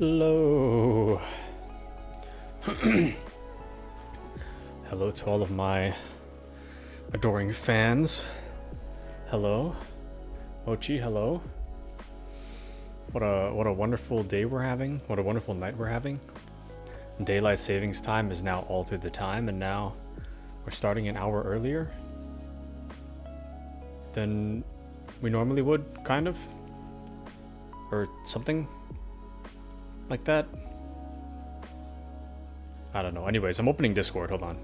Hello. Hello to all of my adoring fans. Hello. Mochi, hello. What a wonderful day we're having. What a wonderful night we're having. Daylight savings time is now altered the time, and now we're starting an hour earlier than we normally would, kind of. Or something like that. I don't know. Anyways, I'm opening Discord. Hold on.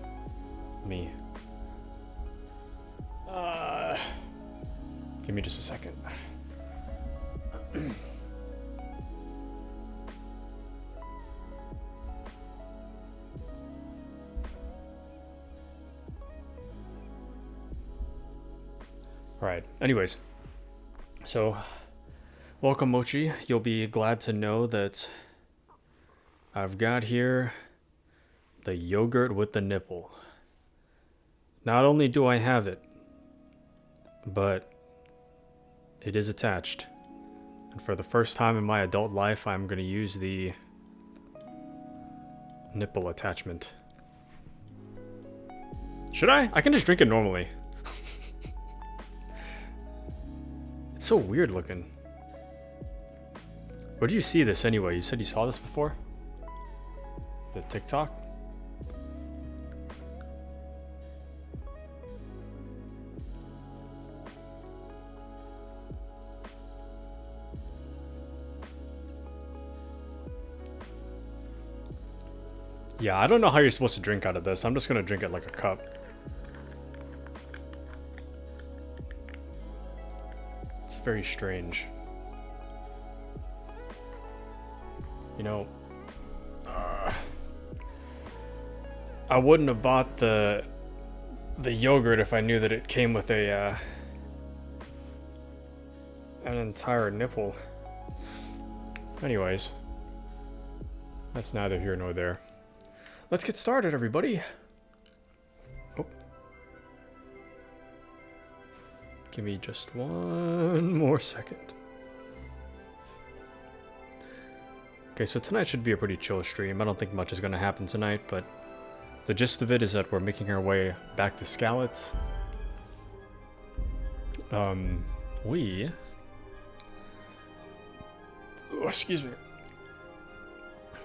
Give me just a second. Alright, anyways. So, welcome Mochi. You'll be glad to know that I've got here the yogurt with the nipple. Not only do I have it, but it is attached. And for the first time in my adult life, I'm going to use the nipple attachment. Should I? I can just drink it normally. It's so weird looking. Where did you see this anyway? You said you saw this before? The TikTok? Yeah, I don't know how you're supposed to drink out of this. I'm just gonna drink it like a cup. It's very strange. You know, I wouldn't have bought the yogurt if I knew that it came with a an entire nipple. Anyways, that's neither here nor there. Let's get started, everybody. Oh. Give me just one more second. Okay, so tonight should be a pretty chill stream. I don't think much is going to happen tonight, but the gist of it is that we're making our way back to Skalitz. Excuse me.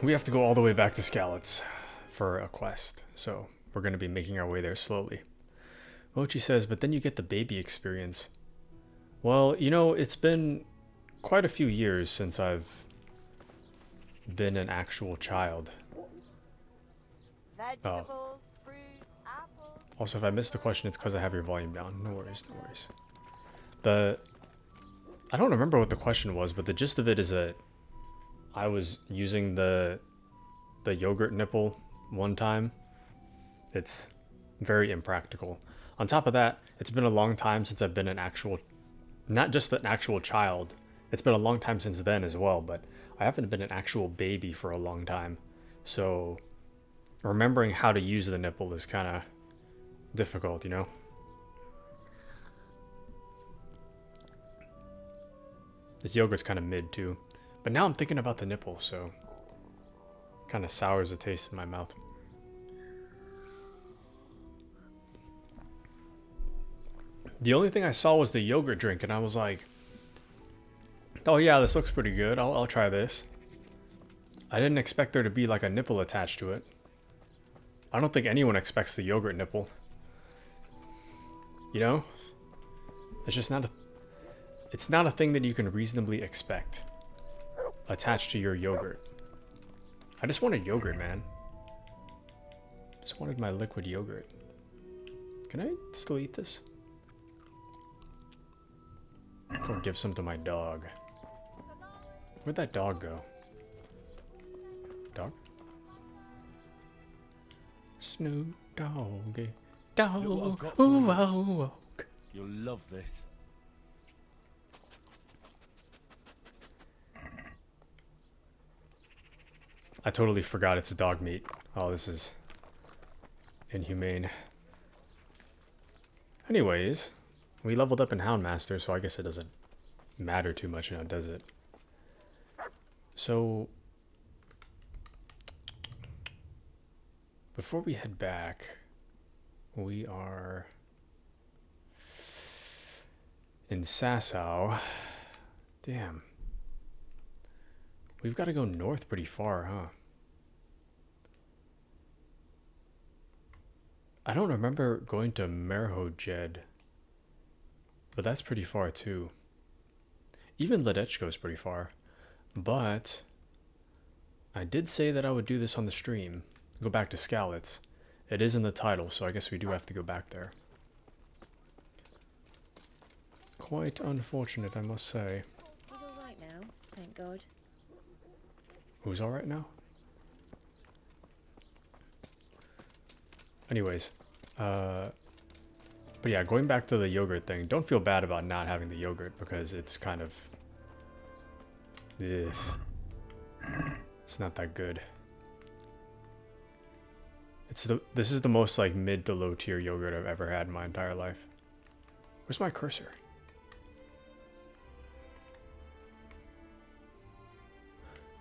We have to go all the way back to Skalitz for a quest, so we're going to be making our way there slowly. Mochi says, but then you get the baby experience. Well, you know, it's been quite a few years since I've been an actual child. Vegetables, fruit, apples. Also, if I missed the question, it's because I have your volume down. No worries, no worries. I don't remember what the question was, but the gist of it is that I was using the yogurt nipple one time. It's very impractical. On top of that, it's been a long time since I've been an actual, not just an actual child. It's been a long time since then as well, but I haven't been an actual baby for a long time. So remembering how to use the nipple is kind of difficult, you know? This yogurt's kind of mid too. But now I'm thinking about the nipple, so kind of sours the taste in my mouth. The only thing I saw was the yogurt drink, and I was like, oh yeah, this looks pretty good. I'll try this. I didn't expect there to be like a nipple attached to it. I don't think anyone expects the yogurt nipple. You know? It's just not it's not a thing that you can reasonably expect attached to your yogurt. I just wanted yogurt, man. Just wanted my liquid yogurt. Can I still eat this? Go give some to my dog. Where'd that dog go? Dog? Snoop Doggy. Dog. Ooh, oh, oh. You'll love this. I totally forgot it's dog meat. Oh, this is inhumane. Anyways, we leveled up in Houndmaster, so I guess it doesn't matter too much now, does it? So, before we head back, we are in Sasau. Damn. We've got to go north pretty far, huh? I don't remember going to Merhojed, but that's pretty far too. Even Ledechko is pretty far. But I did say that I would do this on the stream. Go back to Skalitz. It is in the title, so I guess we do have to go back there. Quite unfortunate, I must say. He's alright now, thank God. Who's alright now? Anyways, but yeah, going back to the yogurt thing, don't feel bad about not having the yogurt because it's kind of... Ugh. It's not that good. This is the most like mid to low tier yogurt I've ever had in my entire life. Where's my cursor?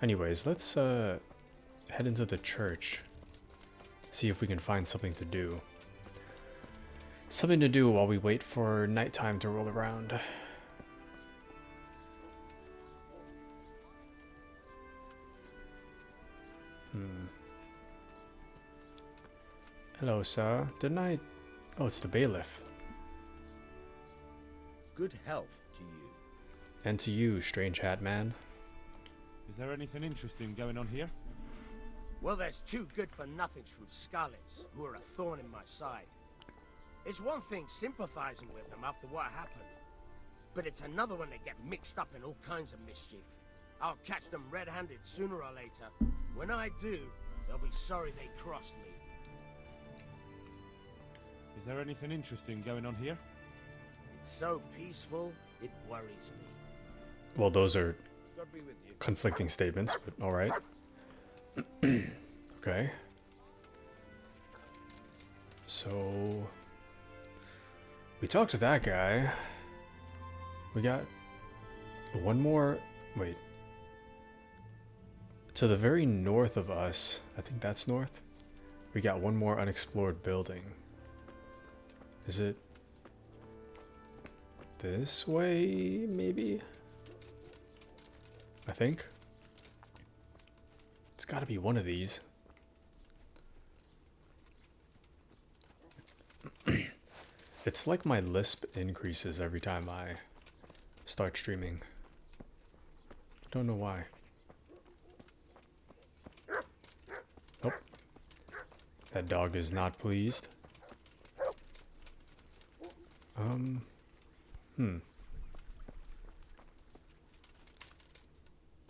Anyways, let's head into the church. See if we can find something to do. Something to do while we wait for nighttime to roll around. Hello, sir. Didn't I... Oh, it's the bailiff. Good health to you. And to you, strange hat man. Is there anything interesting going on here? Well, there's two good-for-nothings from Skalitz who are a thorn in my side. It's one thing sympathizing with them after what happened, but it's another when they get mixed up in all kinds of mischief. I'll catch them red-handed sooner or later. When I do, they'll be sorry they crossed me. Is there anything interesting going on here? It's so peaceful, it worries me. Well, those are God be with you. conflicting statements, but alright. Okay. So... we talked to that guy. We got one more... Wait. To the very north of us, I think that's north, we got one more unexplored building. Is it this way, maybe? I think. It's gotta be one of these. It's like my lisp increases every time I start streaming. Don't know why. Oh. That dog is not pleased.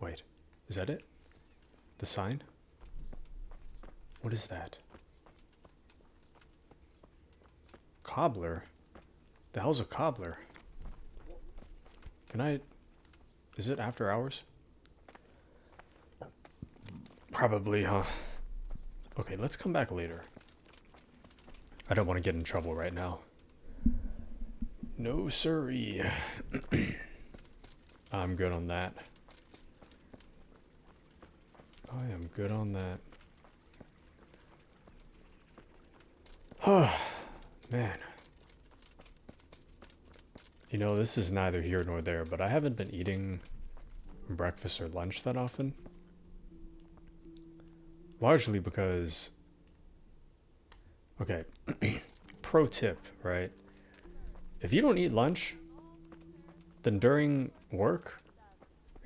Wait, is that it? The sign? What is that? Cobbler? The hell's a cobbler? Can I... Is it after hours? Probably, huh? Okay, let's come back later. I don't want to get in trouble right now. No siree. I'm good on that. I am good on that. Oh, man. You know, this is neither here nor there, but I haven't been eating breakfast or lunch that often. Largely because... Okay. Pro tip, right? If you don't eat lunch, then during work,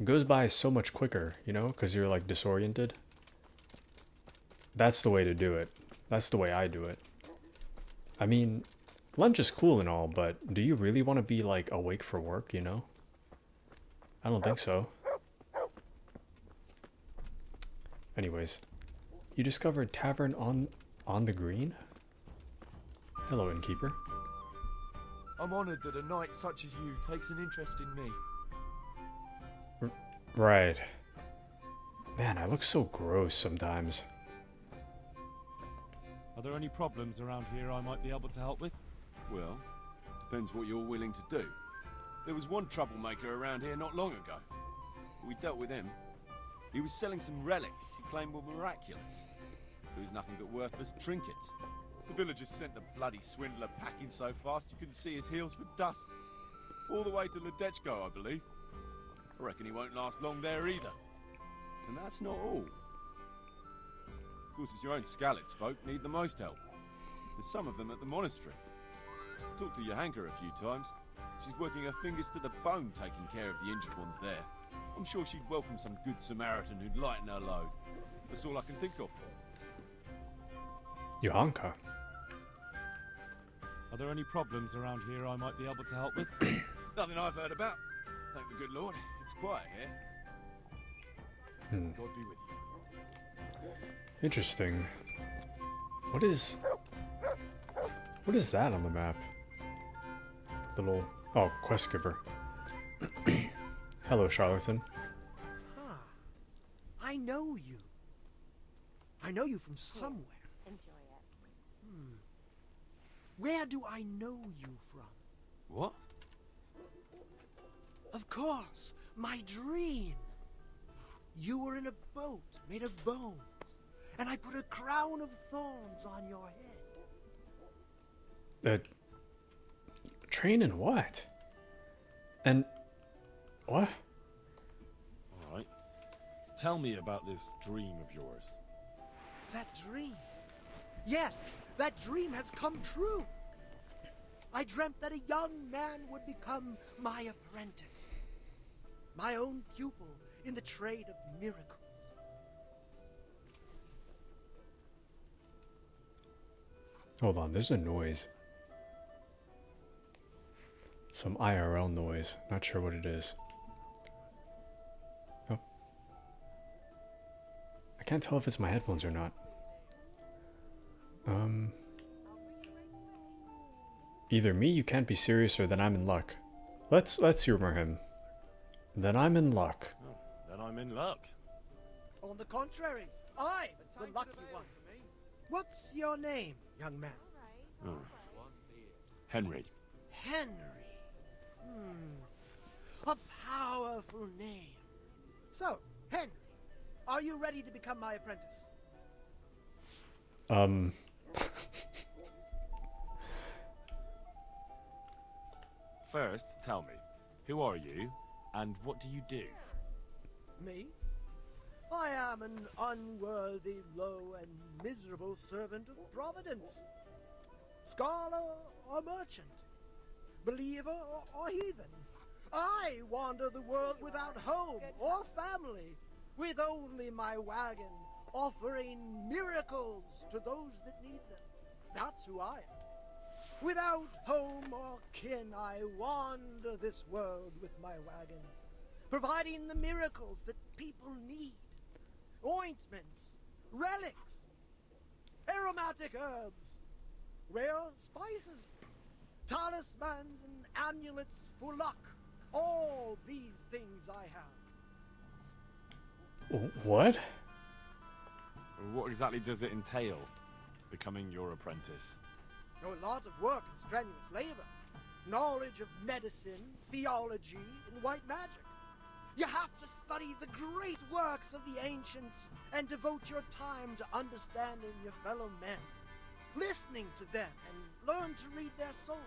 it goes by so much quicker, you know, because you're like disoriented. That's the way to do it. That's the way I do it. I mean, lunch is cool and all, but do you really want to be like awake for work, you know? I don't think so. Anyways, you discovered Tavern on the Green? Hello, innkeeper. I'm honored that a knight such as you takes an interest in me. Right. Man, I look so gross sometimes. Are there any problems around here I might be able to help with? Well, depends what you're willing to do. There was one troublemaker around here not long ago. We dealt with him. He was selling some relics he claimed were miraculous. There's nothing but worthless trinkets. The villagers sent the bloody swindler packing so fast you couldn't see his heels for dust. All the way to Ledechko, I believe. I reckon he won't last long there either. And that's not all. Of course, it's your own Skalitz folk need the most help. There's some of them at the monastery. Talked to Johanka a few times. She's working her fingers to the bone taking care of the injured ones there. I'm sure she'd welcome some good Samaritan who'd lighten her load. That's all I can think of. Johanka. Are there any problems around here I might be able to help with? Nothing I've heard about. Thank the good Lord. It's quiet here. God be with you. Interesting. What is that on the map? Little... Oh, quest giver. Hello, charlatan. Huh. I know you. I know you from somewhere. Enjoy it. Where do I know you from? What? Of course, my dream. You were in a boat made of bone, and I put a crown of thorns on your head. Train in what? And... what? Alright. Tell me about this dream of yours. That dream. Yes, that dream has come true. I dreamt that a young man would become my apprentice. My own pupil in the trade of miracles. Hold on, there's a noise. Some IRL noise. Not sure what it is. Oh. I can't tell if it's my headphones or not. Either me, you can't be serious, or then I'm in luck. Let's humor him. Then I'm in luck. Oh, then I'm in luck. On the contrary, I'm the lucky one. What's your name, young man? Oh. Henry. Henry. A powerful name. So, Henry, are you ready to become my apprentice? First, tell me, who are you, and what do you do? Me? I am an unworthy, low, and miserable servant of Providence. Scholar or merchant? Believer or heathen? I wander the world without home or family, with only my wagon, offering miracles to those that need them. That's who I am. Without home or kin, I wander this world with my wagon, providing the miracles that people need. Ointments, relics, aromatic herbs, rare spices, talismans and amulets for luck. All these things I have. What? What exactly does it entail, becoming your apprentice? A lot of work and strenuous labor. Knowledge of medicine, theology, and white magic. You have to study the great works of the ancients and devote your time to understanding your fellow men, listening to them, and learn to read their souls.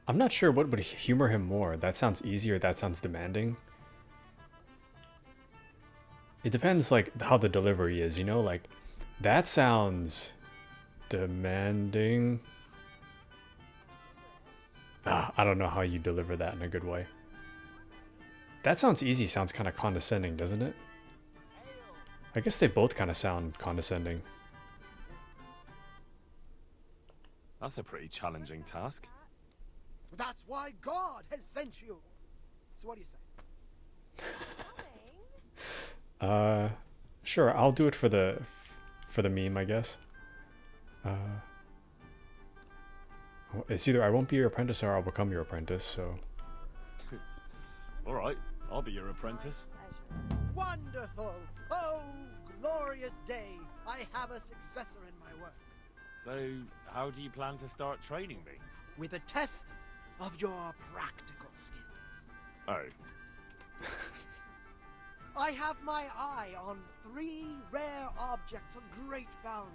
I'm not sure what would humor him more. That sounds easy or that sounds demanding. It depends, like, how the delivery is, you know? Like, that sounds demanding. I don't know how you deliver that in a good way. That sounds easy sounds kind of condescending, doesn't it? I guess they both kind of sound condescending. That's a pretty challenging task. That's why God has sent you. So what do you say? Sure, I'll do it for the meme, I guess. It's either I won't be your apprentice or I'll become your apprentice, so... Alright, I'll be your apprentice. Wonderful! Oh, glorious day! I have a successor in my work. So, how do you plan to start training me? With a test of your practical skills. Oh. I have my eye on 3 rare objects of great value.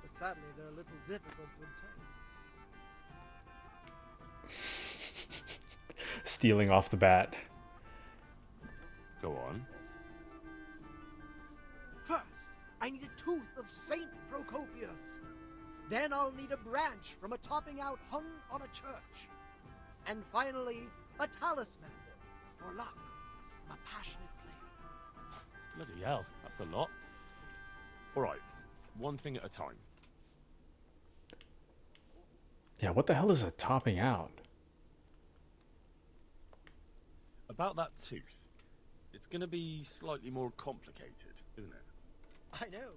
But sadly, they're a little difficult to obtain. Stealing off the bat. Go on. First, I need a tooth of Saint Procopius. Then I'll need a branch from a topping out hung on a church. And finally, a talisman for luck from a passionate player. Bloody hell, that's a lot. Alright, one thing at a time. Yeah, what the hell is a topping out? About that tooth. It's gonna be slightly more complicated, isn't it? I know.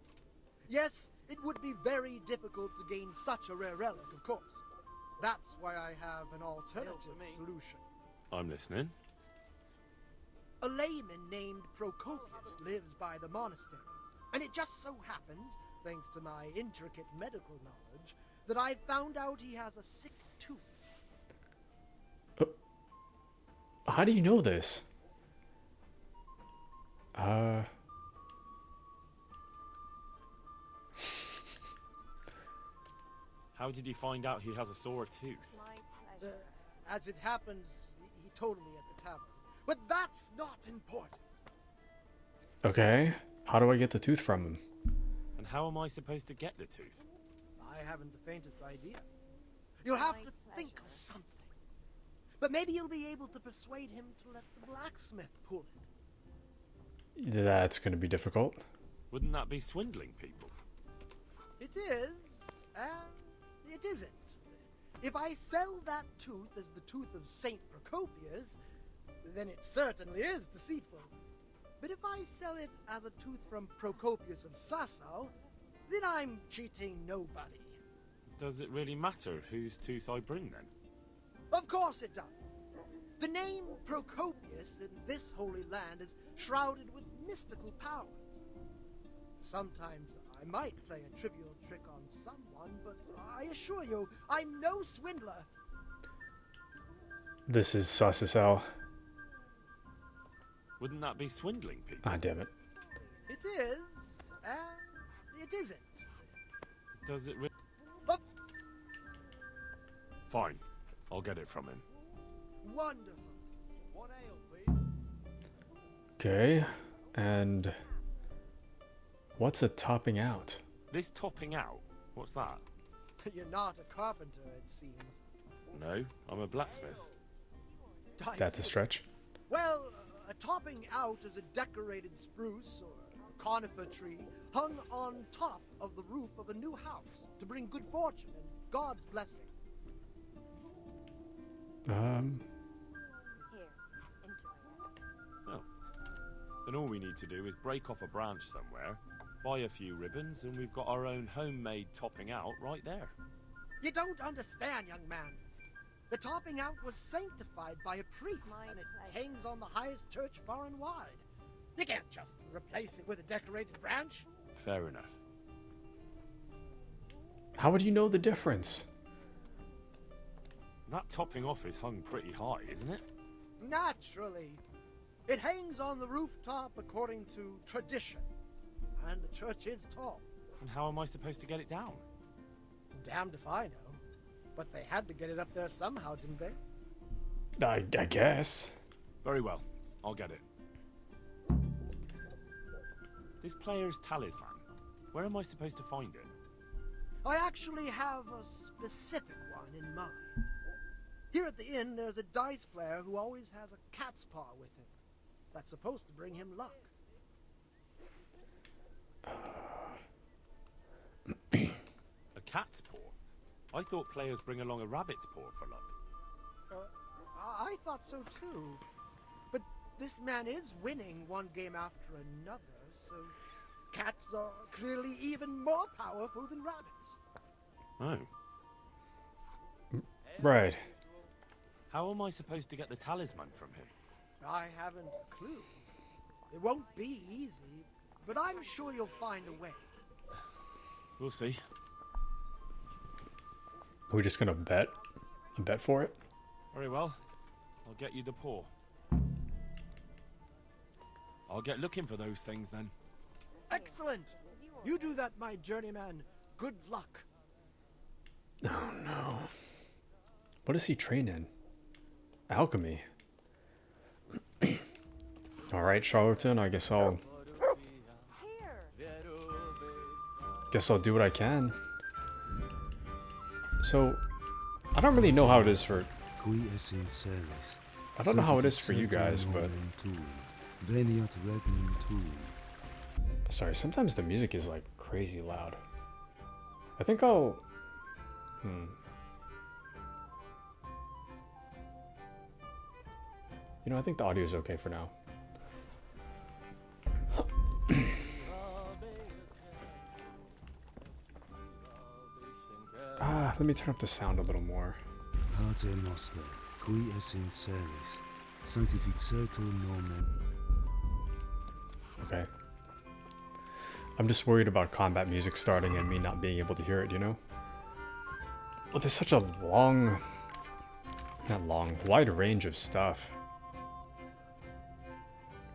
Yes, it would be very difficult to gain such a rare relic, of course. That's why I have an alternative solution. I'm listening. A layman named Procopius lives by the monastery, and it just so happens, thanks to my intricate medical knowledge, that I've found out he has a sick tooth. How do you know this? How did you find out he has a sore tooth? My pleasure. As it happens, he told me at the tavern. But that's not important. Okay. How do I get the tooth from him? And how am I supposed to get the tooth? I haven't the faintest idea. You'll have My to think of pleasure. something. But maybe you'll be able to persuade him to let the blacksmith pull it. That's going to be difficult. Wouldn't that be swindling people? It is, and it isn't. If I sell that tooth as the tooth of Saint Procopius, then it certainly is deceitful. But if I sell it as a tooth from Procopius of Sasau, then I'm cheating nobody. Does it really matter whose tooth I bring then? Of course it does. The name Procopius in this holy land is shrouded with mystical powers. Sometimes I might play a trivial trick on someone, but I assure you, I'm no swindler. This is sus as hell. Wouldn't that be swindling people? Ah, damn it. It is, and it isn't. Does it really? Oh, Fine, I'll get it from him. wonderful. One ale, please. Okay. And what's a topping out? This topping out? What's that? You're not a carpenter, it seems. No, I'm a blacksmith. I That's a see. stretch. Well, a topping out is a decorated spruce or a conifer tree hung on top of the roof of a new house to bring good fortune and God's blessing. Here, enjoy it. Oh. Then all we need to do is break off a branch somewhere, buy a few ribbons, and we've got our own homemade topping out right there. You don't understand, young man. The topping out was sanctified by a priest, My and it pleasure. hangs on the highest church far and wide. You can't just replace it with a decorated branch. Fair enough. How would you know the difference? That topping off is hung pretty high, isn't it? Naturally. It hangs on the rooftop according to tradition. And the church is tall. And how am I supposed to get it down? Damned if I know. But they had to get it up there somehow, didn't they? I guess. Very well, I'll get it. This player's talisman. Where am I supposed to find it? I actually have a specific one in mind. Here at the inn, there's a dice player who always has a cat's paw with him. That's supposed to bring him luck. A cat's paw? I thought players bring along a rabbit's paw for luck. I thought so too. But this man is winning one game after another, so cats are clearly even more powerful than rabbits. Oh. Right. How am I supposed to get the talisman from him? I haven't a clue. It won't be easy, but I'm sure you'll find a way. We'll see. Are we just gonna bet? A bet for it? Very well. I'll get you the paw. I'll get looking for those things then. Excellent! You do that, my journeyman. Good luck. Oh no. What does he train in? Alchemy. Alright, charlatan, I guess I'll do what I can. So I don't really know how it is for I don't know how it is for you guys, but sorry, sometimes the music is like crazy loud. I think I'll You know, I think the audio is okay for now. Let me turn up the sound a little more. Okay. I'm just worried about combat music starting and me not being able to hear it, you know? Well, there's such a wide range of stuff.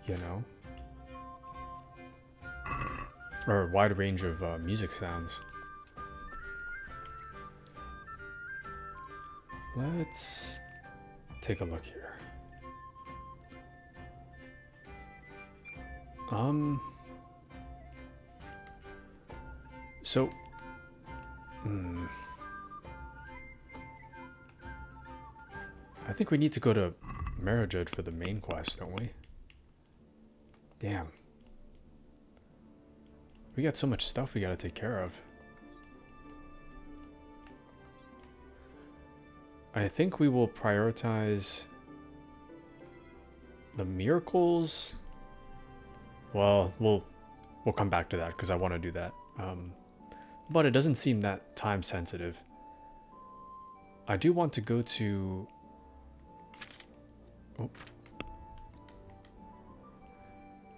You know? Or a wide range of music sounds. Let's take a look here. So, I think we need to go to Marajud for the main quest, don't we? Damn. We got so much stuff we gotta take care of. I think we will prioritize the miracles. Well, we'll come back to that because I want to do that. But it doesn't seem that time sensitive. I do want to go to... Oh.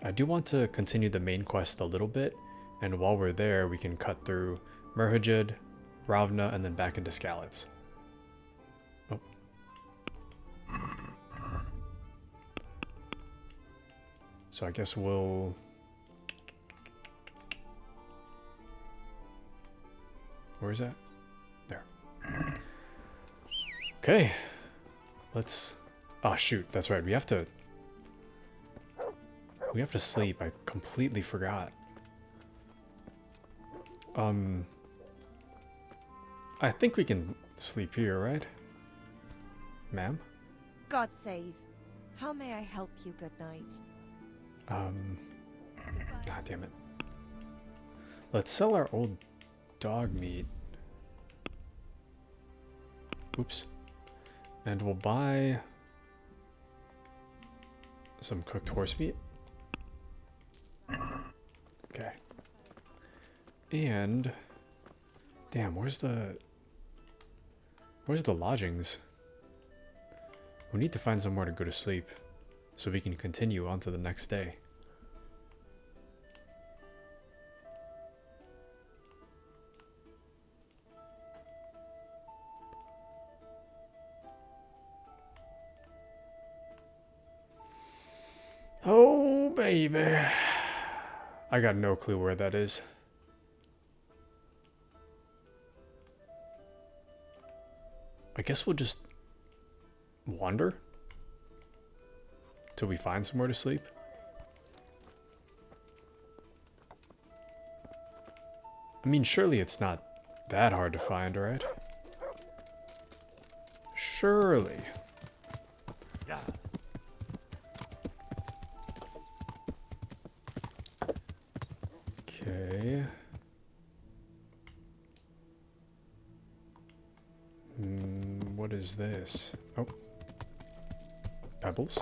I do want to continue the main quest a little bit, and while we're there, we can cut through Merhajud, Ravna, and then back into Skalitz. Oh. So I guess we'll... Where is that? There. Okay. Let's... Oh, shoot. That's right. We have to sleep. I completely forgot. I think we can sleep here, right? Ma'am? God save. How may I help you? Good night. God damn it. Let's sell our old dog meat. Oops. And we'll buy some cooked horse meat. Okay. And damn, where's the lodgings? We need to find somewhere to go to sleep so we can continue on to the next day. Oh, baby. I got no clue where that is. I guess we'll just wander till we find somewhere to sleep. I mean, surely it's not that hard to find, right? Surely. Okay. What is this? Oh. Pebbles.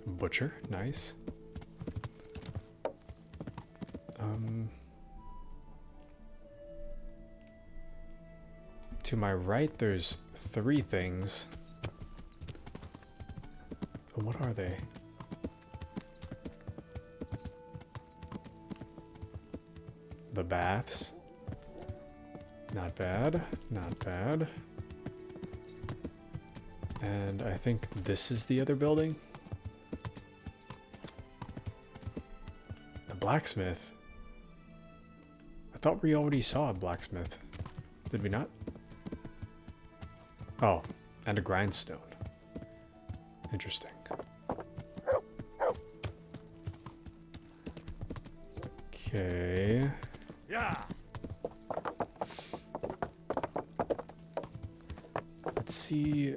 Butcher, nice. To my right, there's 3 things. What are they? The baths. Not bad, not bad. And I think this is the other building. The blacksmith. I thought we already saw a blacksmith. Did we not? Oh, and a grindstone. Interesting. Okay. Yeah. Let's see.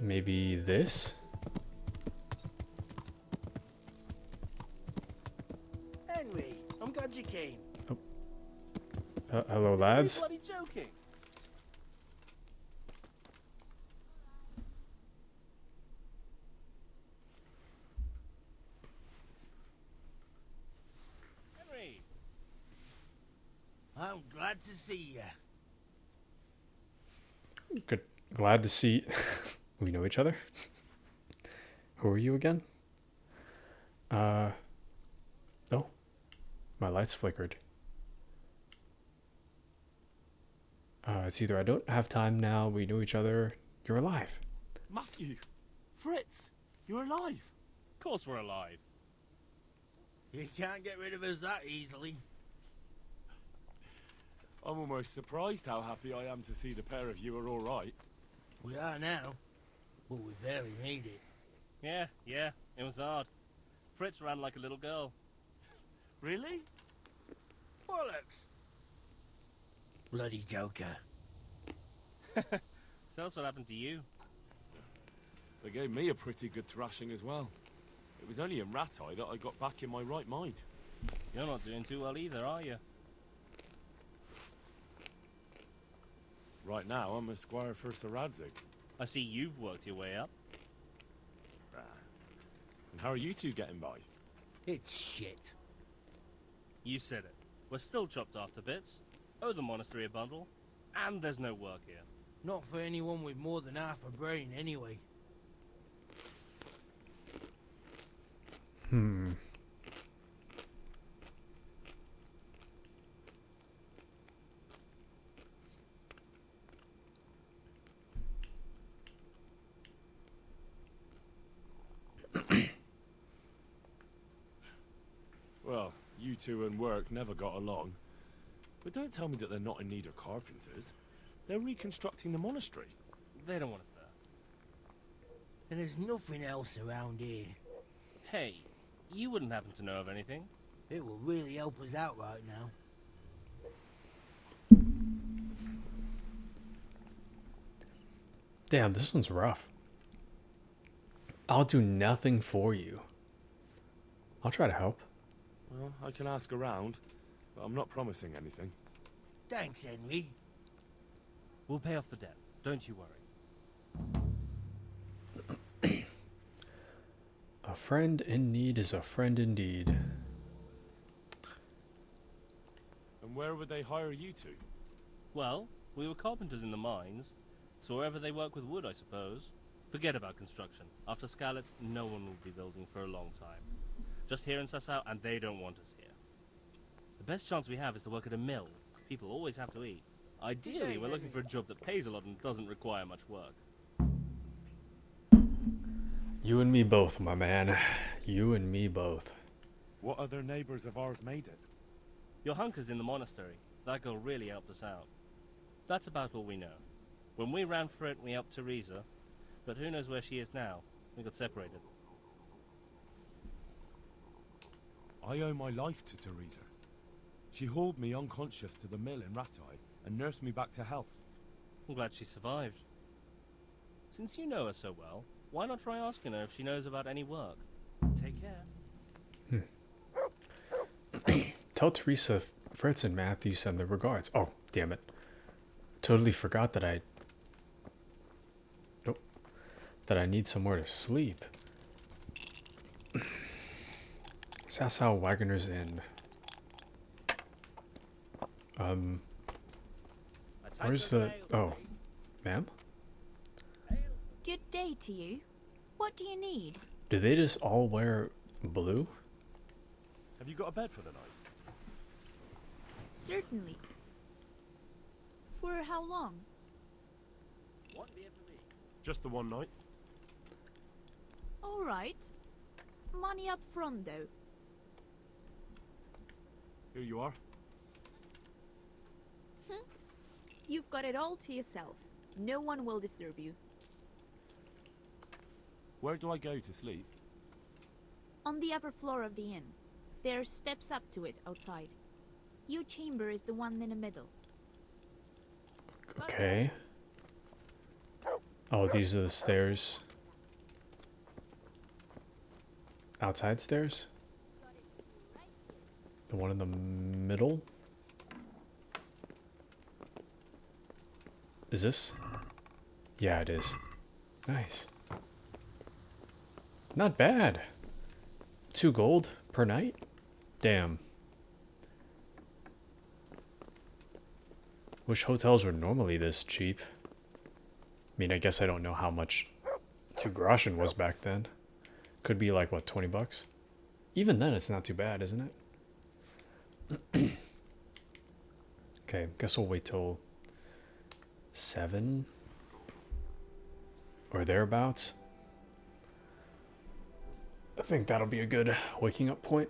Maybe this? Henry, I'm glad you came. Hello, lads. Bloody joking. Henry. I'm glad to see you. Good. Glad to see we know each other. Who are you again? Oh. My lights flickered. It's either I don't have time now, we know each other, you're alive. Matthew. Fritz. You're alive. Of course we're alive. You can't get rid of us that easily. I'm almost surprised how happy I am to see the pair of you are all right. We are now, but we barely made it. Yeah, it was hard. Fritz ran like a little girl. Really? Bollocks! Bloody Joker. So that's what happened to you. They gave me a pretty good thrashing as well. It was only in Rat Eye that I got back in my right mind. You're not doing too well either, are you? Right now, I'm a squire for Sir Radzig. I see you've worked your way up. And how are you two getting by? It's shit. You said it. We're still chopped off to bits. Owe the monastery a bundle. And there's no work here. Not for anyone with more than half a brain, anyway. Well, you two and work never got along. But don't tell me that they're not in need of carpenters. They're reconstructing the monastery. They don't want us there. And there's nothing else around here. Hey, you wouldn't happen to know of anything? It will really help us out right now. Damn, this one's rough. I'll do nothing for you. I'll try to help. Well, I can ask around, but I'm not promising anything. Thanks, Henry. We'll pay off the debt. Don't you worry. A friend in need is a friend indeed. And where would they hire you to? Well, we were carpenters in the mines, so wherever they work with wood, I suppose. Forget about construction. After Skalitz, no one will be building for a long time. Just here in Sassau, and they don't want us here. The best chance we have is to work at a mill. People always have to eat. Ideally, we're looking for a job that pays a lot and doesn't require much work. You and me both, my man. You and me both. What other neighbors of ours made it? Your hunker's in the monastery. That girl really helped us out. That's about all we know. When we ran for it, we helped Teresa. But who knows where she is now? We got separated. I owe my life to Teresa. She hauled me unconscious to the mill in Rat Eye and nursed me back to health. I'm glad she survived. Since you know her so well, why not try asking her if she knows about any work? Take care. Tell Teresa Fritz and Matthew send their regards. Oh, damn it. Totally forgot that I need somewhere to sleep. Sassau Wagoner's Inn. Where's the... Oh, ma'am? Good day to you. What do you need? Do they just all wear blue? Have you got a bed for the night? Certainly. For how long? Just the one night. All right. Money up front, though. Here you are. You've got it all to yourself. No one will disturb you. Where do I go to sleep? On the upper floor of the inn. There are steps up to it outside. Your chamber is the one in the middle. Okay. Oh, these are the stairs. Outside stairs? The one in the middle? Is this? Yeah, it is. Nice. Not bad. 2 gold per night? Damn. Wish hotels were normally this cheap. I mean, I guess I don't know how much 2 groschen was back then. Could be like, what, 20 bucks? Even then, it's not too bad, isn't it? Okay, guess we'll wait till 7 or thereabouts. I think that'll be a good waking up point.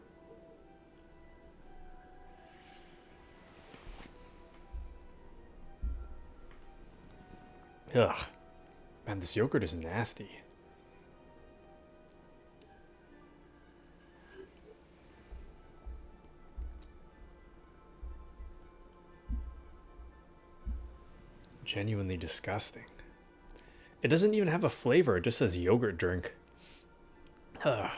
Ugh. Man, this yogurt is nasty. Genuinely disgusting. It doesn't even have a flavor, it just says yogurt drink. Ugh.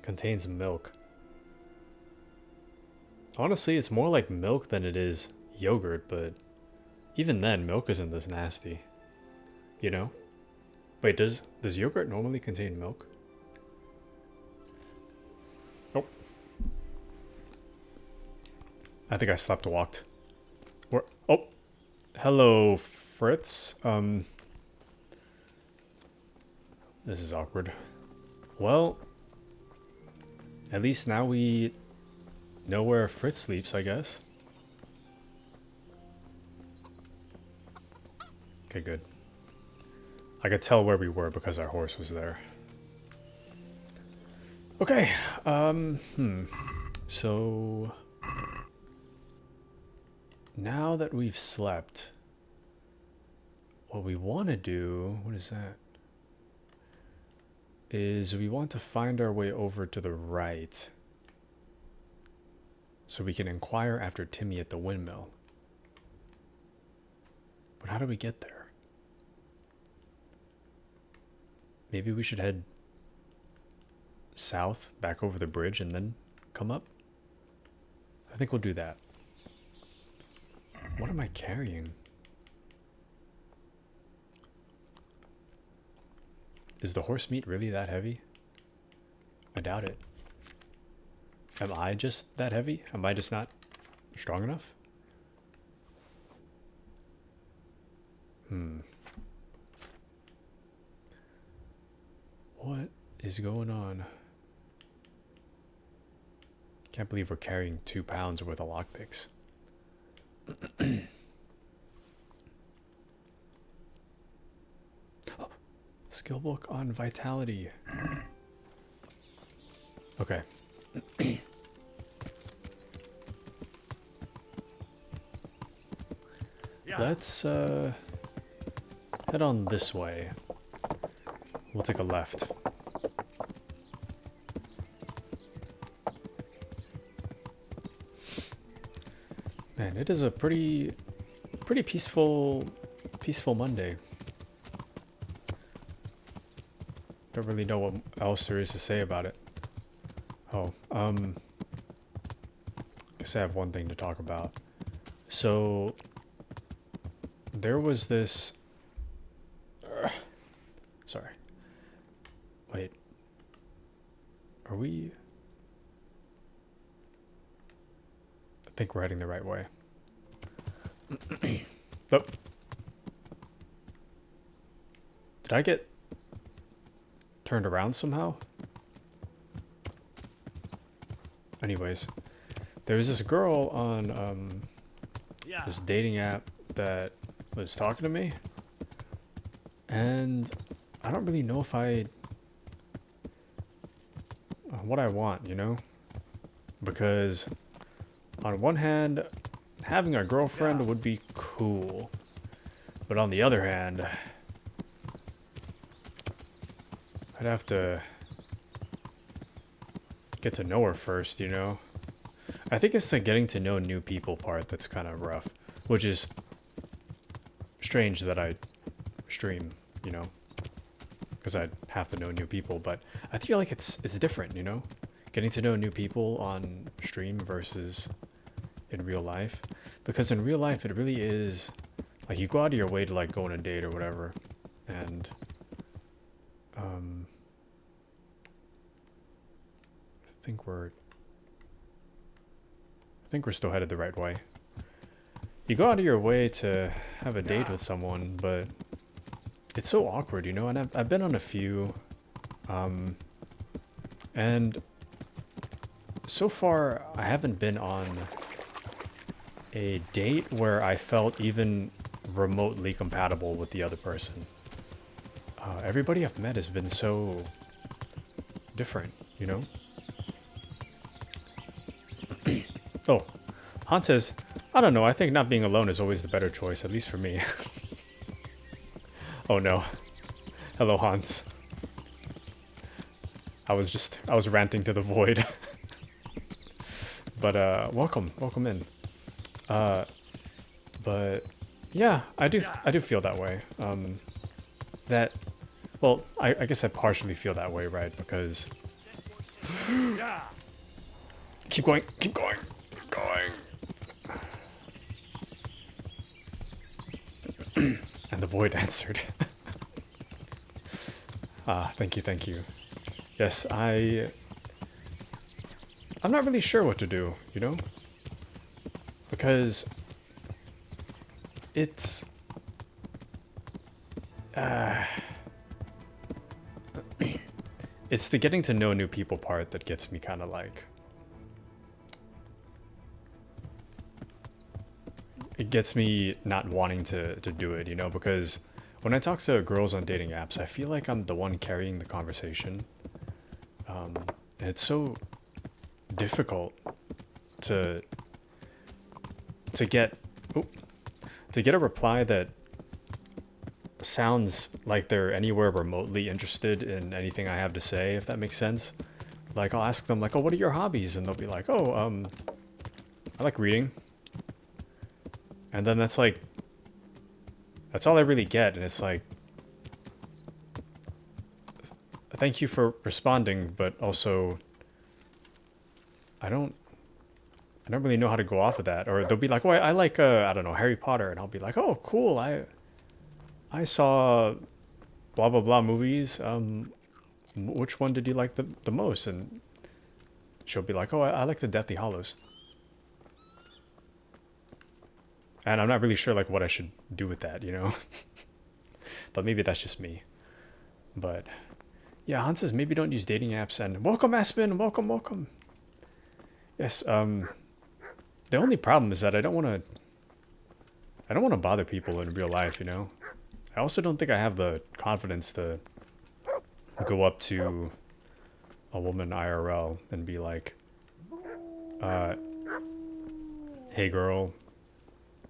Contains milk. Honestly, it's more like milk than it is yogurt, but even then, milk isn't this nasty. You know? Wait, does yogurt normally contain milk? Oh. I think I slept walked. Where? Oh. Hello, Fritz. This is awkward. Well, at least now we know where Fritz sleeps, I guess. Okay, good. I could tell where we were because our horse was there. Okay, so now that we've slept, what we want to do, what is that? Is we want to find our way over to the right so we can inquire after Timmy at the windmill. But how do we get there? Maybe we should head south, back over the bridge, and then come up? I think we'll do that. What am I carrying? Is the horse meat really that heavy? I doubt it. Am I just that heavy? Am I just not strong enough? What is going on? Can't believe we're carrying 2 pounds worth of lockpicks. Skill book on vitality. Okay. Let's head on this way. We'll take a left. Man, it is a pretty peaceful Monday. Don't really know what else there is to say about it. Oh, guess I have one thing to talk about. So there was this. Sorry. Wait. Are we? I think we're heading the right way. Oh. Did I get turned around somehow? Anyways, there was this girl on this dating app that was talking to me, and I don't really know if what I want, you know? Because on one hand, having a girlfriend would be cool, but on the other hand, I'd have to get to know her first, you know? I think it's the getting to know new people part that's kind of rough, which is strange that I stream, you know? Because I'd have to know new people, but I feel like it's different, you know? Getting to know new people on stream versus in real life. Because in real life, it really is, like, you go out of your way to, like, go on a date or whatever, and, I think we're still headed the right way. You go out of your way to have a date with someone, but it's so awkward, you know? And I've been on a few, and so far I haven't been on a date where I felt even remotely compatible with the other person. Everybody I've met has been so different, you know? Oh, Han says, I don't know, I think not being alone is always the better choice, at least for me. Oh no. Hello, Hans. I was ranting to the void. But, welcome in. But, yeah, I do feel that way. Well, I guess I partially feel that way, right? Because... Keep going. And the void answered. Thank you. Yes, I'm not really sure what to do, you know? Because it's it's the getting to know new people part that gets me kind of like, it gets me not wanting to do it, you know, because when I talk to girls on dating apps, I feel like I'm the one carrying the conversation. And it's so difficult to get a reply that sounds like they're anywhere remotely interested in anything I have to say, if that makes sense. Like, I'll ask them, like, oh, what are your hobbies? And they'll be like, oh, I like reading. And then that's like, that's all I really get. And it's like, thank you for responding, but also, I don't really know how to go off of that. Or they'll be like, oh, I like, I don't know, Harry Potter. And I'll be like, oh, cool. I saw blah, blah, blah movies. Which one did you like the most? And she'll be like, oh, I like the Deathly Hallows. And I'm not really sure, like, what I should do with that, you know? But maybe that's just me. But, yeah, Hans says maybe don't use dating apps. And welcome, Aspen! Welcome! Yes, the only problem is that I don't want to bother people in real life, you know? I also don't think I have the confidence to go up to a woman IRL and be like, hey girl,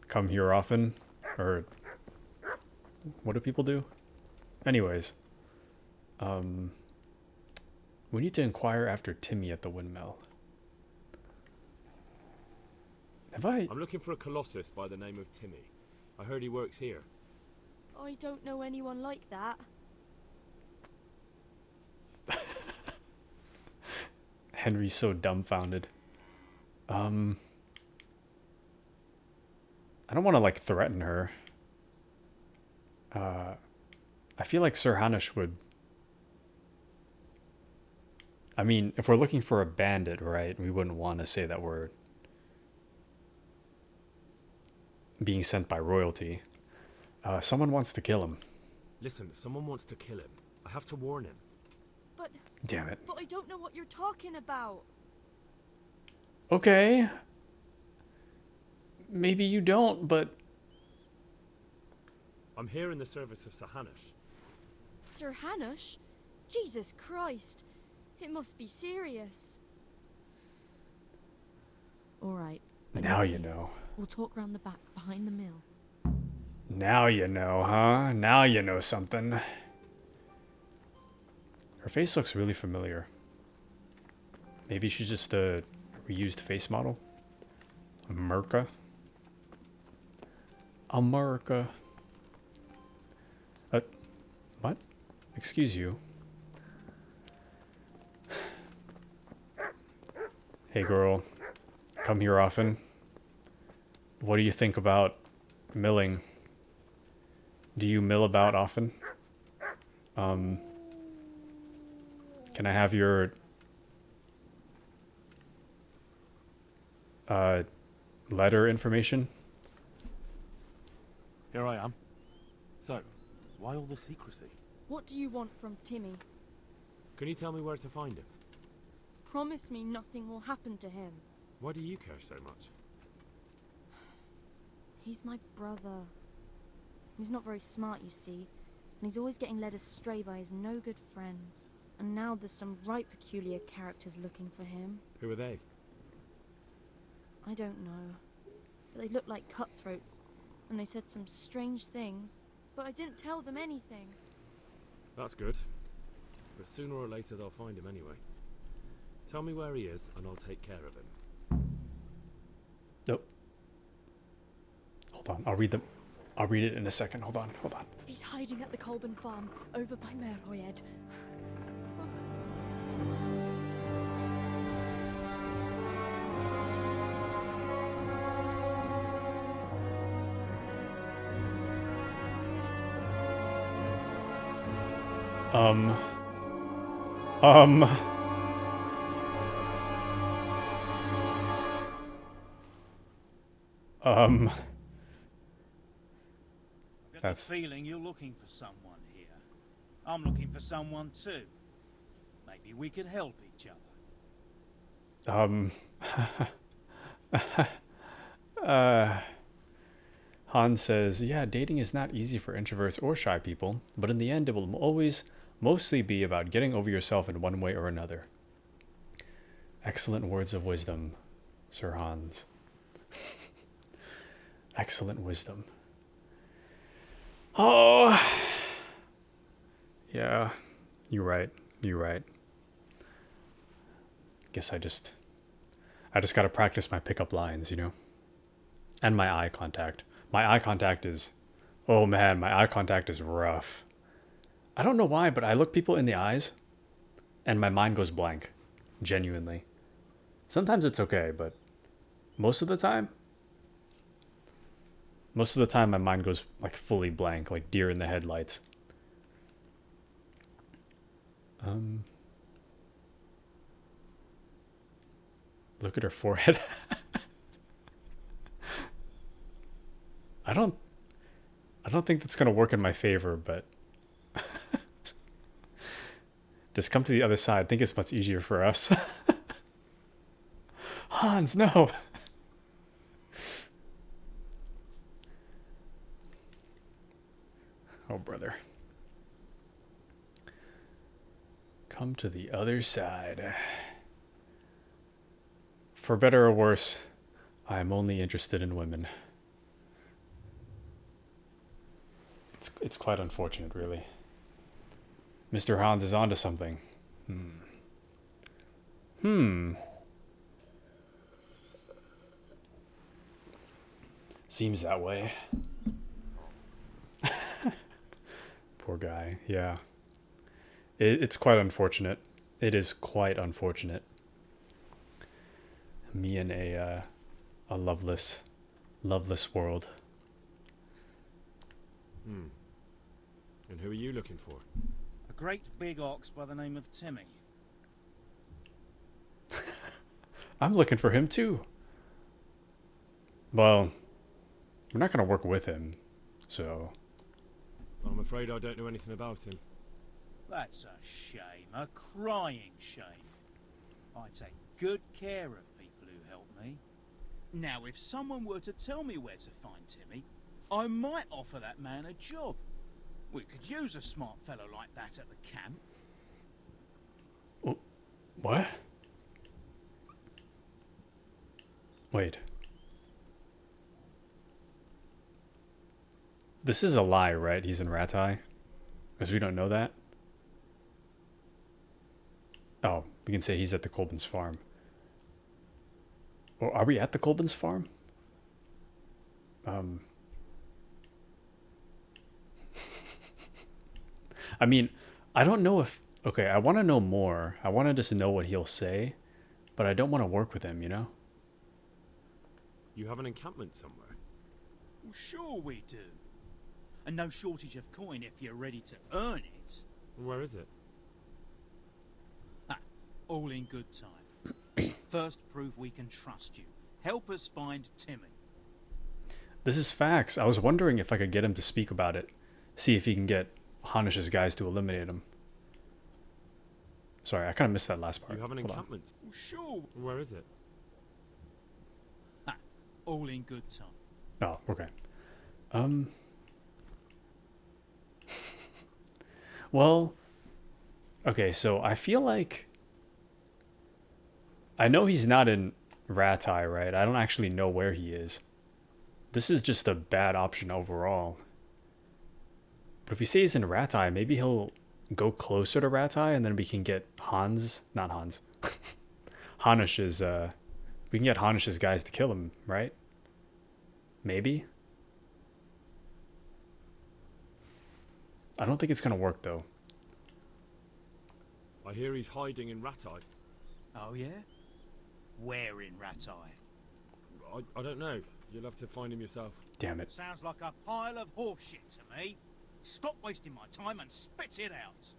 come here often, or what do people do? Anyways, we need to inquire after Timmy at the windmill. I'm looking for a colossus by the name of Timmy. I heard he works here. I don't know anyone like that. Henry's so dumbfounded. I don't want to, like, threaten her. I feel like Sir Hanish would... I mean, if we're looking for a bandit, right, we wouldn't want to say that we're being sent by royalty. Someone wants to kill him. Listen, someone wants to kill him. I have to warn him. But... Damn it. But I don't know what you're talking about. Okay. Maybe you don't, but... I'm here in the service of Sir Hanush. Sir Hanush? Jesus Christ. It must be serious. Alright. Now you know. We'll talk round the back, behind the mill. Now you know, huh? Now you know something. Her face looks really familiar. Maybe she's just a reused face model? America? America. What? Excuse you. Hey girl, come here often. What do you think about milling? Do you mill about often? Can I have your letter information? Here I am. So, why all the secrecy? What do you want from Timmy? Can you tell me where to find him? Promise me nothing will happen to him. Why do you care so much? He's my brother. He's not very smart, you see, and he's always getting led astray by his no-good friends. And now there's some right peculiar characters looking for him. Who are they? I don't know. But they look like cutthroats, and they said some strange things. But I didn't tell them anything. That's good. But sooner or later they'll find him anyway. Tell me where he is, and I'll take care of him. Nope. Hold on, I'll read it in a second. Hold on. He's hiding at the Colburn farm, over by Merhoyed. That's the feeling you're looking for someone here. I'm looking for someone too. Maybe we could help each other. Hans says, yeah, dating is not easy for introverts or shy people, but in the end it will always mostly be about getting over yourself in one way or another. Excellent words of wisdom, Sir Hans. Excellent wisdom. Oh, yeah, you're right. Guess I just gotta practice my pickup lines, you know? And my eye contact. My eye contact is, oh man, my eye contact is rough. I don't know why, but I look people in the eyes and my mind goes blank. Genuinely. Sometimes it's okay, but most of the time my mind goes like fully blank, like deer in the headlights. Look at her forehead. I don't think that's gonna work in my favor, but just come to the other side. I think it's much easier for us. Hans, no. Oh, brother. Come to the other side. For better or worse, I am only interested in women. It's quite unfortunate, really. Mr. Hans is onto something. Seems that way. Poor guy, yeah. It's quite unfortunate. It is quite unfortunate. Me in a loveless world. And who are you looking for? A great big ox by the name of Timmy. I'm looking for him too. Well, we're not going to work with him, so... I'm afraid I don't know anything about him. That's a shame, a crying shame. I take good care of people who help me. Now, if someone were to tell me where to find Timmy, I might offer that man a job. We could use a smart fellow like that at the camp. What? Wait. This is a lie, right? He's in Ratai? Because we don't know that. Oh, we can say he's at the Colbin's farm. Or are we at the Colbin's farm? I mean, I don't know if... Okay, I want to know more. I want to just know what he'll say. But I don't want to work with him, you know? You have an encampment somewhere? Well, sure we do. And no shortage of coin if you're ready to earn it. Where is it? Ha, all in good time. First, prove we can trust you. Help us find Timmy. This is facts. I was wondering if I could get him to speak about it. See if he can get Hanish's guys to eliminate him. Sorry, I kind of missed that last part. You have an encampment? Well, sure. Where is it? Ha, all in good time. Oh, okay. Well, okay, so I feel like... I know he's not in Ratai, right? I don't actually know where he is. This is just a bad option overall. But if you say he's in Ratai, maybe he'll go closer to Ratai and then we can get Hanish's, we can get Hanish's guys to kill him, right? Maybe? I don't think it's gonna work though. I hear he's hiding in Ratai. Oh yeah? Where in Ratai? I don't know. You'll have to find him yourself. Damn it. Sounds like a pile of horseshit to me. Stop wasting my time and spit it out.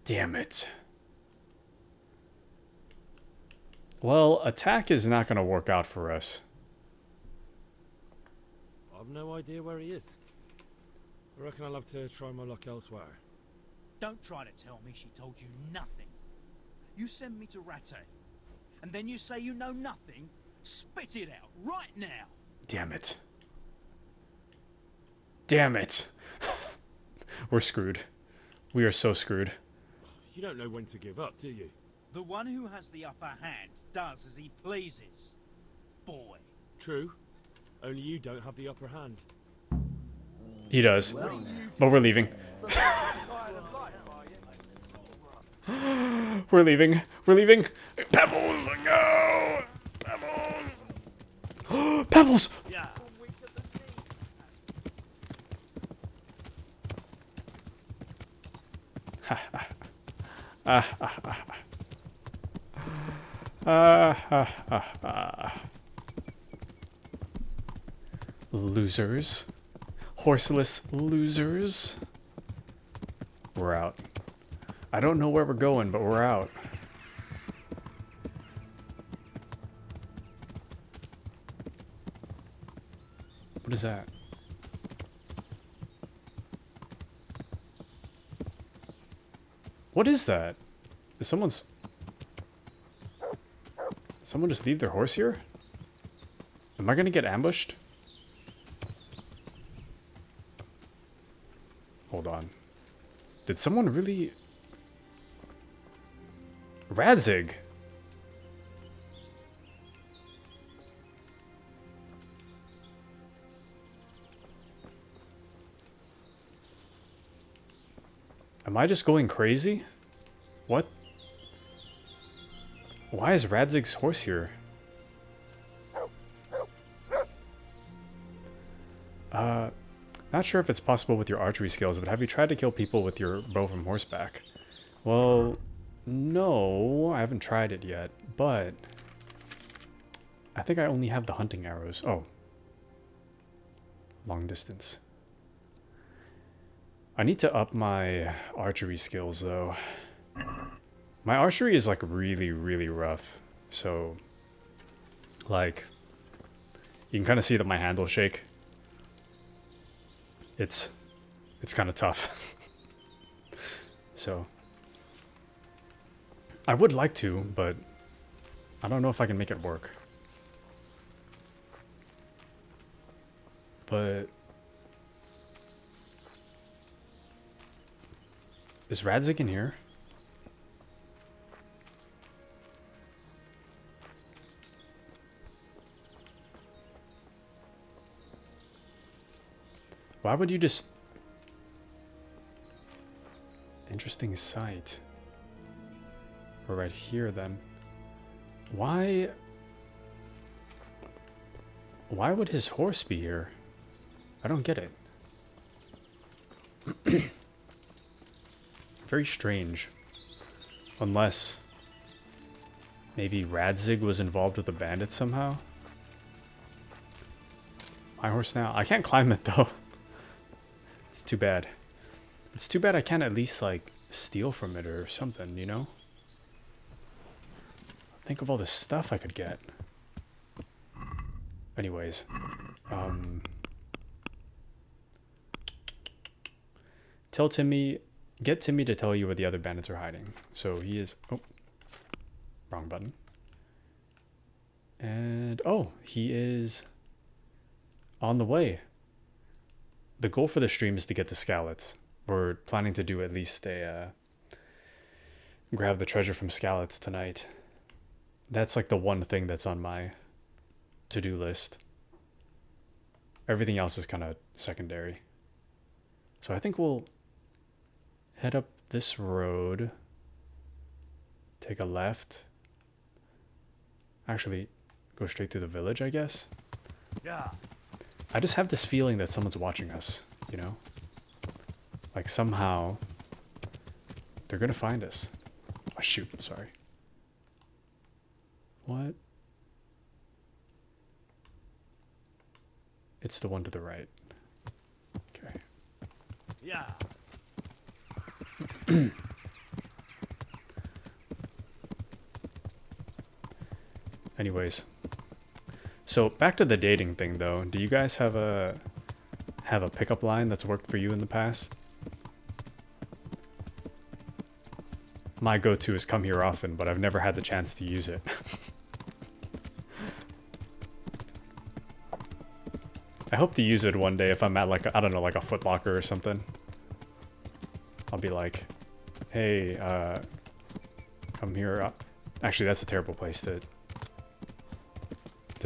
Damn it. Well, attack is not gonna work out for us. I've no idea where he is. I reckon I'll have to try my luck elsewhere. Don't try to tell me she told you nothing. You send me to Ratai, and then you say you know nothing? Spit it out, right now! Damn it. Damn it. We're screwed. We are so screwed. You don't know when to give up, do you? The one who has the upper hand does as he pleases. Boy. True. Only you don't have the upper hand. He does. But we're leaving. We're leaving. We're leaving. Pebbles, go! Pebbles! Pebbles! Yeah. Losers. Horseless losers. We're out. I don't know where we're going, but we're out. What is that? What is that? Is someone just leave their horse here? Am I gonna get ambushed? Hold on. Did someone really... Radzig! Am I just going crazy? What? Why is Radzig's horse here? Not sure if it's possible with your archery skills, but have you tried to kill people with your bow from horseback? Well, no, I haven't tried it yet, but I think I only have the hunting arrows. Oh. Long distance. I need to up my archery skills, though. My archery is, like, really, really rough. So, like, you can kind of see that my hand will shake. It's kind of tough. So, I would like to, but I don't know if I can make it work. But is Radzig in here? Why would you just... Interesting sight. We're right here then. Why would his horse be here? I don't get it. Very strange. Unless maybe Radzig was involved with the bandits somehow. My horse now. I can't climb it though. It's too bad. It's too bad I can't at least like steal from it or something, you know? Think of all the stuff I could get. Anyways, tell Timmy, get Timmy to tell you where the other bandits are hiding. So he is, oh, wrong button. And, oh, he is on the way. The goal for the stream is to get the Skalitz. We're planning to do at least a, grab the treasure from Skalitz tonight. That's like the one thing that's on my to-do list. Everything else is kind of secondary. So I think we'll head up this road. Take a left. Actually, go straight through the village, I guess. Yeah. I just have this feeling that someone's watching us, you know? Like somehow they're gonna find us. Oh, shoot, sorry. What? It's the one to the right. Okay. Yeah. Anyways. So back to the dating thing though. Do you guys have a pickup line that's worked for you in the past? My go-to is come here often, but I've never had the chance to use it. I hope to use it one day if I'm at like, I don't know, like a Foot Locker or something. I'll be like, hey, come here. Actually, that's a terrible place to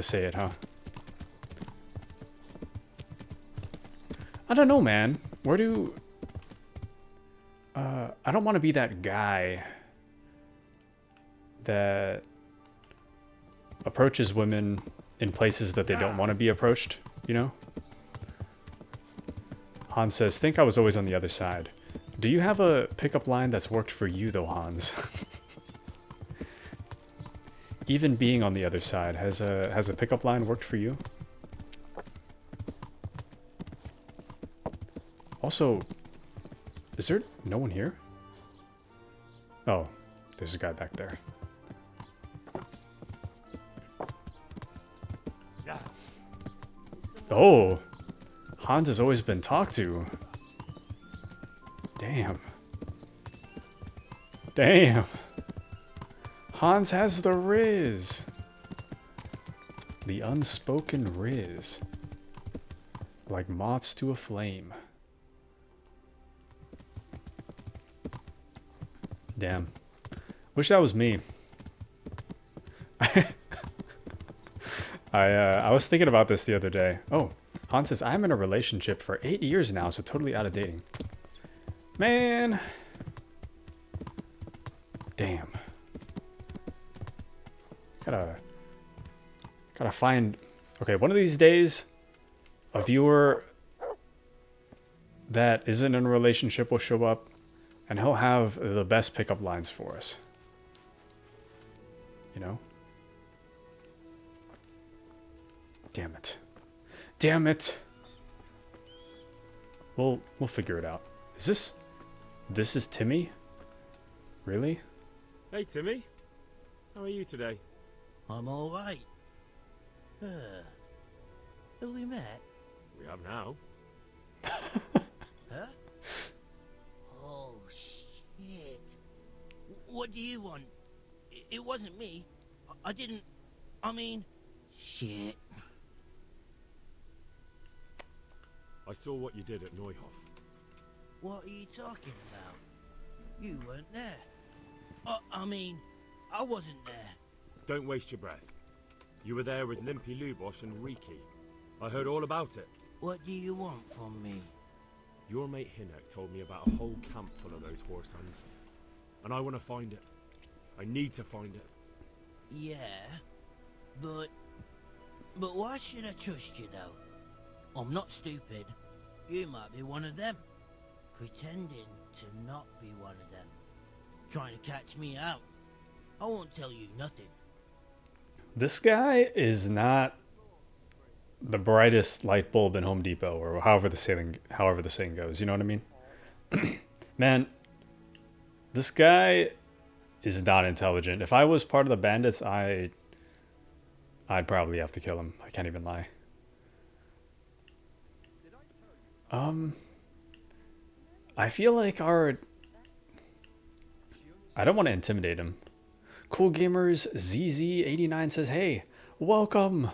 say it, huh? I don't know, man. Where do... I don't want to be that guy that approaches women in places that they don't want to be approached, you know? Hans says, think I was always on the other side. Do you have a pickup line that's worked for you though, Hans? Even being on the other side, has a pickup line worked for you? Also, is there no one here? Oh, there's a guy back there. Yeah. Oh, Hans has always been talked to. Damn. Damn. Hans has the Riz. The unspoken Riz. Like moths to a flame. Damn. Wish that was me. I was thinking about this the other day. Oh, Hans says, I'm in a relationship for 8 years now, so totally out of dating. Man. Damn. Gotta find... Okay, one of these days, a viewer that isn't in a relationship will show up, and he'll have the best pickup lines for us. You know? Damn it. Damn it! We'll figure it out. Is this... This is Timmy? Really? Hey, Timmy. How are you today? I'm all right. Have we met? We have now. Huh? Oh, shit. What do you want? It wasn't me. I didn't... I mean... Shit. I saw what you did at Neuhof. What are you talking about? You weren't there. I mean, I wasn't there. Don't waste your breath. You were there with Limpy Lubosh and Riki. I heard all about it. What do you want from me? Your mate Hinek told me about a whole camp full of those horse hands. And I want to find it. I need to find it. Yeah, but why should I trust you though? I'm not stupid. You might be one of them. Pretending to not be one of them. Trying to catch me out. I won't tell you nothing. This guy is not the brightest light bulb in Home Depot, or however the saying goes. You know what I mean? Man, this guy is not intelligent. If I was part of the bandits, I'd probably have to kill him. I can't even lie. I feel like I don't want to intimidate him. Cool Gamers ZZ89 says, "Hey, welcome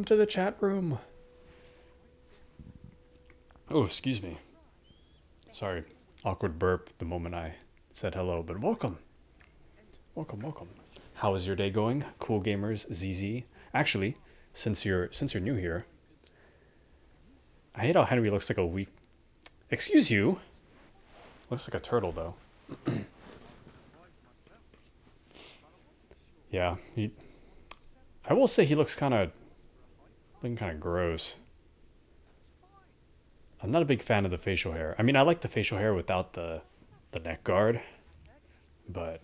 to the chat room." Oh, excuse me. Sorry, awkward burp the moment I said hello, but welcome. How is your day going, Cool Gamers ZZ? Actually, since you're new here, I hate how Henry looks like a weak. Excuse you. Looks like a turtle though. Yeah, I will say he looks kind of gross. I'm not a big fan of the facial hair. I mean, I like the facial hair without the neck guard, but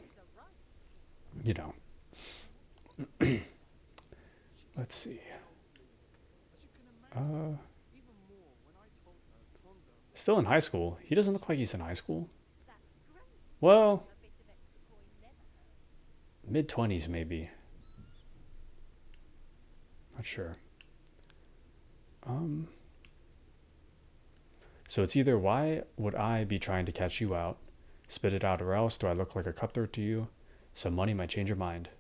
you know. Let's see. Still in high school. He doesn't look like he's in high school. Well, mid-20s maybe. Not sure. So it's either why would I be trying to catch you out, spit it out, or else do I look like a cutthroat to you? Some money might change your mind.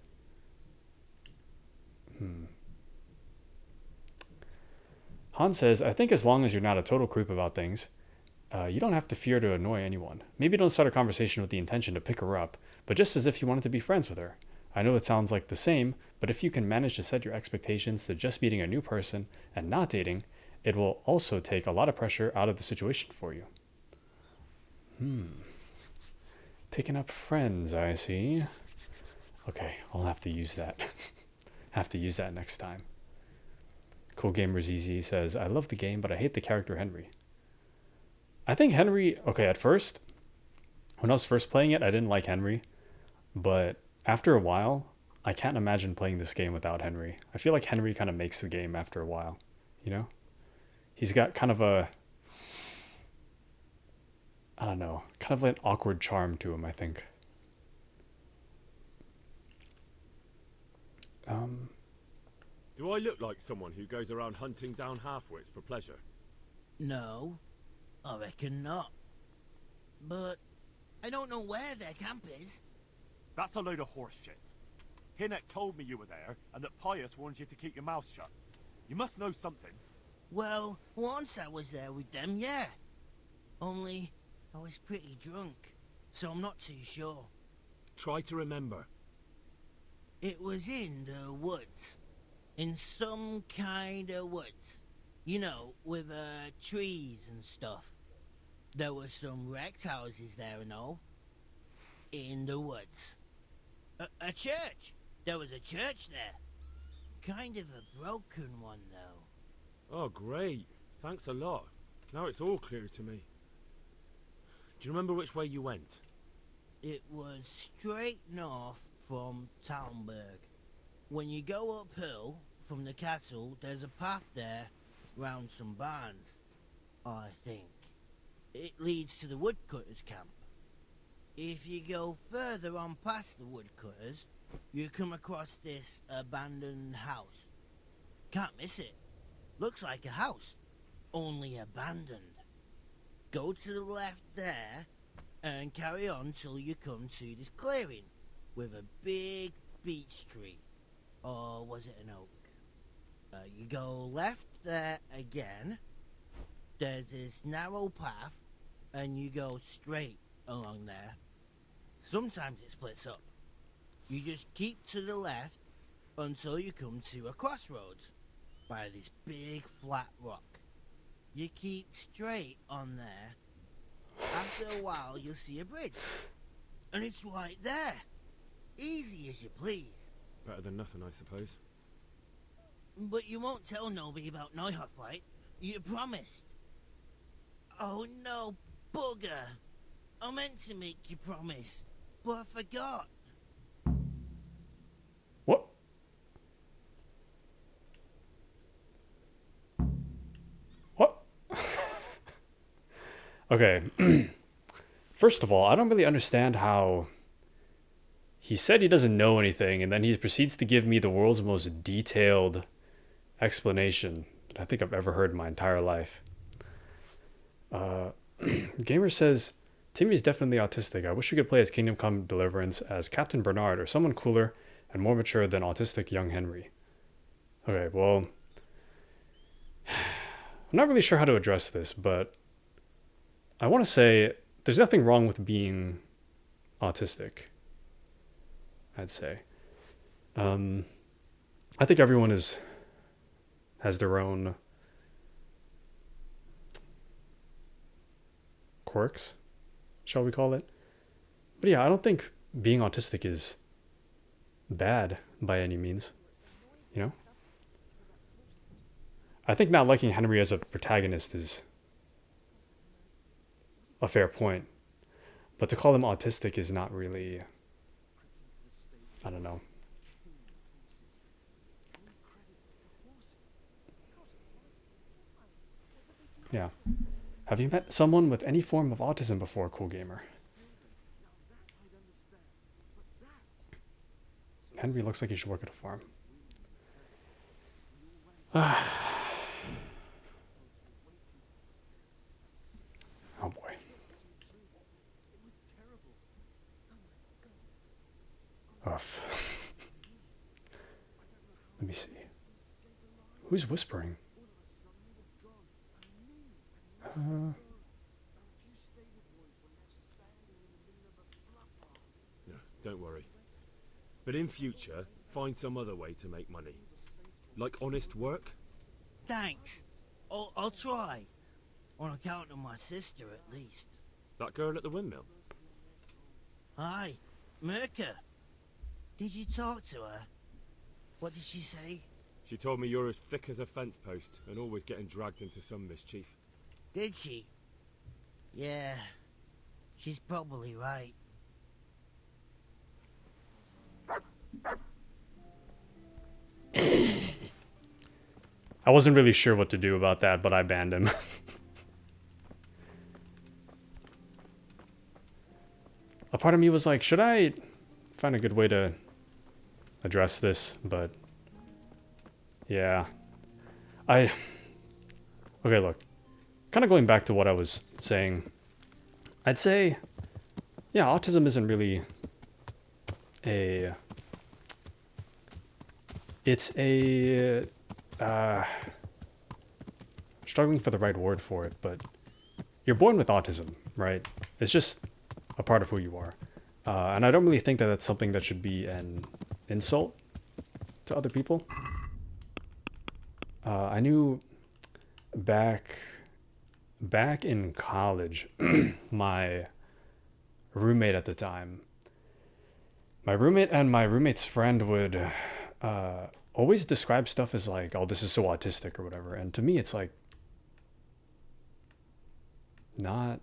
Han says, I think as long as you're not a total creep about things, you don't have to fear to annoy anyone. Maybe don't start a conversation with the intention to pick her up, but just as if you wanted to be friends with her. I know it sounds like the same, but if you can manage to set your expectations to just meeting a new person and not dating, it will also take a lot of pressure out of the situation for you. Picking up friends, I see. Okay, I'll have to use that. Have to use that next time. Cool Gamer ZZ says, I love the game, but I hate the character Henry. I think Henry, okay, at first, when I was first playing it, I didn't like Henry, but after a while, I can't imagine playing this game without Henry. I feel like Henry kind of makes the game after a while, you know? He's got kind of a, I don't know, kind of an awkward charm to him, I think. Do I look like someone who goes around hunting down half-wits for pleasure? No, I reckon not. But I don't know where their camp is. That's a load of horse shit. Hinek told me you were there, and that Pius warned you to keep your mouth shut. You must know something. Well, once I was there with them, yeah. Only, I was pretty drunk, so I'm not too sure. Try to remember. It was in the woods. In some kind of woods. You know, with trees and stuff. There were some wrecked houses there and all. In the woods. A church! There was a church there. Kind of a broken one, though. Oh, great. Thanks a lot. Now it's all clear to me. Do you remember which way you went? It was straight north from Talmberg. When you go uphill from the castle, there's a path there round some barns, I think. It leads to the woodcutters' camp. If you go further on past the woodcutters, you come across this abandoned house. Can't miss it. Looks like a house, only abandoned. Go to the left there, and carry on till you come to this clearing, with a big beech tree Or was it an oak? You go left there again. There's this narrow path, and you go straight along there. Sometimes it splits up. You just keep to the left until you come to a crossroads by this big flat rock. You keep straight on there. After a while, you'll see a bridge. And it's right there. Easy as you please. Better than nothing, I suppose. But you won't tell nobody about Knowmadic, right? You promised. Oh no, bugger. I meant to make you promise, but I forgot. What? What? Okay. First of all, I don't really understand how he said he doesn't know anything, and then he proceeds to give me the world's most detailed explanation that I think I've ever heard in my entire life. Gamer says, Timmy is definitely autistic. I wish we could play as Kingdom Come Deliverance as Captain Bernard or someone cooler and more mature than autistic young Henry. Okay, well, I'm not really sure how to address this, but I want to say there's nothing wrong with being autistic, I'd say. I think everyone has their own quirks, shall we call it. But yeah, I don't think being autistic is bad by any means, you know? I think not liking Henry as a protagonist is a fair point. But to call him autistic is not really, I don't know. Yeah. Have you met someone with any form of autism before, Cool Gamer? Henry looks like he should work at a farm. Oh boy. Oof. Let me see. Who's whispering? No, don't worry. But in future, find some other way to make money. Like honest work? Thanks. I'll try. On account of my sister, at least. That girl at the windmill? Hi, Merca. Did you talk to her? What did she say? She told me you're as thick as a fence post and always getting dragged into some mischief. Did she? Yeah, she's probably right. I wasn't really sure what to do about that, but I banned him. A part of me was like, should I find a good way to address this? But yeah, okay, look, kind of going back to what I was saying, I'd say, yeah, autism isn't really struggling for the right word for it, but you're born with autism, right? It's just a part of who you are. And I don't really think that that's something that should be an insult to other people. I knew back in college, my roommate at the time, my roommate and my roommate's friend would always describe stuff as like, oh, this is so autistic or whatever. And to me, it's like, not...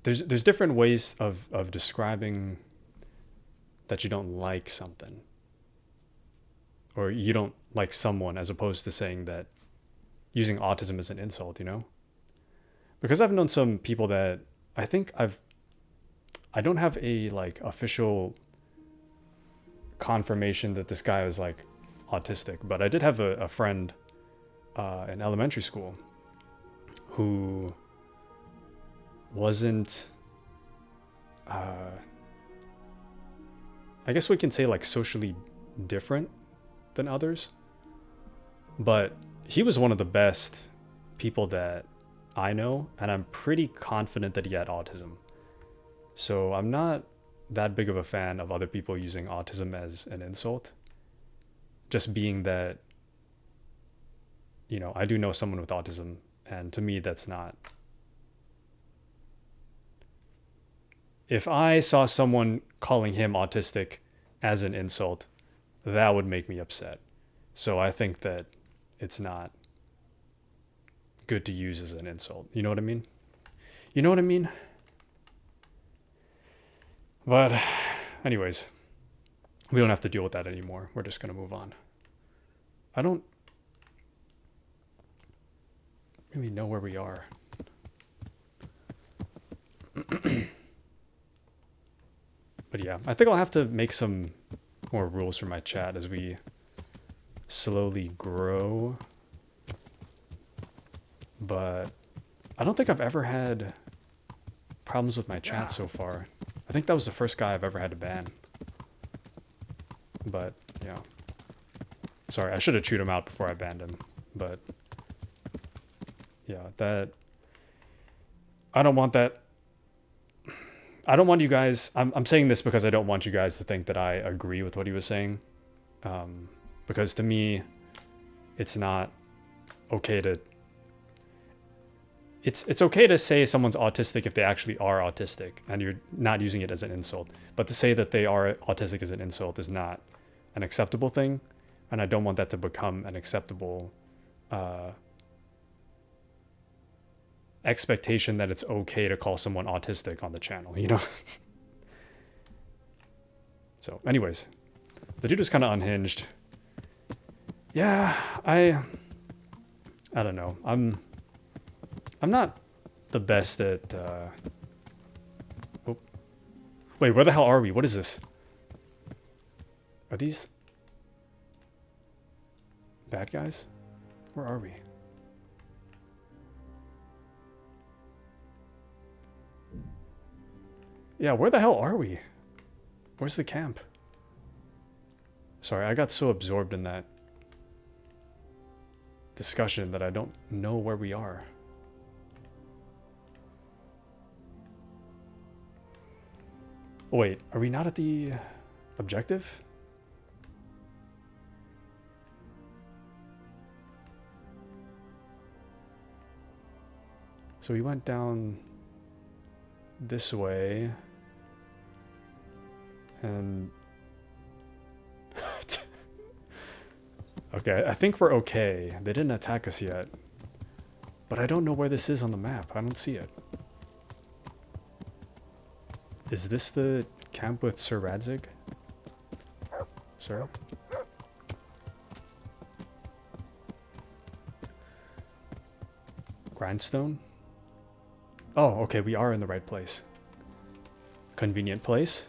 There's different ways of describing that you don't like something. Or you don't like someone, as opposed to saying that using autism as an insult, you know? Because I've known some people that I think I don't have a like official confirmation that this guy is like autistic, but I did have a friend in elementary school who wasn't I guess we can say like socially different than others. But he was one of the best people that I know, and I'm pretty confident that he had autism. So I'm not that big of a fan of other people using autism as an insult. Just being that, you know, I do know someone with autism, and to me that's not. If I saw someone calling him autistic as an insult, that would make me upset. So I think that it's not good to use as an insult. You know what I mean? You know what I mean? But anyways, we don't have to deal with that anymore. We're just going to move on. I don't really know where we are. But yeah, I think I'll have to make some more rules for my chat as we slowly grow. But I don't think I've ever had problems with my chat so far. I think that was the first guy I've ever had to ban. But, yeah. Sorry, I should have chewed him out before I banned him. But, yeah, that... I don't want that... I don't want you guys... I'm saying this because I don't want you guys to think that I agree with what he was saying. Because to me, it's not okay to... It's okay to say someone's autistic if they actually are autistic and you're not using it as an insult. But to say that they are autistic as an insult is not an acceptable thing. And I don't want that to become an acceptable expectation that it's okay to call someone autistic on the channel, you know? So anyways, the dude was kind of unhinged. Yeah, I don't know. I'm not the best at, oh. Wait, where the hell are we? What is this? Are these bad guys? Where are we? Yeah, where the hell are we? Where's the camp? Sorry, I got so absorbed in that discussion that I don't know where we are. Wait, are we not at the objective? So we went down this way and okay, I think we're okay. They didn't attack us yet, but I don't know where this is on the map. I don't see it. Is this the camp with Sir Radzig? Sir? Grindstone? Oh, okay, we are in the right place. Convenient place.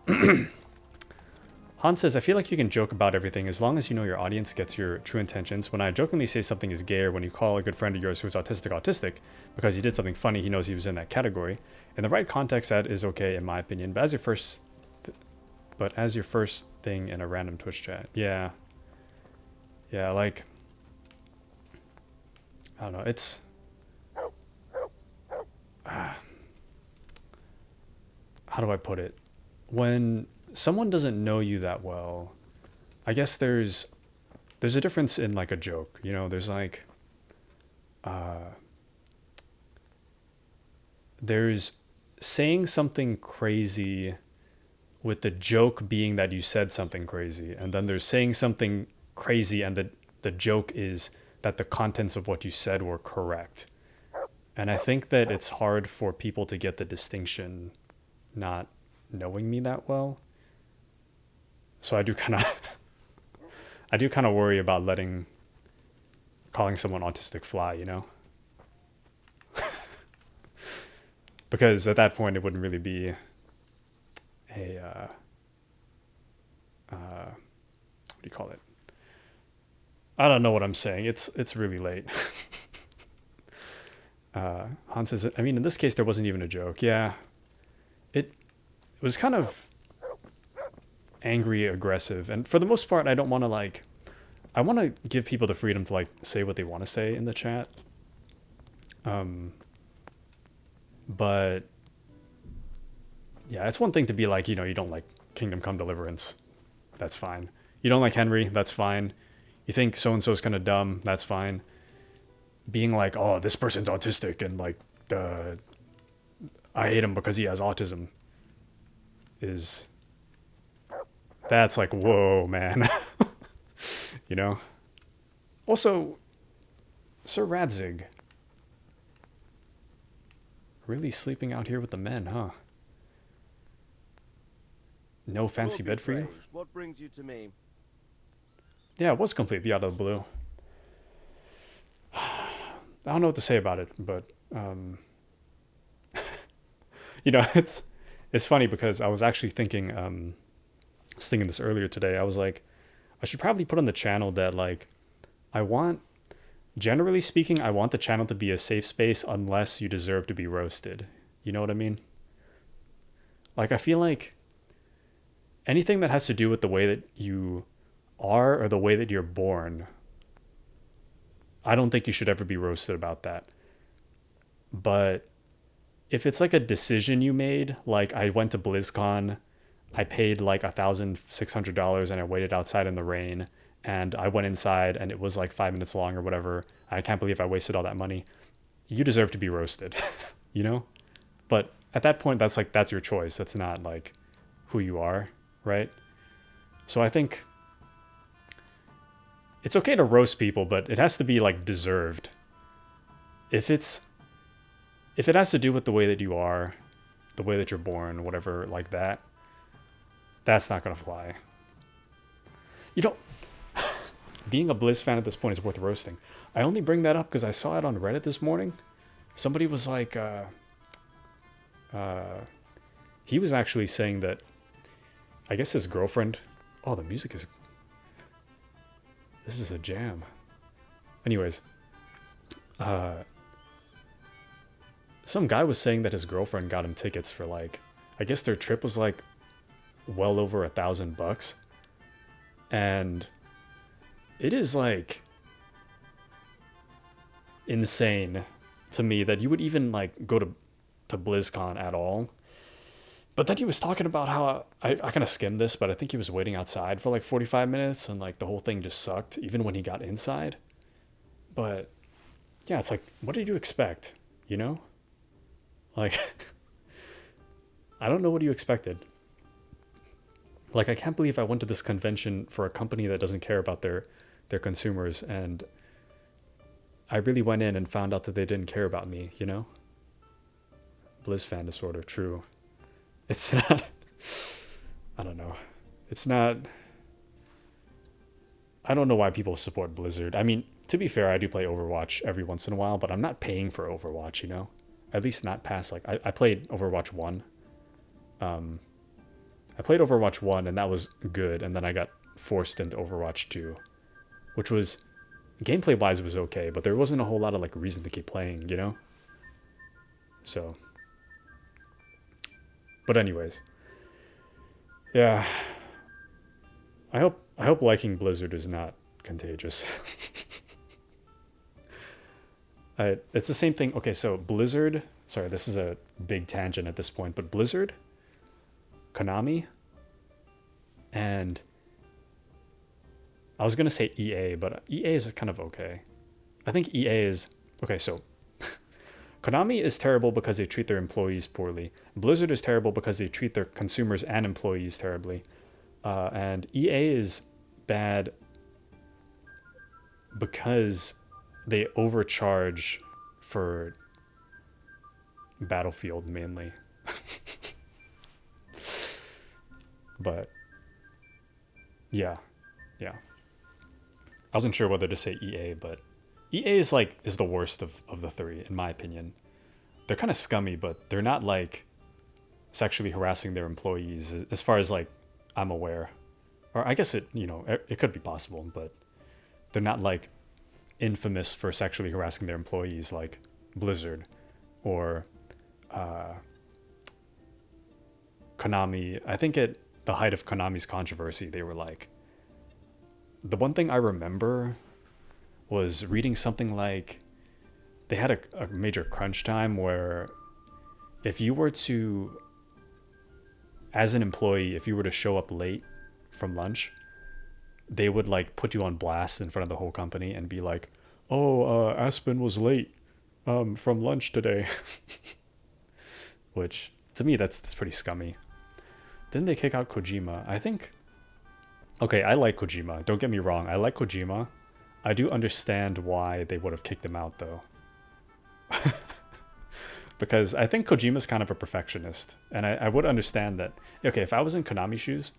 Han says, I feel like you can joke about everything as long as you know your audience gets your true intentions. When I jokingly say something is gay or when you call a good friend of yours who's autistic because he did something funny, he knows he was in that category. In the right context, that is okay in my opinion. But as your first thing in a random Twitch chat. Yeah. Yeah, like... I don't know, it's... how do I put it? When someone doesn't know you that well, I guess there's a difference in like a joke, you know, there's like there's saying something crazy with the joke being that you said something crazy, and then there's saying something crazy and the joke is that the contents of what you said were correct. And I think that it's hard for people to get the distinction not knowing me that well. So I do kind of worry about calling someone autistic fly, you know? Because at that point it wouldn't really be a what do you call it? I don't know what I'm saying. It's really late. Hans says, I mean, in this case, there wasn't even a joke. Yeah. It was kind of... angry, aggressive. And for the most part, I don't want to like, I want to give people the freedom to like say what they want to say in the chat. But yeah, it's one thing to be like, you know, you don't like Kingdom Come Deliverance. That's fine. You don't like Henry. That's fine. You think so-and-so's kind of dumb. That's fine. Being like, oh, this person's autistic and like, I hate him because he has autism is, that's like, whoa, man. You know? Also, Sir Radzig. Really sleeping out here with the men, huh? No fancy bed for you? What brings you to me? Yeah, it was completely out of the blue. I don't know what to say about it, but you know, it's funny because I was actually thinking, I was thinking this earlier today. I was like, I should probably put on the channel that like, generally speaking, I want the channel to be a safe space unless you deserve to be roasted. You know what I mean? Like, I feel like anything that has to do with the way that you are or the way that you're born, I don't think you should ever be roasted about that. But if it's like a decision you made, like I went to BlizzCon, I paid like $1,600 and I waited outside in the rain, and I went inside and it was like 5 minutes long or whatever. I can't believe I wasted all that money. You deserve to be roasted, you know? But at that point, that's your choice. That's not like who you are, right? So I think it's okay to roast people, but it has to be like deserved. If it has to do with the way that you are, the way that you're born, whatever, like that, that's not gonna fly. You don't. Being a Blizz fan at this point is worth roasting. I only bring that up because I saw it on Reddit this morning. Somebody was like, he was actually saying that, I guess his girlfriend, oh, the music is, this is a jam. Anyways, some guy was saying that his girlfriend got him tickets for like, I guess their trip was like well over $1,000. And it is like insane to me that you would even like go to BlizzCon at all. But then he was talking about how I kind of skimmed this, but I think he was waiting outside for like 45 minutes and like the whole thing just sucked even when he got inside. But yeah, it's like, what did you expect? You know? Like, I don't know what you expected. Like, I can't believe I went to this convention for a company that doesn't care about their consumers, and I really went in and found out that they didn't care about me, you know? Blizz fan disorder, true. It's not, I don't know. It's not, I don't know why people support Blizzard. I mean, to be fair, I do play Overwatch every once in a while, but I'm not paying for Overwatch, you know? At least not past, like, I played Overwatch 1. I played Overwatch 1 and that was good, and then I got forced into Overwatch 2, which was, gameplay-wise was okay, but there wasn't a whole lot of like reason to keep playing, you know? So, but anyways, yeah, I hope liking Blizzard is not contagious. It's the same thing. Okay, so Blizzard, sorry, this is a big tangent at this point, but Blizzard, Konami, and I was going to say EA, but EA is kind of okay. I think EA is, okay, so Konami is terrible because they treat their employees poorly. Blizzard is terrible because they treat their consumers and employees terribly. And EA is bad because they overcharge for Battlefield mainly. But yeah. I wasn't sure whether to say EA, but EA is the worst of the three, in my opinion. They're kind of scummy, but they're not like sexually harassing their employees, as far as like I'm aware. Or I guess it could be possible, but they're not like infamous for sexually harassing their employees like Blizzard or Konami. I think the the height of Konami's controversy, they were like, the one thing I remember was reading something like they had a major crunch time where if you were to, as an employee, if you were to show up late from lunch, they would like put you on blast in front of the whole company and be like, oh, Aspen was late from lunch today. Which, to me, that's pretty scummy. Didn't they kick out Kojima? I think... Okay, I like Kojima. Don't get me wrong. I like Kojima. I do understand why they would have kicked him out, though. Because I think Kojima's kind of a perfectionist. And I would understand that... Okay, if I was in Konami's shoes,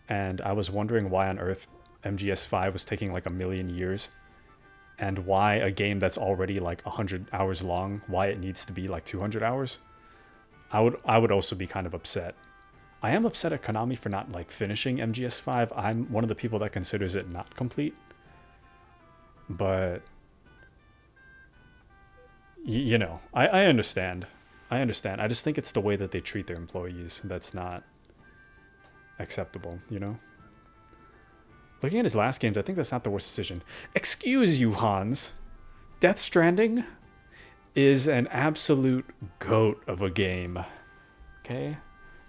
and I was wondering why on earth MGS5 was taking like 1,000,000 years, and why a game that's already like 100 hours long, why it needs to be like 200 hours, I would also be kind of upset. I am upset at Konami for not like finishing MGS5. I'm one of the people that considers it not complete. But you know, I understand. I understand. I just think it's the way that they treat their employees that's not acceptable, you know? Looking at his last games, I think that's not the worst decision. Excuse you, Hans. Death Stranding is an absolute goat of a game. Okay?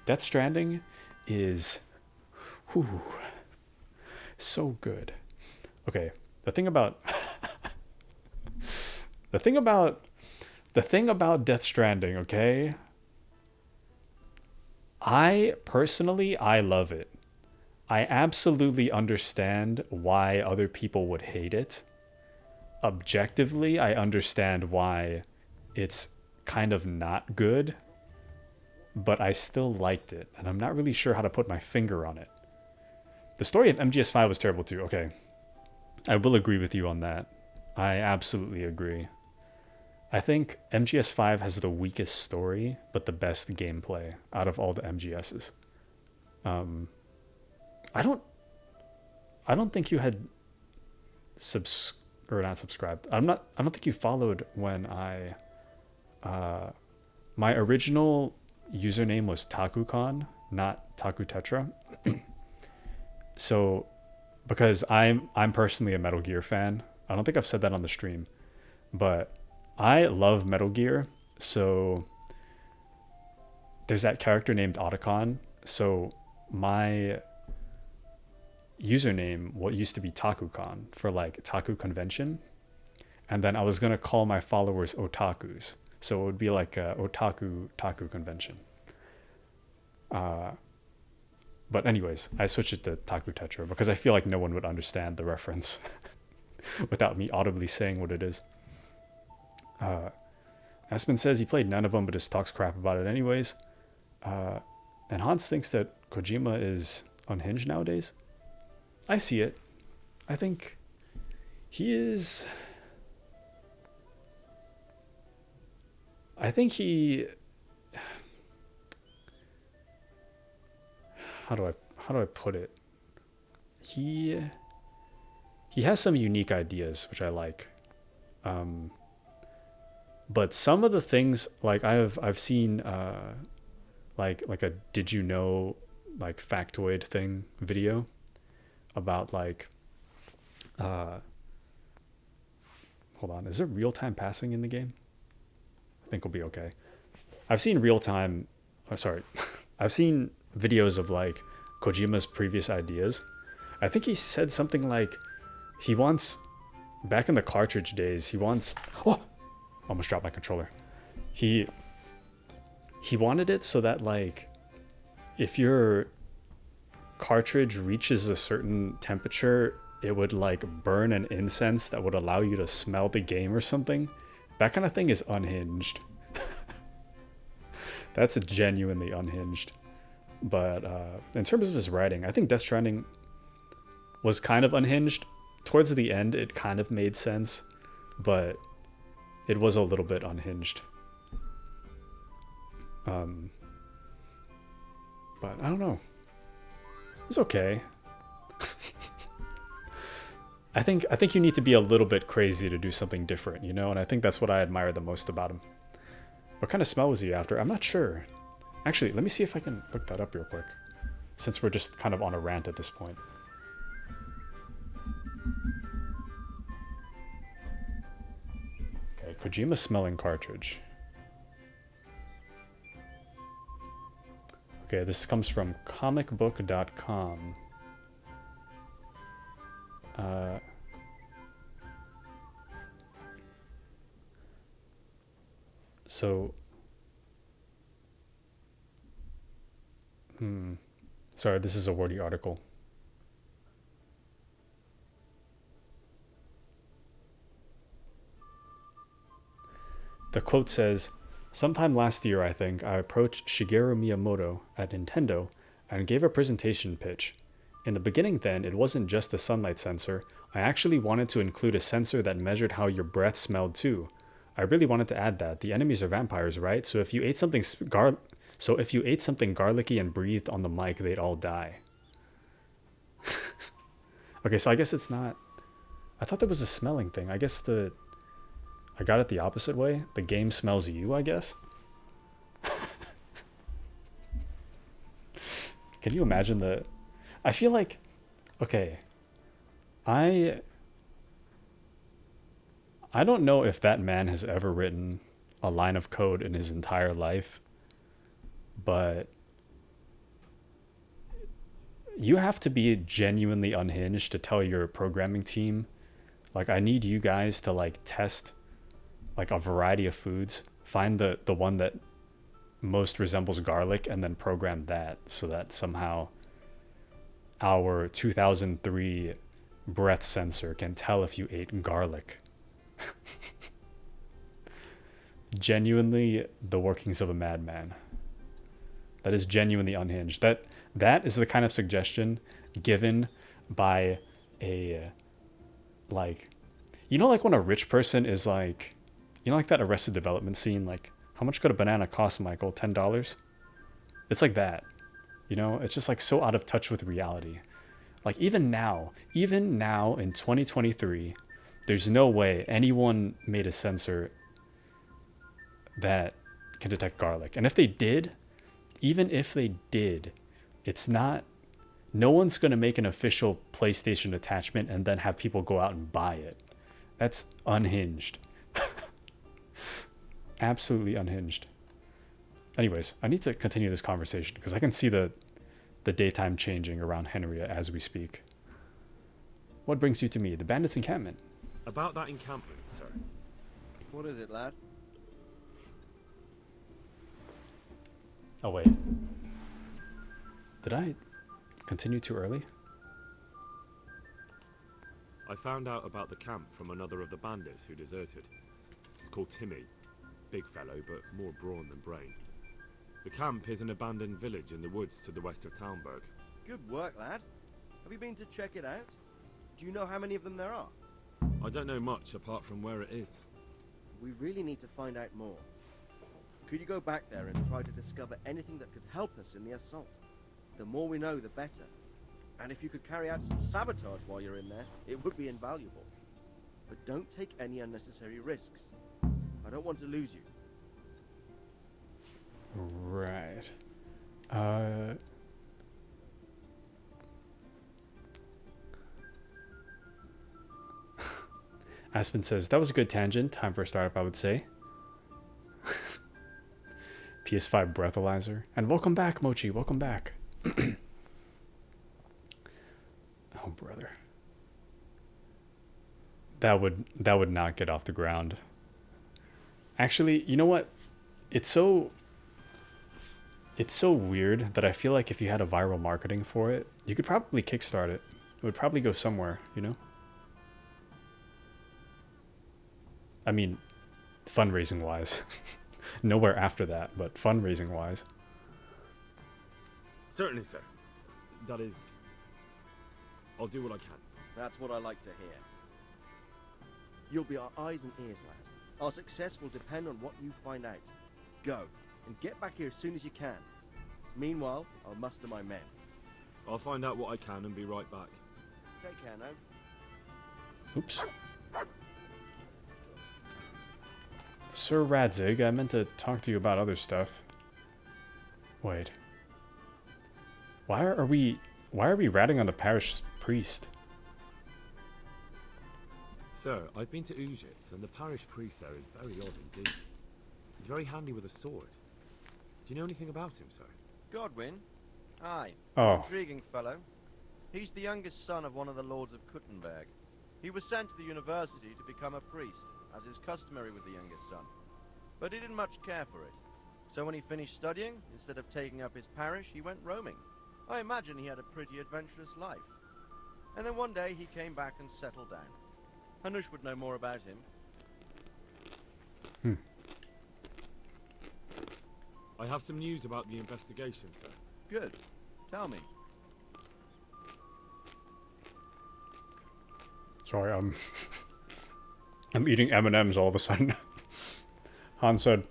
Death Stranding is so good. Okay, the thing about the thing about Death Stranding, okay? I love it. I absolutely understand why other people would hate it. Objectively, I understand why it's kind of not good, but I still liked it, and I'm not really sure how to put my finger on it. The story of MGS5 was terrible too, okay. I will agree with you on that. I absolutely agree. I think MGS5 has the weakest story, but the best gameplay out of all the MGSs. I don't think you had not subscribed. I don't think you followed when my original username was TakuCon, not TakuTetra. So, because I'm personally a Metal Gear fan. I don't think I've said that on the stream, but I love Metal Gear. So there's that character named Otacon. So my username, what used to be TakuCon for like Taku Convention, and then I was gonna call my followers otakus, so it would be like a otaku Taku Convention. But anyways, I switched it to Taku Tetra because I feel like no one would understand the reference without me audibly saying what it is. Aspen says he played none of them but just talks crap about it anyways. And Hans thinks that Kojima is unhinged nowadays. I see it. I think he is... I think he... How do I put it? He has some unique ideas, which I like. But some of the things, like I've seen like a did you know like factoid thing video about like hold on, is there real-time passing in the game? I think we'll be okay. I've seen real-time I've seen videos of like Kojima's previous ideas. I think he said something like he wants, back in the cartridge days, he wants, almost dropped my controller. He wanted it so that like if your cartridge reaches a certain temperature, it would like burn an incense that would allow you to smell the game or something. That kind of thing is unhinged. That's genuinely unhinged. But in terms of his writing, I think Death Stranding was kind of unhinged. Towards the end, it kind of made sense, but it was a little bit unhinged. But I don't know. It's okay. I think you need to be a little bit crazy to do something different, you know? And I think that's what I admire the most about him. What kind of smell was he after? I'm not sure. Actually, let me see if I can look that up real quick. since we're just kind of on a rant at this point. Okay, Kojima smelling cartridge. Okay, this comes from comicbook.com. So, sorry, this is a wordy article. The quote says, "Sometime last year, I think, I approached Shigeru Miyamoto at Nintendo and gave a presentation pitch. In the beginning then, it wasn't just a sunlight sensor. I actually wanted to include a sensor that measured how your breath smelled too. I really wanted to add that. The enemies are vampires, right? So if you ate something garlicky and breathed on the mic, they'd all die." Okay, so I guess it's not... I thought there was a smelling thing. I guess I got it the opposite way. The game smells you, I guess. Can you imagine the... I feel like... Okay. I don't know if that man has ever written a line of code in his entire life, but you have to be genuinely unhinged to tell your programming team, like, I need you guys to like test like a variety of foods, find the one that most resembles garlic, and then program that so that somehow our 2003 breath sensor can tell if you ate garlic. Genuinely the workings of a madman. That is genuinely unhinged. That is the kind of suggestion given by a, like, you know, like when a rich person is like, you know, like that Arrested Development scene, like, how much could a banana cost, Michael? $10? It's like that. You know, it's just like so out of touch with reality. Like even now in 2023, there's no way anyone made a sensor that can detect garlic. And if they did, even if they did, it's not, no one's going to make an official PlayStation attachment and then have people go out and buy it. That's unhinged. Absolutely unhinged. Anyways, I need to continue this conversation because I can see the daytime changing around Henria as we speak. What brings you to me? The bandits' encampment. About that encampment, sir. What is it, lad? Oh, wait. Did I continue too early? I found out about the camp from another of the bandits who deserted. It's called Timmy. Big fellow, but more brawn than brain. The camp is an abandoned village in the woods to the west of Townburg. Good work, lad. Have you been to check it out? Do you know how many of them there are? I don't know much apart from where it is. We really need to find out more. Could you go back there and try to discover anything that could help us in the assault? The more we know, the better. And if you could carry out some sabotage while you're in there, it would be invaluable. But don't take any unnecessary risks. I don't want to lose you. Right. Aspen says, that was a good tangent. Time for a startup, I would say. PS5 breathalyzer. And welcome back, Mochi. Welcome back. Oh, brother. That would not get off the ground. Actually, you know what? It's so weird that I feel like if you had a viral marketing for it, you could probably kickstart it. It would probably go somewhere, you know? I mean, fundraising wise. Nowhere after that, but fundraising wise. Certainly, sir. That is... I'll do what I can. That's what I like to hear. You'll be our eyes and ears, lad. Our success will depend on what you find out. Go, and get back here as soon as you can. Meanwhile, I'll muster my men. I'll find out what I can and be right back. Take care now. Oops. Sir Radzig, I meant to talk to you about other stuff. Wait. Why are we ratting on the parish priest? Sir, I've been to Ujitz, and the parish priest there is very odd indeed. He's very handy with a sword. Do you know anything about him, sir? Godwin? Aye. Oh. Intriguing fellow. He's the youngest son of one of the lords of Kuttenberg. He was sent to the university to become a priest, as is customary with the youngest son. But he didn't much care for it. So when he finished studying, instead of taking up his parish, he went roaming. I imagine he had a pretty adventurous life. And then one day he came back and settled down. Hanush would know more about him. I have some news about the investigation, sir. Good. Tell me. Sorry, I'm eating M&Ms all of a sudden. Hans said,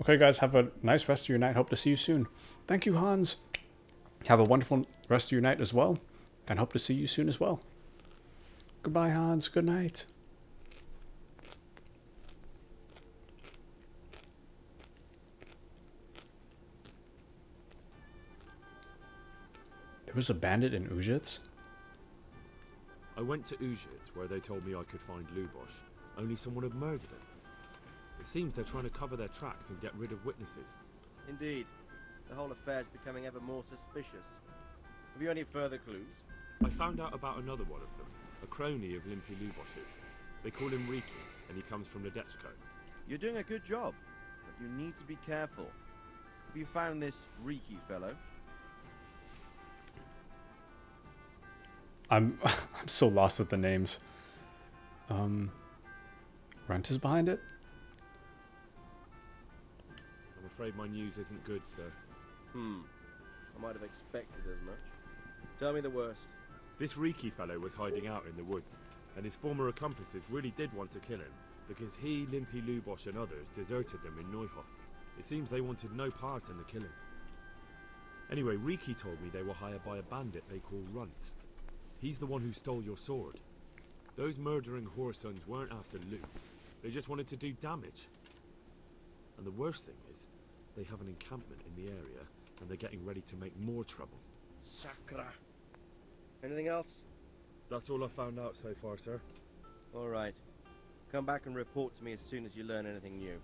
"Okay, guys, have a nice rest of your night. Hope to see you soon." Thank you, Hans. Have a wonderful rest of your night as well, and hope to see you soon as well. Goodbye, Hans. Good night. There was a bandit in Ujitz? I went to Ujitz, where they told me I could find Lubosh, only someone had murdered him. It seems they're trying to cover their tracks and get rid of witnesses. Indeed. The whole affair is becoming ever more suspicious. Have you any further clues? I found out about another one of them, a crony of Limpy Lubosh's. They call him Riki, and he comes from Ledechko. You're doing a good job, but you need to be careful. Have you found this Riki fellow? I'm so lost with the names. Runt is behind it? I'm afraid my news isn't good, sir. I might have expected as much. Tell me the worst. This Riki fellow was hiding out in the woods, and his former accomplices really did want to kill him, because he, Limpy Lubosh and others deserted them in Neuhof. It seems they wanted no part in the killing. Anyway, Riki told me they were hired by a bandit they call Runt. He's the one who stole your sword. Those murdering whoresons weren't after loot. They just wanted to do damage. And the worst thing is, they have an encampment in the area, and they're getting ready to make more trouble. Sakra. Anything else? That's all I found out so far, sir. All right. Come back and report to me as soon as you learn anything new.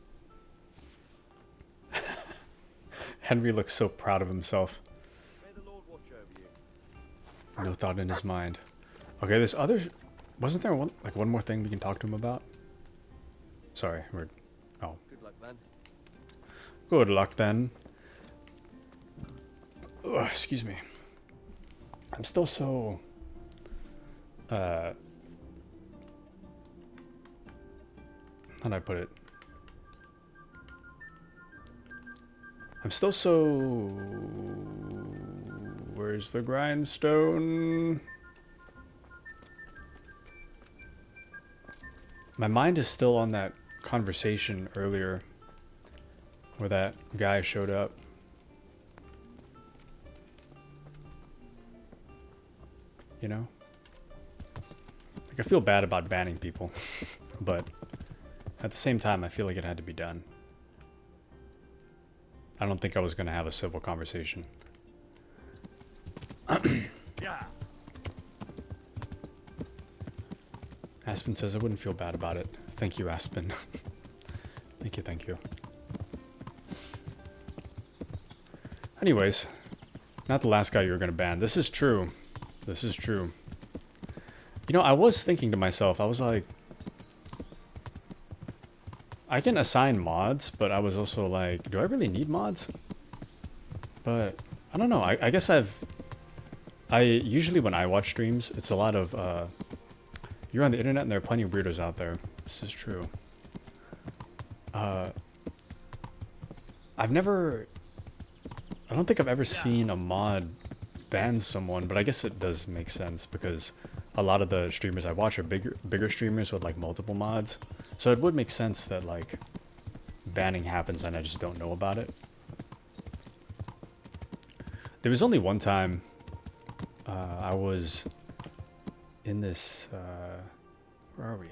Henry looks so proud of himself. May the Lord watch over you. No thought in his mind. Okay, this other... Wasn't there one more thing we can talk to him about? Sorry, we're... Oh. Good luck then. Good luck then. Ugh, excuse me. I'm still so... How do I put it? I'm still so... Where's the grindstone? My mind is still on that conversation earlier where that guy showed up. You know? Like, I feel bad about banning people, but at the same time, I feel like it had to be done. I don't think I was going to have a civil conversation. Yeah. Aspen says I wouldn't feel bad about it. Thank you, Aspen. Thank you, thank you. Anyways, not the last guy you were going to ban. This is true. This is true. You know, I was thinking to myself, I was like, I can assign mods, but I was also like, do I really need mods? But I don't know. I guess I usually when I watch streams, it's a lot of, you're on the internet and there are plenty of weirdos out there. This is true. I don't think I've ever seen a mod ban someone, but I guess it does make sense because a lot of the streamers I watch are bigger streamers with like multiple mods. So it would make sense that like banning happens and I just don't know about it. There was only one time I was in this, where are we?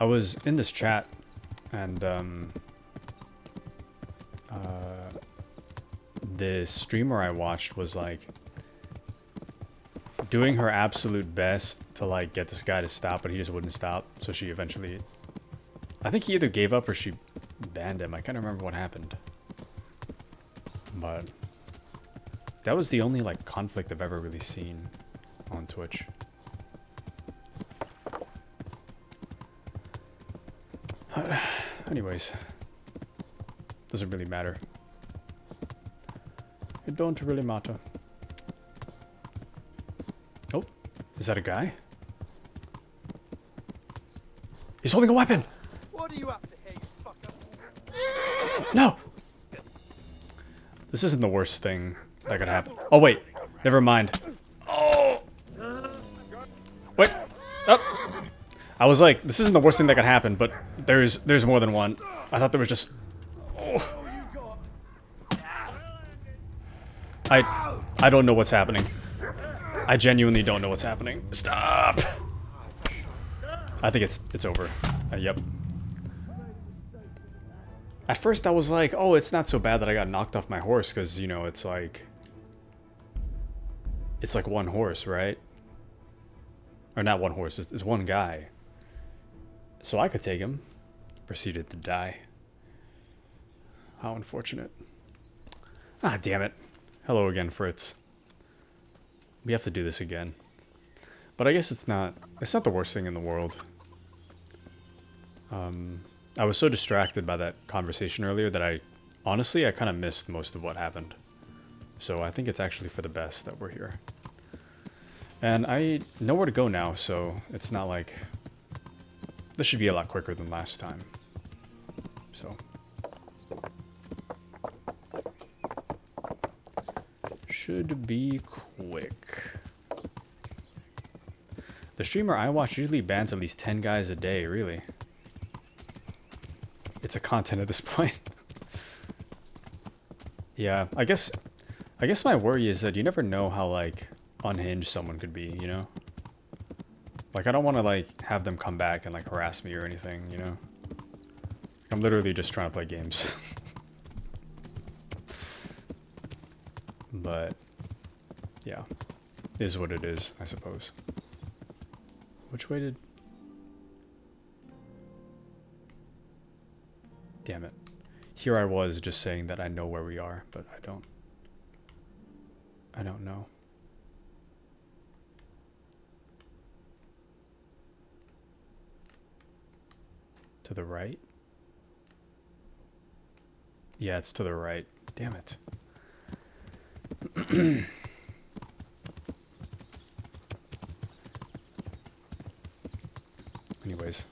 I was in this chat and the streamer I watched was like doing her absolute best to like get this guy to stop, but he just wouldn't stop. So she eventually, I think he either gave up or she banned him. I can't remember what happened, but that was the only like conflict I've ever really seen on Twitch. Anyways, doesn't really matter. It don't really matter. Oh, is that a guy? He's holding a weapon! What are you up to here, you fucker? No! This isn't the worst thing that could happen. Oh, wait. Never mind. Oh! Wait. Oh! I was like, this isn't the worst thing that could happen, but there's more than one. I thought there was just... Oh. I don't know what's happening. I genuinely don't know what's happening. Stop! I think it's over. Yep. At first I was like, oh, it's not so bad that I got knocked off my horse, because, you know, it's like one horse, right? Or not one horse, it's one guy. So I could take him. Proceeded to die. How unfortunate. Ah, damn it. Hello again, Fritz. We have to do this again. But I guess it's not the worst thing in the world. I was so distracted by that conversation earlier that I kind of missed most of what happened. So I think it's actually for the best that we're here. And I know where to go now, so it's not like... This should be a lot quicker than last time. So... Should be quick. The streamer I watch usually bans at least 10 guys a day, really. It's a content at this point. Yeah, I guess my worry is that you never know how, like, unhinged someone could be, you know? Like, I don't want to, like, have them come back and, like, harass me or anything, you know? I'm literally just trying to play games. But, yeah. Is what it is, I suppose. Which way did... Damn it. Here I was just saying that I know where we are, but I don't know. To the right? Yeah, it's to the right. Damn it. Anyways.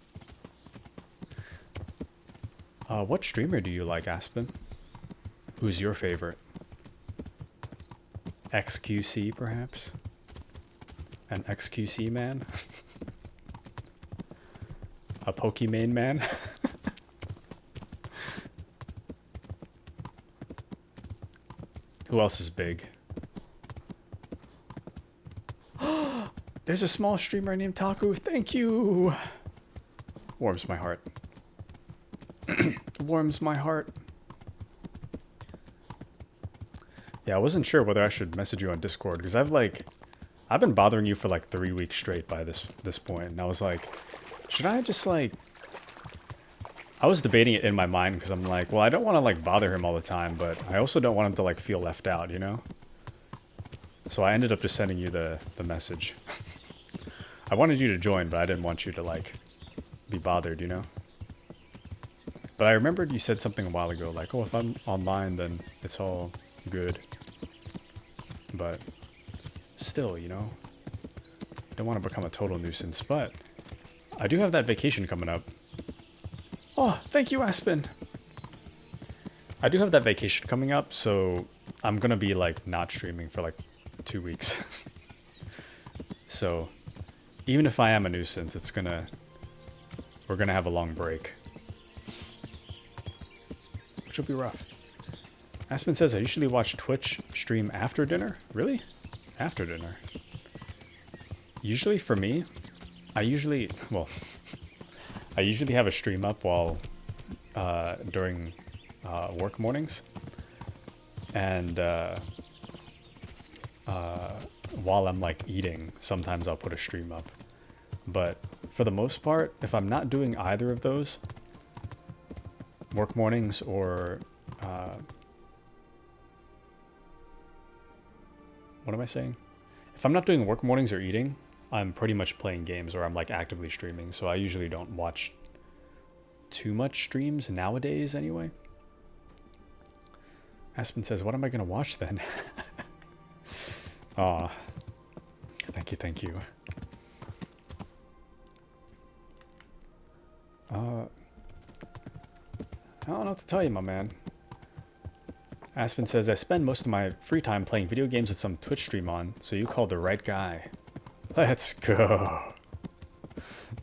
What streamer do you like, Aspen? Who's your favorite? XQC, perhaps? An XQC man? A Pokemon man? Who else is big? There's a small streamer named Taku. Thank you. Warms my heart. Warms my heart. Yeah, I wasn't sure whether I should message you on Discord because I've been bothering you for like 3 weeks straight by this point, and I was like, should I just like... I was debating it in my mind because I'm like, well, I don't want to like bother him all the time, but I also don't want him to like feel left out, you know? So I ended up just sending you the message. I wanted you to join, but I didn't want you to like be bothered, you know? But I remembered you said something a while ago, like, oh, if I'm online, then it's all good. But still, you know? Don't want to become a total nuisance, but I do have that vacation coming up. Oh, thank you, Aspen. I do have that vacation coming up, so I'm gonna be like not streaming for like 2 weeks. So even if I am a nuisance, we're gonna have a long break, which will be rough. Aspen says, I usually watch Twitch stream after dinner. Really? After dinner? Usually for me, I usually have a stream up while during work mornings, and while I'm like eating, sometimes I'll put a stream up. But for the most part, if I'm not doing either of those, work mornings or what am I saying? If I'm not doing work mornings or eating, I'm pretty much playing games or I'm like actively streaming. So I usually don't watch too much streams nowadays anyway. Aspen says, what am I going to watch then? Aw. Thank you, thank you. I don't know what to tell you, my man. Aspen says, I spend most of my free time playing video games with some Twitch stream on, so you called the right guy. Let's go.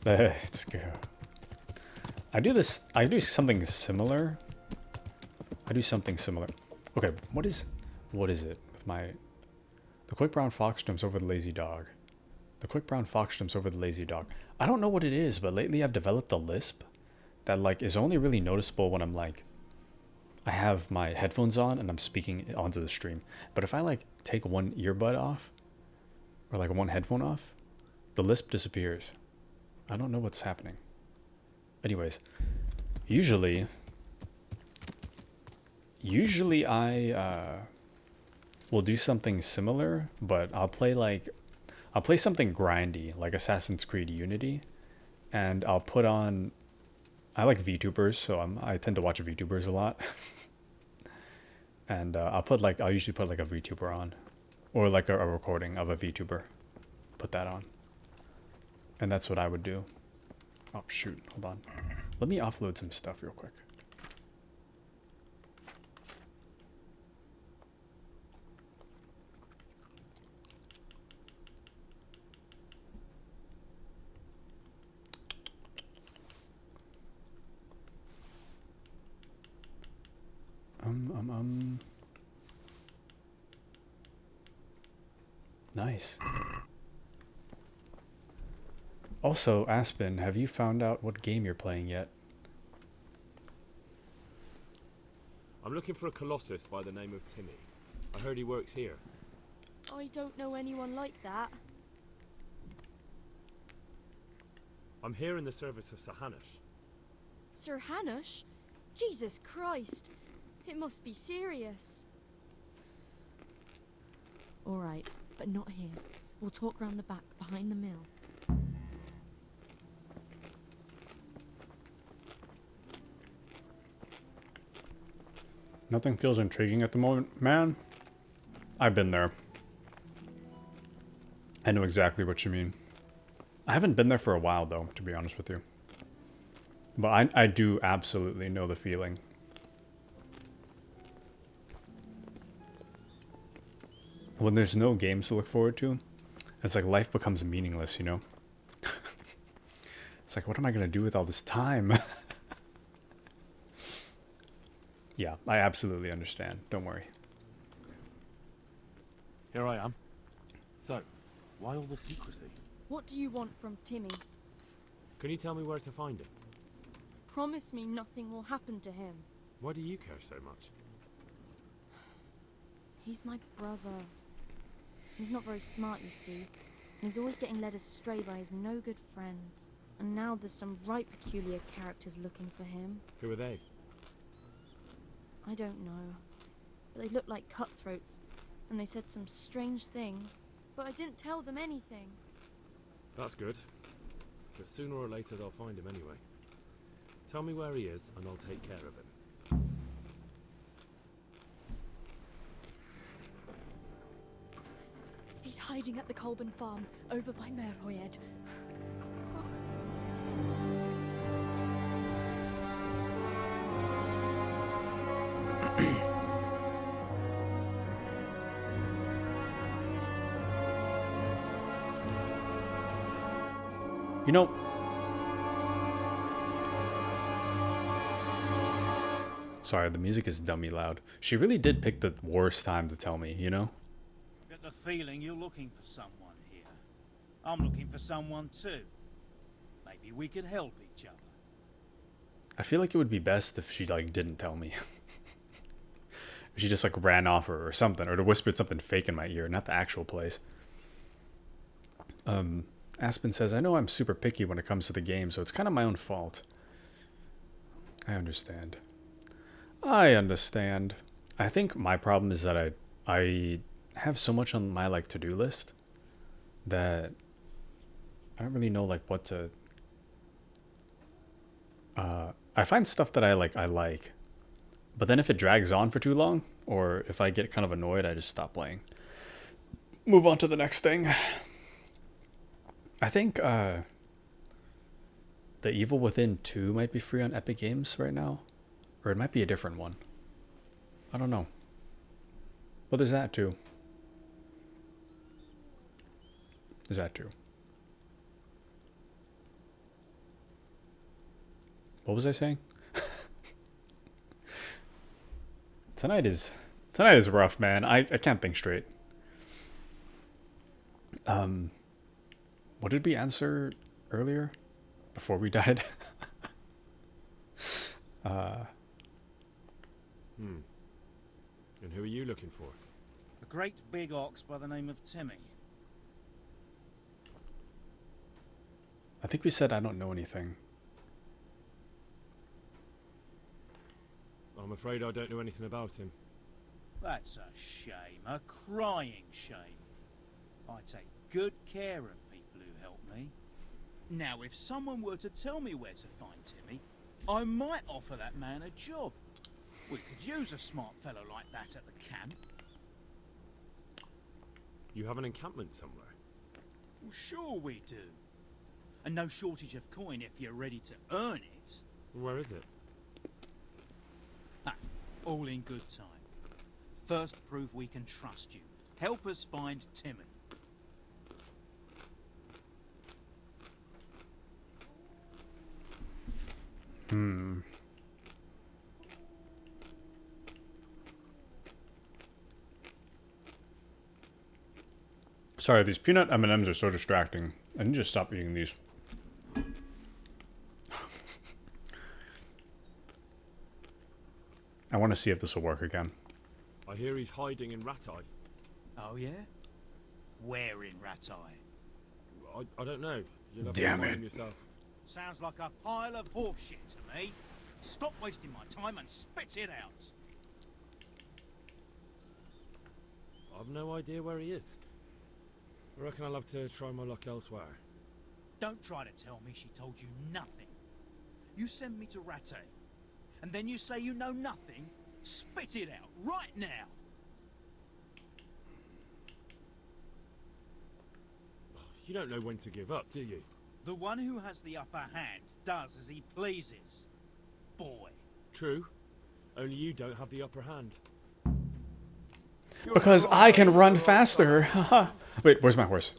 Let's go. I do something similar. Okay, what is it with my... The quick brown fox jumps over the lazy dog. The quick brown fox jumps over the lazy dog. I don't know what it is, but lately I've developed a lisp that like is only really noticeable when I'm like, I have my headphones on and I'm speaking onto the stream. But if I like take one earbud off or like one headphone off, the lisp disappears. I don't know what's happening. Anyways, usually I will do something similar, but I'll play something grindy, like Assassin's Creed Unity, and I'll put on... I like VTubers, so I tend to watch VTubers a lot. And I'll usually put like a VTuber on, or like a recording of a VTuber. Put that on, and that's what I would do. Oh shoot! Hold on. Let me offload some stuff real quick. Nice. Also, Aspen, have you found out what game you're playing yet? I'm looking for a Colossus by the name of Timmy. I heard he works here. I don't know anyone like that. I'm here in the service of Sir Hanush. Sir Hanush? Jesus Christ. It must be serious. Alright, but not here. We'll talk round the back, behind the mill. Nothing feels intriguing at the moment, man. I've been there. I know exactly what you mean. I haven't been there for a while, though, to be honest with you. But I do absolutely know the feeling. When there's no games to look forward to, it's like life becomes meaningless, you know? It's like, what am I going to do with all this time? Yeah, I absolutely understand. Don't worry. Here I am. So, why all the secrecy? What do you want from Timmy? Can you tell me where to find him? Promise me nothing will happen to him. Why do you care so much? He's my brother. He's not very smart, you see. And he's always getting led astray by his no-good friends. And now there's some right peculiar characters looking for him. Who are they? I don't know. But they look like cutthroats. And they said some strange things. But I didn't tell them anything. That's good. But sooner or later they'll find him anyway. Tell me where he is and I'll take care of him. He's hiding at the Colburn farm, over by Merhoyed. You know, sorry, the music is dummy loud. She really did pick the worst time to tell me, you know? Get the feeling you're looking for someone here. I'm looking for someone too. Maybe we could help each other. I feel like it would be best if she, like, didn't tell me. She just like ran off or something, or whispered something fake in my ear, not the actual place. Aspen says, I know I'm super picky when it comes to the game, so it's kind of my own fault. I understand. I understand. I think my problem is that I have so much on my like to-do list that I don't really know like what to I find stuff that I like, but then if it drags on for too long, or if I get kind of annoyed, I just stop playing. Move on to the next thing. I think The Evil Within 2 might be free on Epic Games right now, or it might be a different one. I don't know. Well, there's that too. There's that too. What was I saying? Tonight is rough, man. I can't think straight. What did we answer earlier before we died? And who are you looking for? A great big ox by the name of Timmy. I think we said I don't know anything. I'm afraid I don't know anything about him. That's a shame, a crying shame. I take good care of people who help me. Now, if someone were to tell me where to find Timmy, I might offer that man a job. We could use a smart fellow like that at the camp. You have an encampment somewhere? Well, sure we do. And no shortage of coin if you're ready to earn it. Where is it? Ah, all in good time. First, prove we can trust you. Help us find Timmy. Sorry, these peanut M&Ms are so distracting. I need to stop eating these. I want to see if this will work again. I hear he's hiding in Ratai. Oh, yeah? Where in Ratai? I don't know. You'll have Damn to find it. him yourself. Sounds like a pile of horseshit to me. Stop wasting my time and spit it out. I've no idea where he is. I reckon I'll have to try my luck elsewhere. Don't try to tell me she told you nothing. You send me to Rattay, and then you say you know nothing? Spit it out, right now! You don't know when to give up, do you? The one who has the upper hand does as he pleases. Boy. True. Only you don't have the upper hand. Because I can run faster. Wait, where's my horse?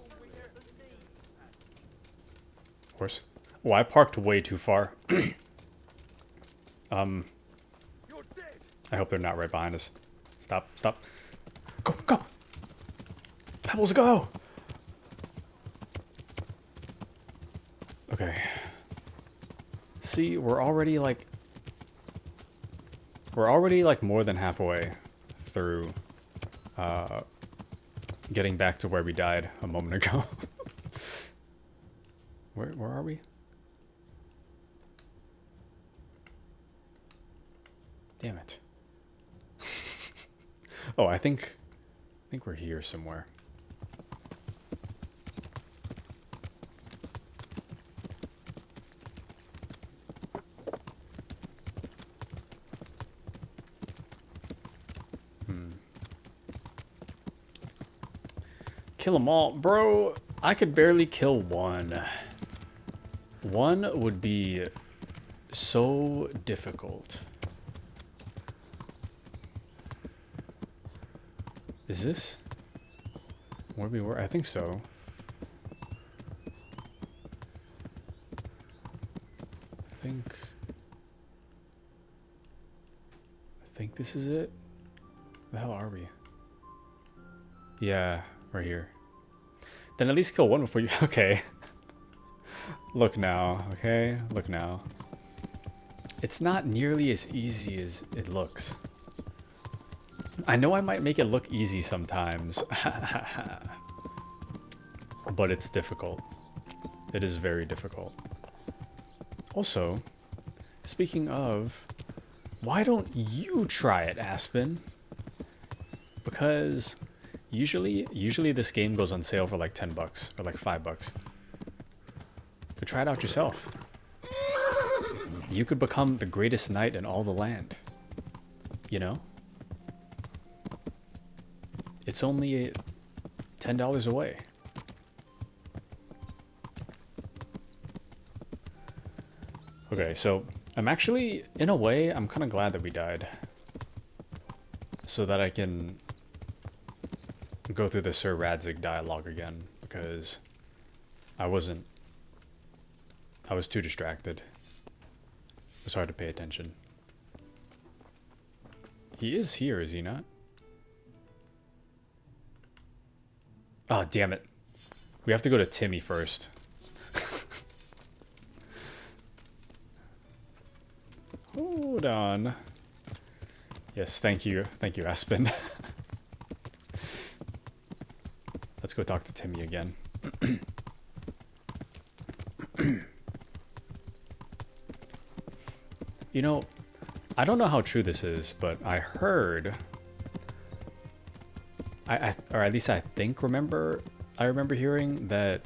Horse? Oh, I parked way too far. I hope they're not right behind us. Stop, stop. Go, go! Pebbles, go! Okay. See, we're already like more than halfway through getting back to where we died a moment ago. Where are we? Damn it. Oh, I think we're here somewhere. Kill them all. Bro, I could barely kill one. One would be so difficult. Is this where we were? I think so. I think this is it. Where the hell are we? Yeah, right here. Then at least kill one before you... Okay. Look now, okay? Look now. It's not nearly as easy as it looks. I know I might make it look easy sometimes, but it's difficult. It is very difficult. Also, speaking of, why don't you try it, Aspen? Because usually this game goes on sale for like 10 bucks or like 5 bucks. So try it out yourself. You could become the greatest knight in all the land. You know? It's only $10 away. Okay, so I'm actually, in a way, I'm kind of glad that we died. So that I can go through the Sir Radzig dialogue again, because I was too distracted. It was hard to pay attention. He is here, is he not? Oh, damn it. We have to go to Timmy first. Hold on. Yes, thank you. Thank you, Aspen. Let's go talk to Timmy again. You know, I don't know how true this is, but I heard... or at least I remember hearing that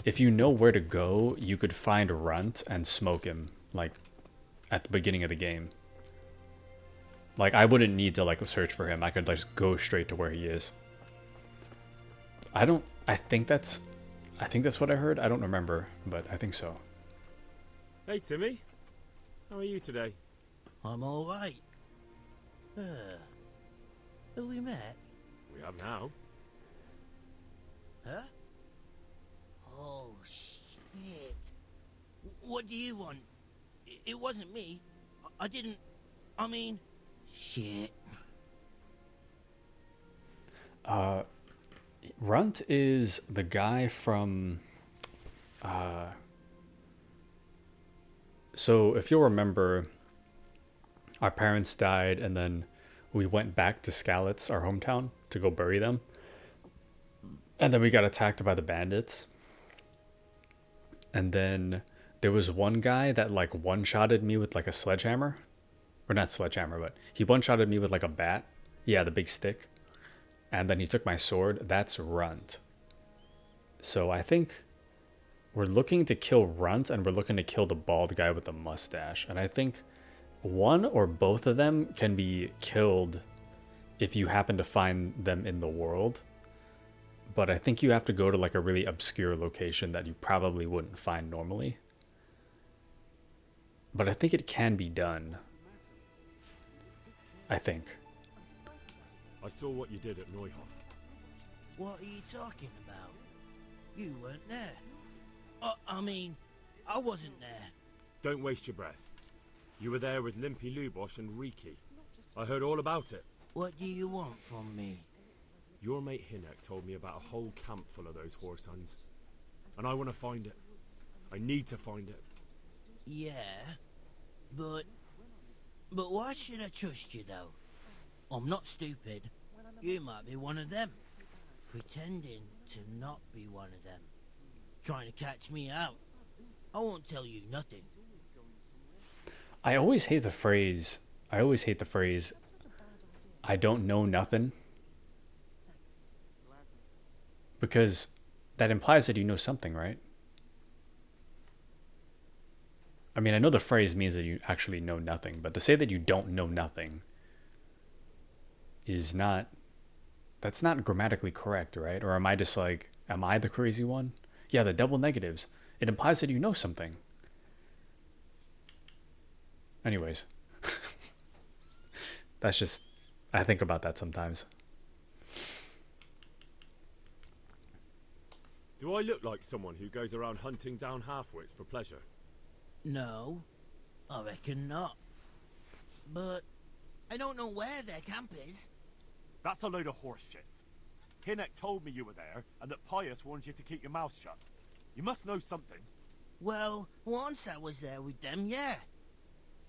if you know where to go, you could find Runt and smoke him, like, at the beginning of the game. Like, I wouldn't need to, like, search for him. I could just go straight to where he is. I think that's what I heard. I don't remember, but I think so. Hey, Timmy. How are you today? I'm alright. Have we met? We have now. Huh? Oh, shit. What do you want? It wasn't me. I didn't... I mean... Shit. Runt is the guy from... So, if you'll remember, our parents died, and then we went back to Skalitz, our hometown, to go bury them. And then we got attacked by the bandits. And then there was one guy that, like, one-shotted me with, like, a sledgehammer. Or not sledgehammer, but he one-shotted me with, like, a bat. Yeah, the big stick. And then he took my sword. That's Runt. So I think we're looking to kill Runt, and we're looking to kill the bald guy with the mustache. And I think one or both of them can be killed if you happen to find them in the world. But I think you have to go to, like, a really obscure location that you probably wouldn't find normally. But I think it can be done. I think. I saw what you did at Neuhof. What are you talking about? You weren't there. I mean, I wasn't there. Don't waste your breath. You were there with Limpy Lubosh and Riki. I heard all about it. What do you want from me? Your mate Hinek told me about a whole camp full of those horse huns. And I want to find it. I need to find it. Yeah, but why should I trust you, though? I'm not stupid. You might be one of them. Pretending to not be one of them. Trying to catch me out. I won't tell you nothing. I always hate the phrase, I don't know nothing. Because that implies that you know something, right? I mean, I know the phrase means that you actually know nothing, but to say that you don't know nothing is not... That's not grammatically correct, right? Or am I just like, am I the crazy one? Yeah, the double negatives. It implies that you know something. Anyways. That's just... I think about that sometimes. Do I look like someone who goes around hunting down half-wits for pleasure? No, I reckon not. But I don't know where their camp is. That's a load of horse shit. Hinek told me you were there, and that Pius warned you to keep your mouth shut. You must know something. Well, once I was there with them, yeah.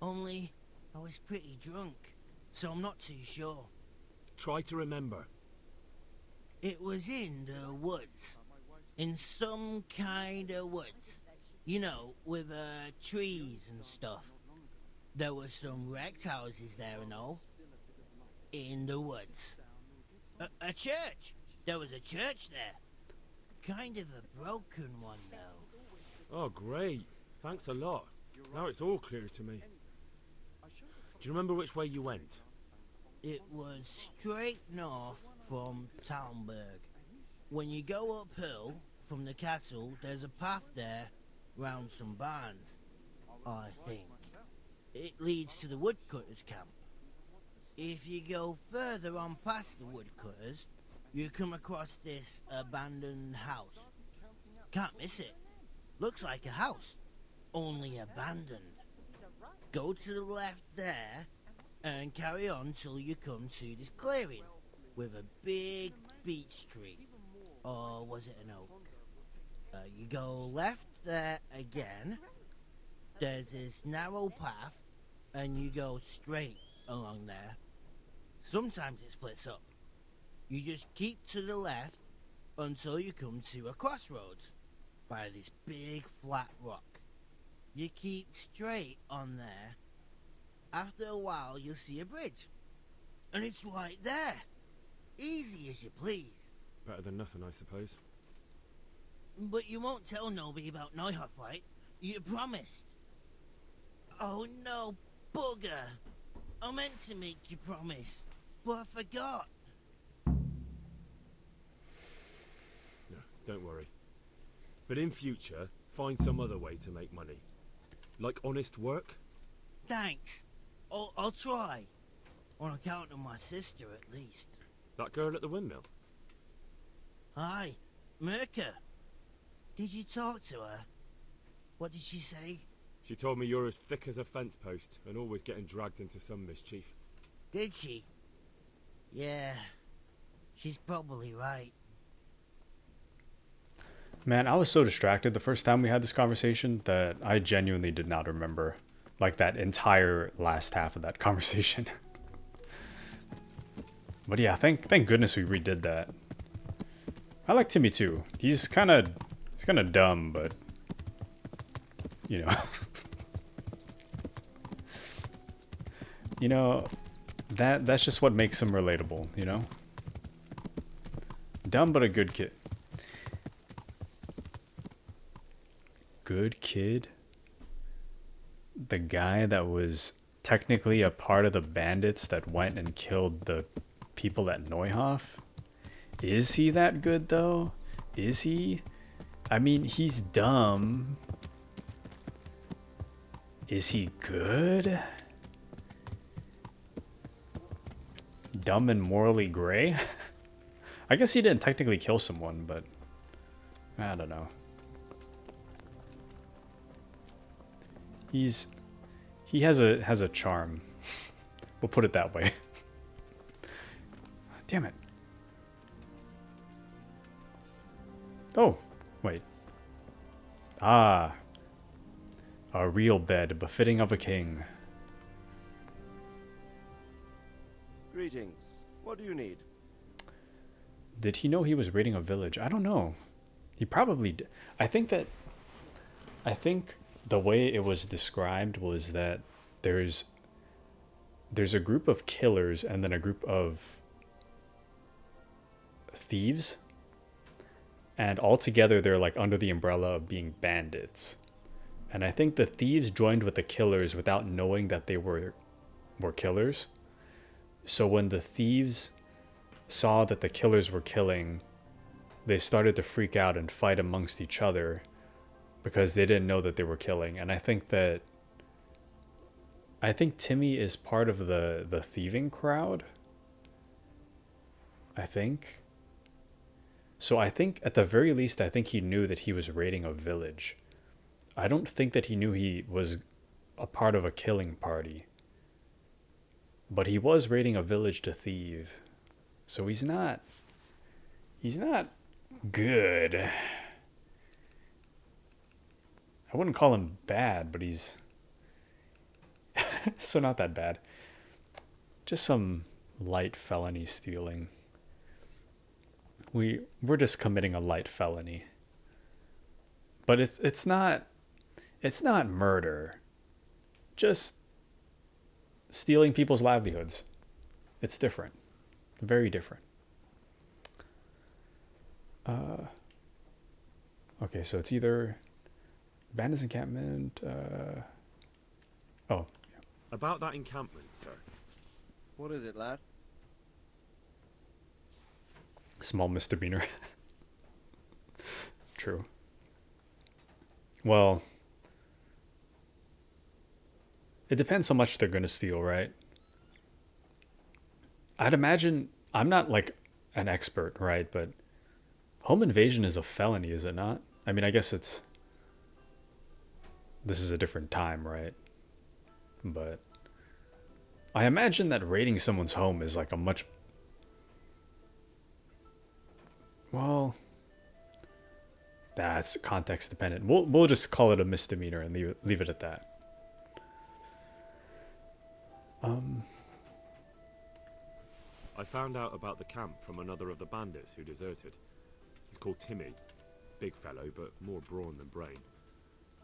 Only, I was pretty drunk, so I'm not too sure. Try to remember. It was in the woods. In some kind of woods. You know, with trees and stuff. There were some wrecked houses there and all. In the woods. A church! There was a church there. Kind of a broken one, though. Oh, great. Thanks a lot. Now it's all clear to me. Do you remember which way you went? It was straight north from Talmberg. When you go uphill from the castle, there's a path there round some barns, I think. It leads to the woodcutters' camp. If you go further on past the woodcutters, you come across this abandoned house. Can't miss it. Looks like a house, only abandoned. Go to the left there and carry on till you come to this clearing with a big beech tree. Or was it an oak? You go left there again. There's this narrow path and you go straight along there. Sometimes it splits up. You just keep to the left until you come to a crossroads by this big flat rock. You keep straight on there. After a while you'll see a bridge. And it's right there. Easy as you please. Better than nothing, I suppose. But you won't tell nobody about Knowmadic, right? You promised. Oh no, bugger. I meant to make you promise, but I forgot. No, don't worry. But in future, find some other way to make money. Like honest work? Thanks. I'll try. On account of my sister, at least. That girl at the windmill? Hi, Mirka. Did you talk to her? What did she say? She told me you're as thick as a fence post and always getting dragged into some mischief. Did she? Yeah. She's probably right. Man, I was so distracted the first time we had this conversation that I genuinely did not remember, like, that entire last half of that conversation. But yeah, thank goodness we redid that. I like Timmy too. He's kind of dumb, but you know, you know, that's just what makes him relatable. You know, dumb but a good kid. Good kid. The guy that was technically a part of the bandits that went and killed the people at Knowmadic. Is he that good though? Is he? I mean, he's dumb. Is he good? Dumb and morally gray? I guess he didn't technically kill someone, but I don't know. He has a charm. We'll put it that way. Damn it. Oh, wait. Ah. A real bed befitting of a king. Greetings. What do you need? Did he know he was raiding a village? I don't know. He probably did. I think the way it was described was that there's a group of killers and then a group of thieves, and all together they're like under the umbrella of being bandits. And I think the thieves joined with the killers without knowing that they were killers. So when the thieves saw that the killers were killing, they started to freak out and fight amongst each other because they didn't know that they were killing. And I think Timmy is part of the thieving crowd. I think. So I think at the very least, I think he knew that he was raiding a village. I don't think that he knew he was a part of a killing party. But he was raiding a village to thieve. So he's not good. I wouldn't call him bad, but he's so not that bad. Just some light felony stealing. We're just committing a light felony. But it's not murder. Just stealing people's livelihoods. It's different. Very different. Okay, so it's either bandits encampment. Oh. Yeah. About that encampment, sir. What is it, lad? Small misdemeanor. True. Well, it depends how much they're going to steal, right? I'd imagine, I'm not like an expert, right? But home invasion is a felony, is it not? I mean, I guess this is a different time, right? But I imagine that raiding someone's home is like a much... Well, that's context dependent. We'll just call it a misdemeanor and leave it at that. I found out about the camp from another of the bandits who deserted. He's called Timmy. Big fellow, but more brawn than brain.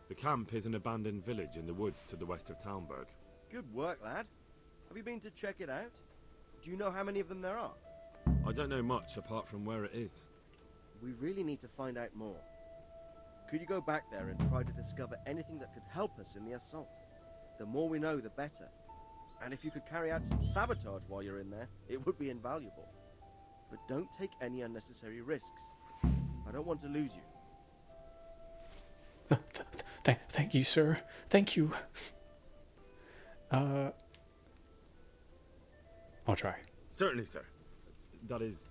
The camp is an abandoned village in the woods to the west of Talmberg. Good work, lad. Have you been to check it out? Do you know how many of them there are? I don't know much apart from where it is. We really need to find out more. Could you go back there and try to discover anything that could help us in the assault? The more we know, the better. And if you could carry out some sabotage while you're in there, it would be invaluable. But don't take any unnecessary risks. I don't want to lose you. Thank you, sir. Thank you. I'll try. Certainly, sir. That is...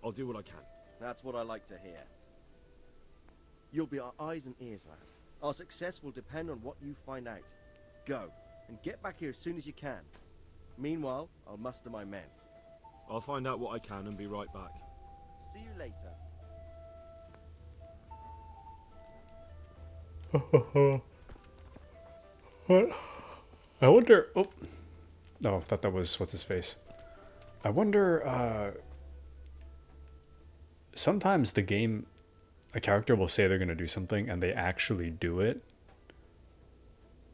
I'll do what I can. That's what I like to hear. You'll be our eyes and ears, lad. Our success will depend on what you find out. Go, and get back here as soon as you can. Meanwhile, I'll muster my men. I'll find out what I can and be right back. See you later. What? I wonder... Oh. No, I thought that was... What's his face? I wonder... Sometimes the game... A character will say they're going to do something and they actually do it.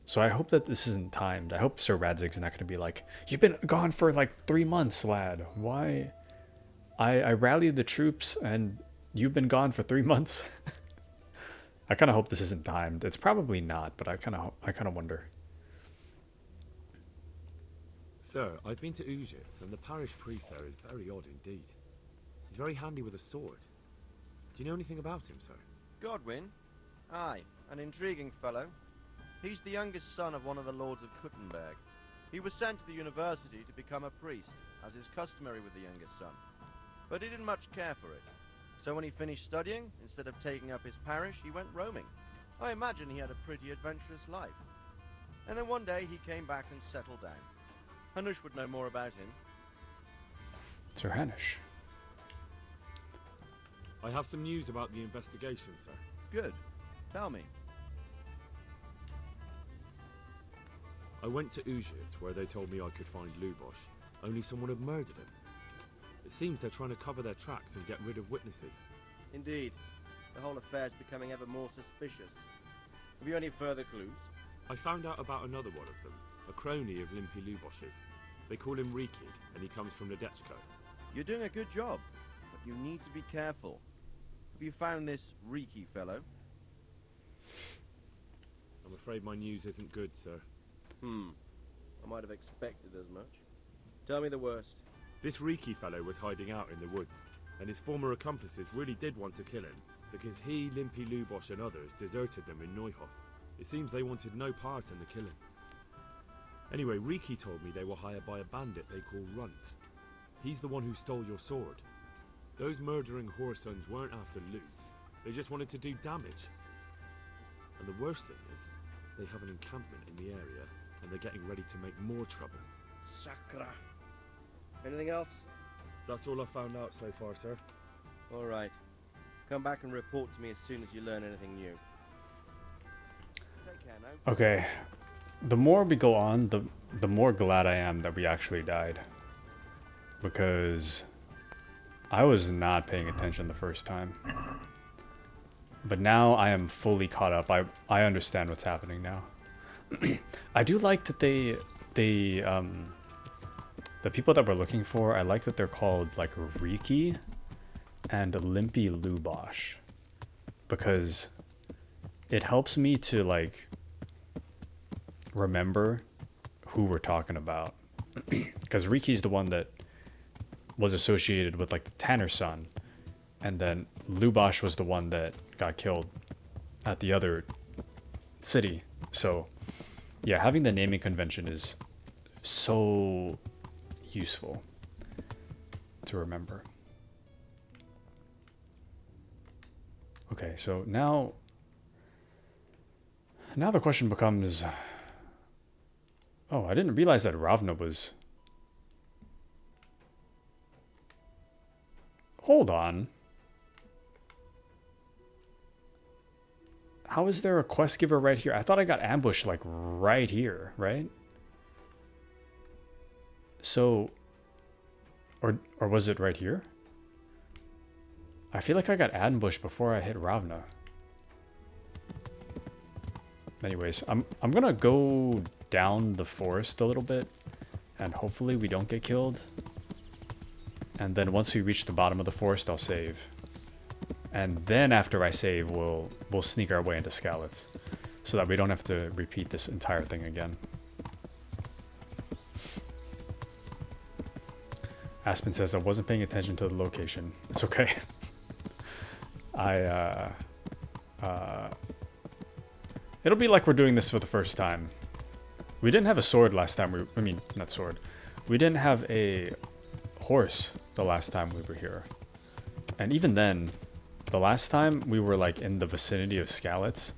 So I hope that this isn't timed. I hope Sir Radzig's not going to be like, you've been gone for like 3 months, lad. Why? I rallied the troops and you've been gone for 3 months. I kind of hope this isn't timed. It's probably not, but I kind of wonder. Sir, I've been to Ujitz, and the parish priest there is very odd indeed. He's very handy with a sword. Do you know anything about him, sir? Godwin? Aye, an intriguing fellow. He's the youngest son of one of the lords of Kuttenberg. He was sent to the university to become a priest, as is customary with the youngest son. But he didn't much care for it. So when he finished studying, instead of taking up his parish, he went roaming. I imagine he had a pretty adventurous life. And then one day he came back and settled down. Hanush would know more about him. Sir Hanush. I have some news about the investigation, sir. Good. Tell me. I went to Ujit, where they told me I could find Lubosh, only someone had murdered him. It seems they're trying to cover their tracks and get rid of witnesses. Indeed. The whole affair's becoming ever more suspicious. Have you any further clues? I found out about another one of them, a crony of Limpy Lubosh's. They call him Riki, and he comes from Nadechko. You're doing a good job, but you need to be careful. Have you found this Riki fellow? I'm afraid my news isn't good, sir. I might have expected as much. Tell me the worst. This Riki fellow was hiding out in the woods, and his former accomplices really did want to kill him, because he, Limpy Lubosh and others deserted them in Neuhof. It seems they wanted no part in the killing. Anyway, Riki told me they were hired by a bandit they call Runt. He's the one who stole your sword. Those murdering whoresons weren't after loot, they just wanted to do damage. And the worst thing is, they have an encampment in the area, and they're getting ready to make more trouble. Sakra. Anything else? That's all I found out so far, sir. All right. Come back and report to me as soon as you learn anything new. Take care now. Okay. the more we go on, the more glad I am that we actually died. Because I was not paying attention the first time. But now I am fully caught up. I understand what's happening now. I do like that the people that we're looking for, I like that they're called like Riki and Limpy Lubosh. Because it helps me to like remember who we're talking about. Because Riki's the one that was associated with like the Tanner son, and then Lubosh was the one that got killed at the other city. So yeah, having the naming convention is so useful to remember. Okay, so now the question becomes, oh, I didn't realize that Ravna was... Hold on. How is there a quest giver right here? I thought I got ambushed like right here, right? So, or was it right here? I feel like I got ambushed before I hit Ravna. Anyways, I'm gonna go down the forest a little bit, and hopefully we don't get killed. And then once we reach the bottom of the forest, I'll save. And then after I save, we'll sneak our way into Skalitz, so that we don't have to repeat this entire thing again. Aspen says I wasn't paying attention to the location. It's okay. It'll be like we're doing this for the first time. We didn't have a sword last time. I mean, not sword. We didn't have a horse the last time we were here. And even then, the last time we were like in the vicinity of Skalitz.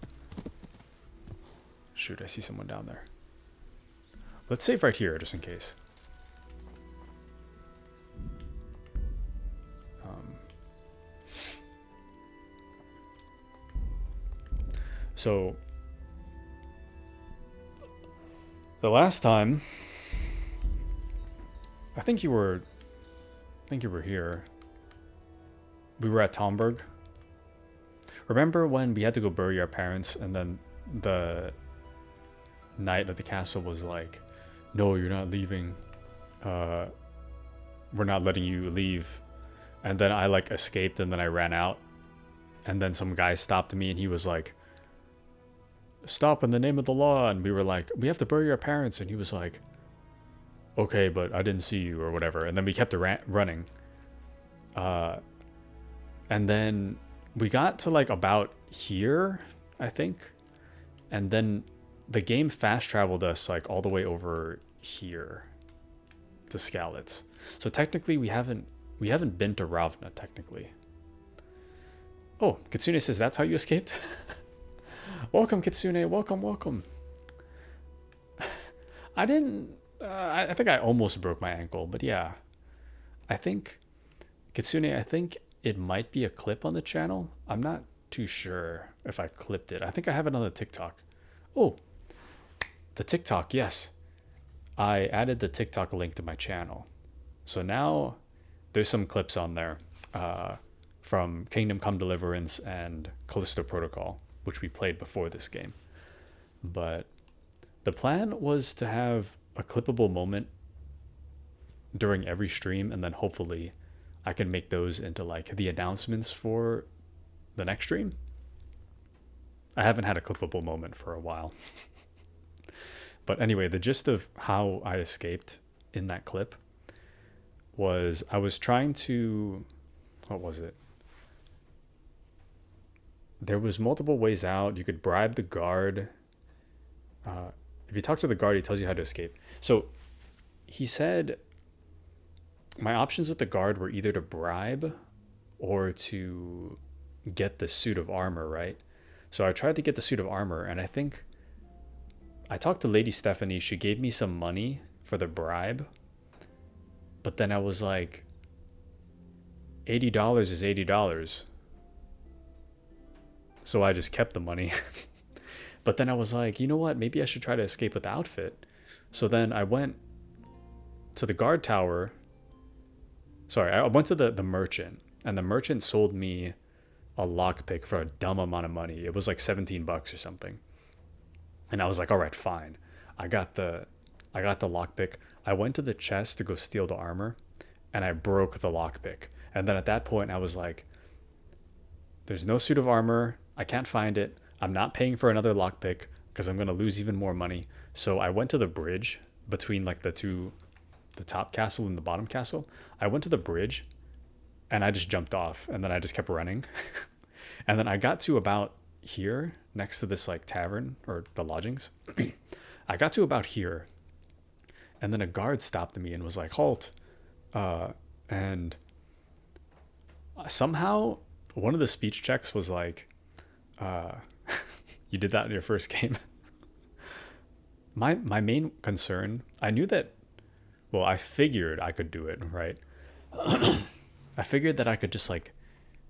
Shoot, I see someone down there. Let's save right here just in case. So the last time, I think you were here. We were at Tomberg. Remember when we had to go bury our parents, and then the knight of the castle was like, "No, you're not leaving. We're not letting you leave." And then I like escaped, and then I ran out, and then some guy stopped me, and he was like, "Stop in the name of the law." And we were like, "We have to bury our parents." And he was like, "Okay, but I didn't see you," or whatever. And then we kept running. And then we got to like about here, I think. And then the game fast traveled us like all the way over here to Skalitz. So technically we haven't been to Ravna technically. Oh, Kitsune says that's how you escaped? Welcome, Kitsune. Welcome. I didn't... I think I almost broke my ankle, but yeah. I think... Kitsune, I think it might be a clip on the channel. I'm not too sure if I clipped it. I think I have it on the TikTok. Oh, the TikTok, yes. I added the TikTok link to my channel. So now there's some clips on there from Kingdom Come Deliverance and Callisto Protocol, which we played before this game. But the plan was to have a clippable moment during every stream, and then hopefully I can make those into like the announcements for the next stream. I haven't had a clippable moment for a while. But anyway, the gist of how I escaped in that clip was I was trying to... What was it? There was multiple ways out. You could bribe the guard. If you talk to the guard, he tells you how to escape. So he said my options with the guard were either to bribe or to get the suit of armor, right? So I tried to get the suit of armor, and I think I talked to Lady Stephanie. She gave me some money for the bribe, but then I was like, $80 is $80. So I just kept the money. But then I was like, you know what? Maybe I should try to escape with the outfit. So then I went to the guard tower. Sorry, I went to the merchant, and the merchant sold me a lockpick for a dumb amount of money. It was like 17 bucks or something. And I was like, all right, fine. I got the lockpick. I went to the chest to go steal the armor, and I broke the lockpick. And then at that point, I was like, there's no suit of armor. I can't find it. I'm not paying for another lockpick because I'm going to lose even more money. So I went to the bridge between like the top castle and the bottom castle. I went to the bridge and I just jumped off, and then I just kept running. And then I got to about here next to this like tavern or the lodgings. I got to about here, and then a guard stopped me and was like, halt. And somehow one of the speech checks was like, you did that in your first game. My main concern, I knew that, well, I figured I could do it, right? I figured that I could just like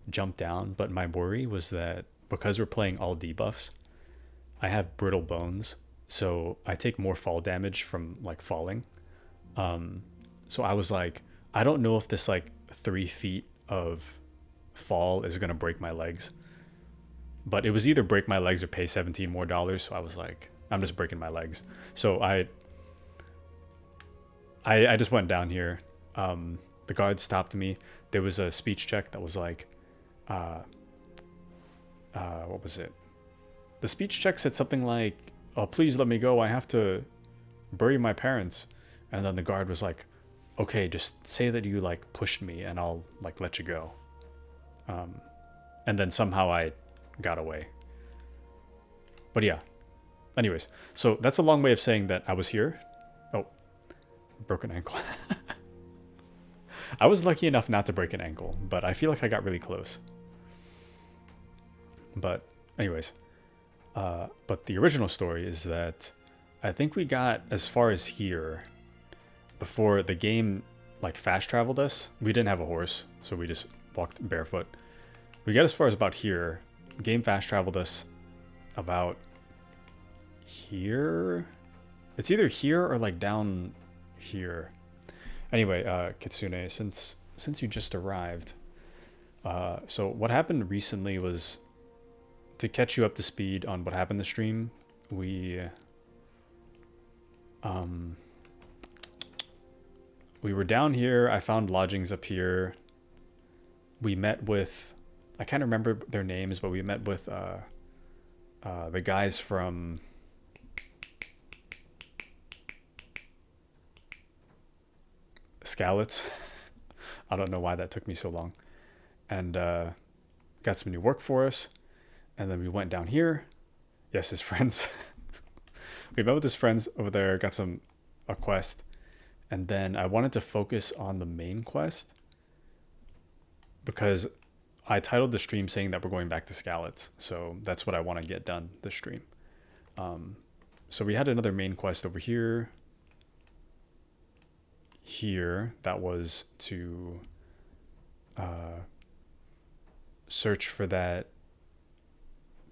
jump down, but my worry was that because we're playing all debuffs, I have brittle bones, so I take more fall damage from like falling. So I was like, I don't know if this like 3 feet of fall is gonna break my legs, but it was either break my legs or pay $17 more. So I was like, I'm just breaking my legs. So I just went down here. The guard stopped me. There was a speech check that was like, what was it? The speech check said something like, oh, please let me go. I have to bury my parents. And then the guard was like, okay, just say that you like pushed me and I'll like let you go. And then somehow I got away. But yeah. Anyways, so that's a long way of saying that I was here. Oh, broken ankle. I was lucky enough not to break an ankle, but I feel like I got really close. But anyways, but the original story is that I think we got as far as here before the game like fast traveled us. We didn't have a horse, so we just walked barefoot. We got as far as about here. The game fast traveled us about here. It's either here or like down here. Anyway, Kitsune, since you just arrived, so what happened recently was, to catch you up to speed on what happened in the stream, we were down here. I found lodgings up here. We met with, I can't remember their names, but we met with the guys from Skalitz. I don't know why that took me so long. And got some new work for us. And then we went down here. Yes, his friends. We met with his friends over there, got a quest. And then I wanted to focus on the main quest because I titled the stream saying that we're going back to Skalitz. So that's what I want to get done this stream. So we had another main quest over here. That was to search for that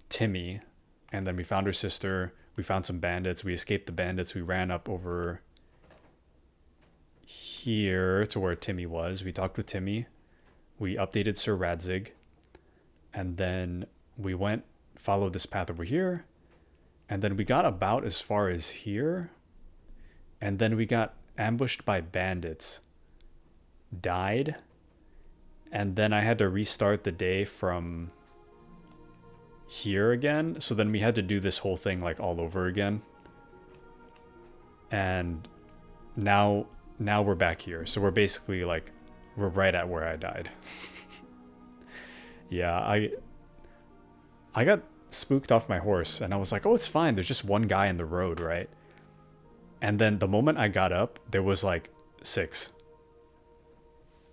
Timmy, and then we found her sister. We found some bandits. We escaped the bandits. We ran up over here to where Timmy was. We talked with Timmy. We updated Sir Radzig, and then we followed this path over here, and then we got about as far as here, and then we got ambushed by bandits, died, and then I had to restart the day from here again. So then we had to do this whole thing like all over again, and now we're back here. So we're basically like, we're right at where I died. Yeah, I got spooked off my horse, and I was like, oh, it's fine, there's just one guy in the road, right? And then the moment I got up, there was like 6.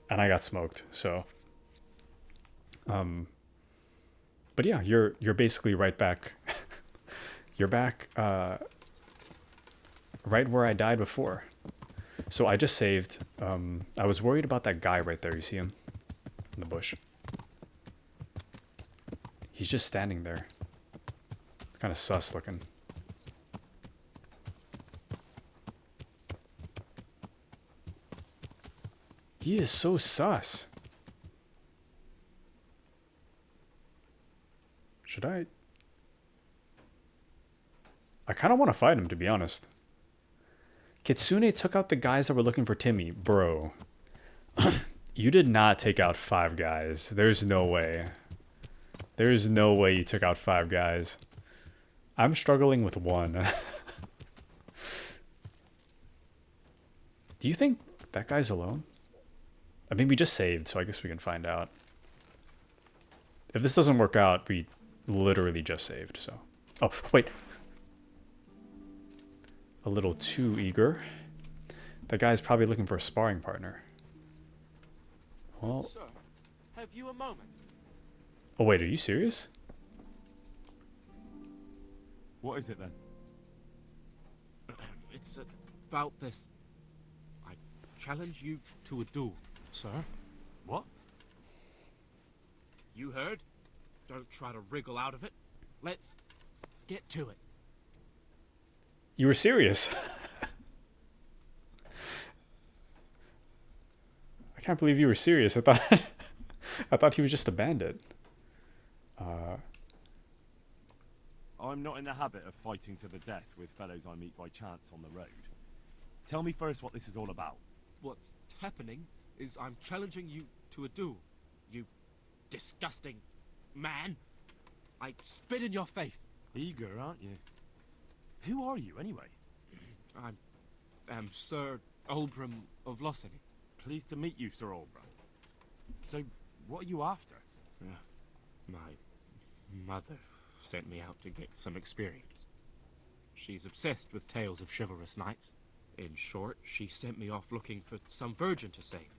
And I got smoked, so. But yeah, you're basically right back. You're back right where I died before. So I just saved. I was worried about that guy right there. You see him? In the bush. He's just standing there. Kind of sus looking. He is so sus. Should I? I kind of want to fight him, to be honest. Kitsune took out the guys that were looking for Timmy. Bro. You did not take out 5 guys. There's no way. There's no way you took out 5 guys. I'm struggling with 1. Do you think that guy's alone? I mean, we just saved, so I guess we can find out. If this doesn't work out, we literally just saved, so. Oh, wait. A little too eager. That guy's probably looking for a sparring partner. Well. Sir, have you a moment? Oh, wait, are you serious? What is it then? It's about this. I challenge you to a duel, sir. What? You heard? Don't try to wriggle out of it. Let's get to it. You were serious. I can't believe you were serious. I thought he was just a bandit. I'm not in the habit of fighting to the death with fellows I meet by chance on the road. Tell me first what this is all about. What's happening is I'm challenging you to a duel. You disgusting man. I spit in your face. Eager, aren't you? Who are you, anyway? I am Sir Oldram of Lossany. Pleased to meet you, Sir Oldram. So, what are you after? My mother sent me out to get some experience. She's obsessed with tales of chivalrous knights. In short, she sent me off looking for some virgin to save,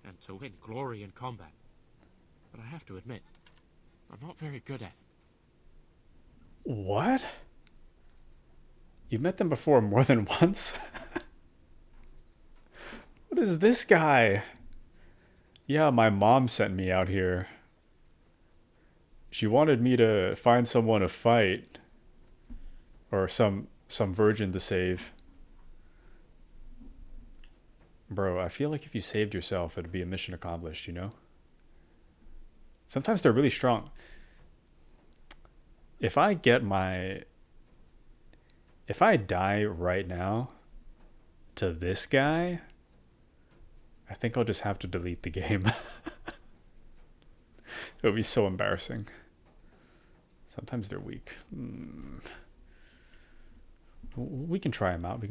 and to win glory in combat. But I have to admit, I'm not very good at it. What? You've met them before more than once? What is this guy? Yeah, my mom sent me out here. She wanted me to find someone to fight. Or some virgin to save. Bro, I feel like if you saved yourself, it'd be a mission accomplished, you know? Sometimes they're really strong. If I die right now to this guy, I think I'll just have to delete the game. It would be so embarrassing. Sometimes they're weak. We can try him out. You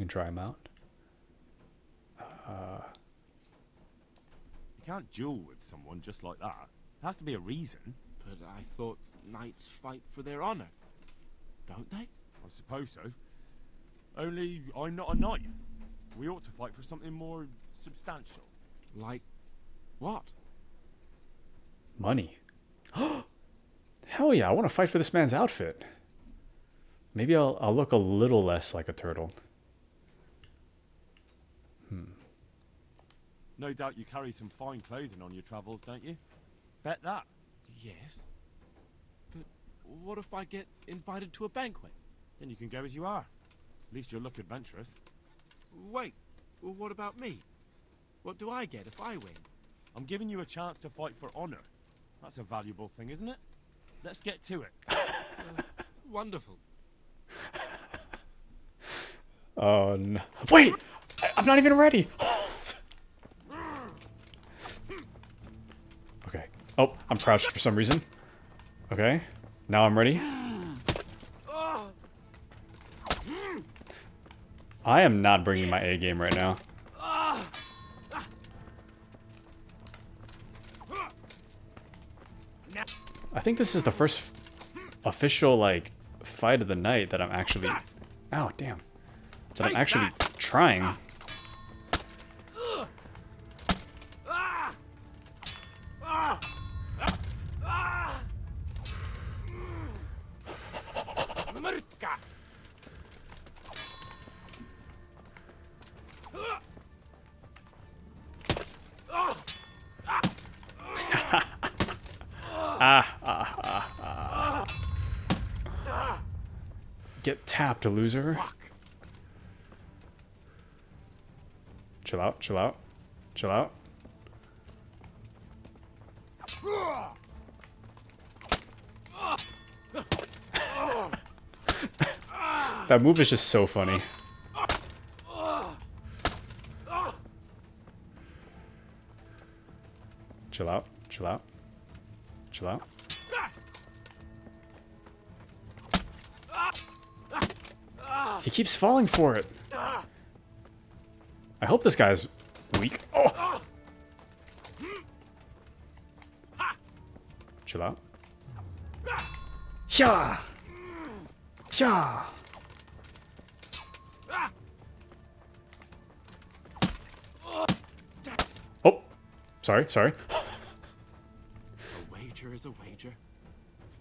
can't duel with someone just like that. There has to be a reason. But I thought knights fight for their honor, don't they? I suppose so. Only I'm not a knight. We ought to fight for something more substantial. Like what? Money. Hell yeah, I want to fight for this man's outfit. Maybe I'll look a little less like a turtle. No doubt you carry some fine clothing on your travels, don't you? Bet that. Yes. But what if I get invited to a banquet? Then you can go as you are. At least you'll look adventurous. Wait, well, what about me? What do I get if I win? I'm giving you a chance to fight for honor. That's a valuable thing, isn't it? Let's get to it. Wonderful. Oh no. Wait! I'm not even ready! Okay. Oh, I'm crouched for some reason. Okay. Now I'm ready. I am not bringing my A game right now. I think this is the first official, like, fight of the night that I'm actually... Ow, damn. That I'm actually trying. Get tapped, loser. Fuck. Chill out, chill out, chill out. That move is just so funny. Chill out, chill out, chill out. He keeps falling for it. I hope this guy's weak. Oh! Chill out. Hya! Hya! Oh! Sorry, sorry. A wager is a wager.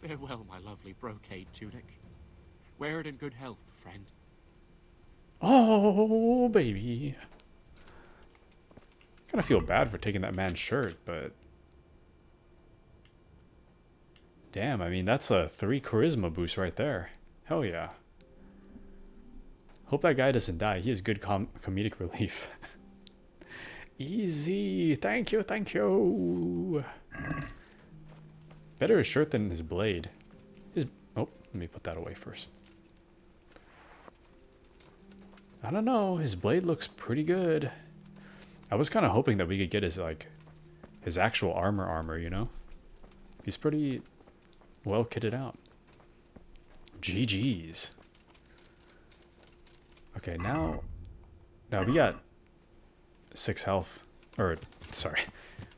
Farewell, my lovely brocade tunic. Wear it in good health, friend. Oh, baby. Kind of feel bad for taking that man's shirt, but... Damn, I mean, that's a 3 charisma boost right there. Hell yeah. Hope that guy doesn't die. He has good comedic relief. Easy. Thank you, thank you. Better his shirt than his blade. Oh, let me put that away first. I don't know. His blade looks pretty good. I was kind of hoping that we could get his, like, his actual armor, you know? He's pretty well kitted out. GG's. Okay, now we got 6 health. Or, sorry.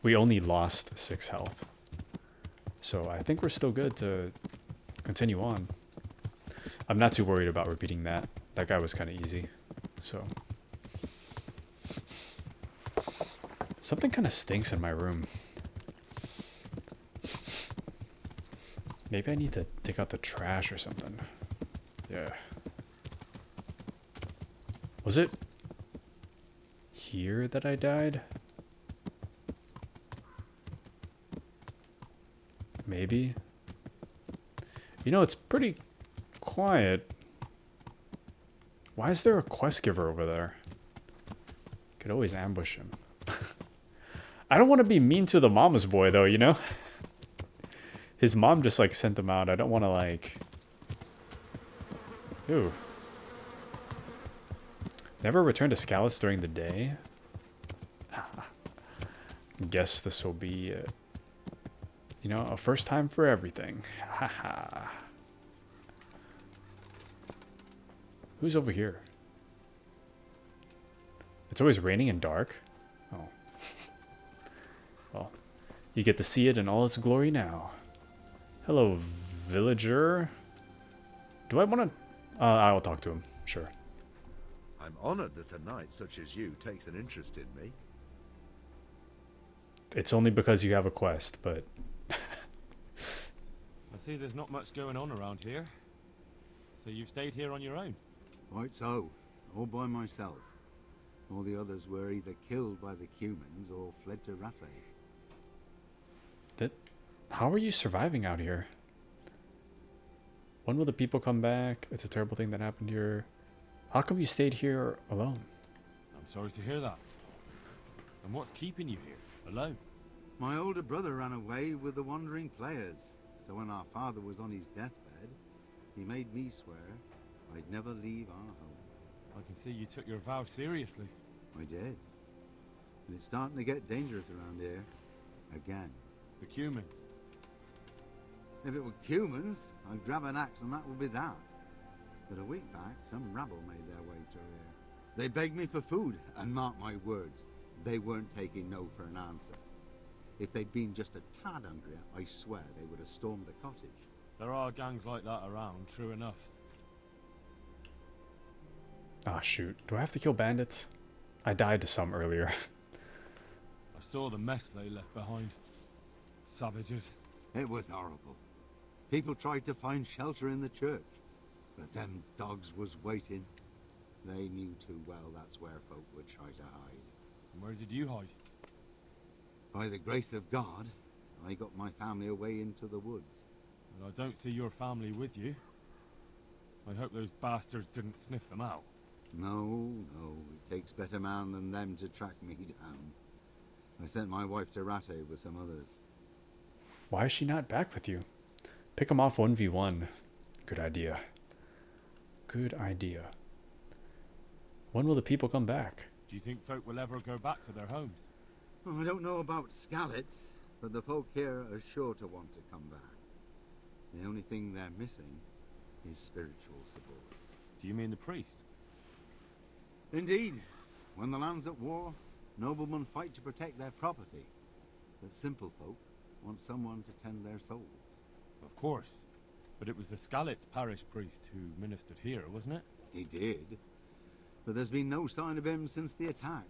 We only lost 6 health. So I think we're still good to continue on. I'm not too worried about repeating that. That guy was kind of easy. So something kind of stinks in my room. Maybe I need to take out the trash or something. Yeah. Was it here that I died? Maybe. You know, it's pretty quiet. Why is there a quest giver over there? Could always ambush him. I don't want to be mean to the mama's boy, though, you know? His mom just, like, sent him out. I don't want to, like... Ooh. Never return to Skalitz during the day? Guess this will be, you know, a first time for everything. Haha. Who's over here? It's always raining and dark. Oh. Well, you get to see it in all its glory now. Hello, villager. Do I want to... I'll talk to him. Sure. I'm honored that a knight such as you takes an interest in me. It's only because you have a quest, but... I see there's not much going on around here. So you've stayed here on your own? Quite so. All by myself. All the others were either killed by the humans or fled to Rattay. How are you surviving out here? When will the people come back? It's a terrible thing that happened here. How come you stayed here alone? I'm sorry to hear that. And what's keeping you here, alone? My older brother ran away with the wandering players. So when our father was on his deathbed, he made me swear I'd never leave our home. I can see you took your vow seriously. I did. And it's starting to get dangerous around here. Again. The humans. If it were humans, I'd grab an axe and that would be that. But a week back, some rabble made their way through here. They begged me for food, and mark my words, they weren't taking no for an answer. If they'd been just a tad hungrier, I swear they would have stormed the cottage. There are gangs like that around, true enough. Ah, shoot. Do I have to kill bandits? I died to some earlier. I saw the mess they left behind. Savages. It was horrible. People tried to find shelter in the church, but them dogs was waiting. They knew too well that's where folk would try to hide. And where did you hide? By the grace of God, I got my family away into the woods. And I don't see your family with you. I hope those bastards didn't sniff them out. No, no, it takes better man than them to track me down. I sent my wife to Rate with some others. Why is she not back with you? Pick them off 1v1. Good idea. Good idea. When will the people come back? Do you think folk will ever go back to their homes? Well, I don't know about Skalitz, but the folk here are sure to want to come back. The only thing they're missing is spiritual support. Do you mean the priest? Indeed. When the land's at war, noblemen fight to protect their property. But simple folk want someone to tend their souls. Of course. But it was the Skalitz parish priest who ministered here, wasn't it? He did. But there's been no sign of him since the attack.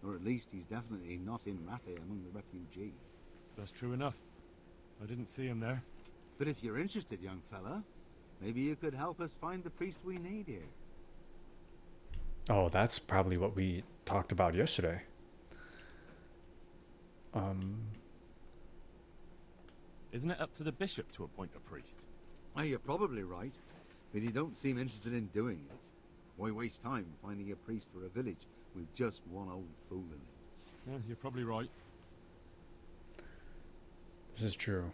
Or at least he's definitely not in Rate among the refugees. That's true enough. I didn't see him there. But if you're interested, young fella, maybe you could help us find the priest we need here. Oh, that's probably what we talked about yesterday. Isn't it up to the bishop to appoint a priest? Oh, you're probably right, but you don't seem interested in doing it. Why waste time finding a priest for a village with just one old fool in it? Yeah, you're probably right. This is true.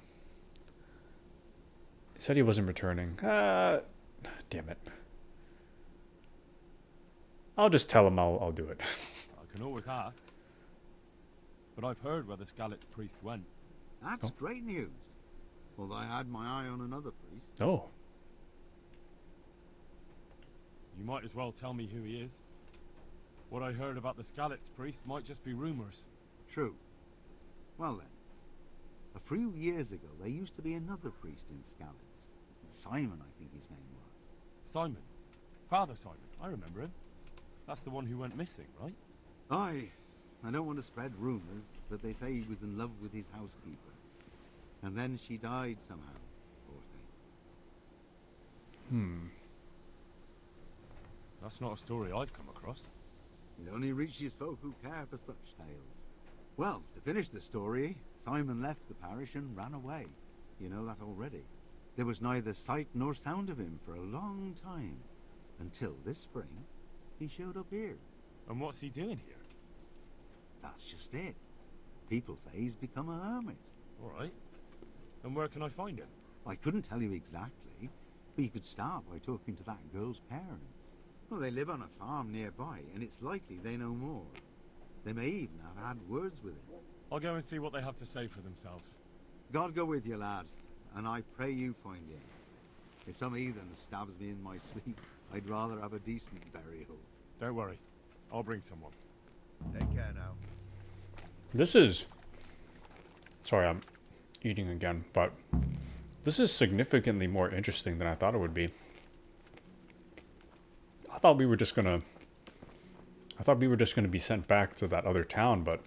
He said he wasn't returning. Damn it. I'll just tell him I'll do it. I can always ask. But I've heard where the Skalitz priest went. That's great news. Although I had my eye on another priest. Oh. You might as well tell me who he is. What I heard about the Skalitz priest might just be rumors. True. Well then. A few years ago, there used to be another priest in Skalitz. Simon, I think his name was. Simon? Father Simon, I remember him. That's the one who went missing, right? Aye. I don't want to spread rumors, but they say he was in love with his housekeeper. And then she died somehow, poor thing. That's not a story I've come across. It only reaches folk who care for such tales. Well, to finish the story, Simon left the parish and ran away. You know that already. There was neither sight nor sound of him for a long time. Until this spring, he showed up here. And what's he doing here? That's just it. People say he's become a hermit. All right. And where can I find him? I couldn't tell you exactly, but you could start by talking to that girl's parents. Well, they live on a farm nearby, and it's likely they know more. They may even have had words with him. I'll go and see what they have to say for themselves. God go with you, lad, and I pray you find him. If some heathen stabs me in my sleep, I'd rather have a decent burial. Don't worry. I'll bring someone. Take care now. This is... Sorry, I'm eating again, but this is significantly more interesting than I thought it would be. I thought we were just gonna be sent back to that other town, but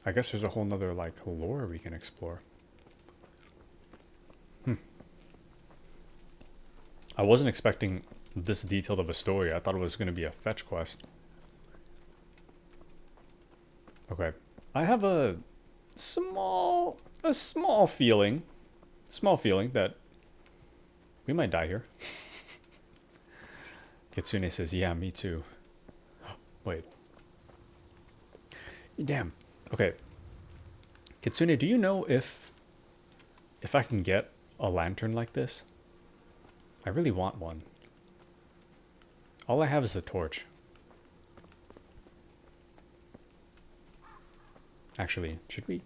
I guess there's a whole nother, like, lore we can explore. I wasn't expecting this detailed of a story. I thought it was gonna be a fetch quest. Okay. I have a small feeling that we might die here. Kitsune says, yeah, me too. Wait. Damn. Okay. Kitsune, do you know if I can get a lantern like this? I really want one. All I have is a torch. Actually, should we?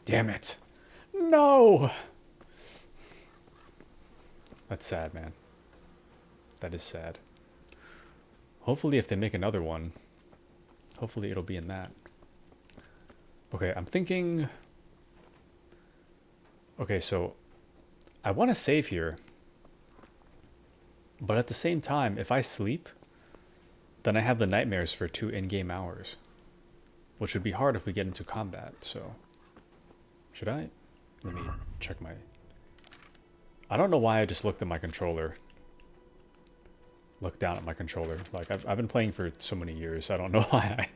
Damn it. No! That's sad, man. That is sad. Hopefully if they make another one, hopefully it'll be in that. Okay, I'm thinking... Okay, so I want to save here. But at the same time, if I sleep, then I have the nightmares for 2 in-game hours. Which would be hard if we get into combat, so... Should I? Let me check my... I don't know why I just looked at my controller. Looked down at my controller. Like, I've been playing for so many years, I don't know why I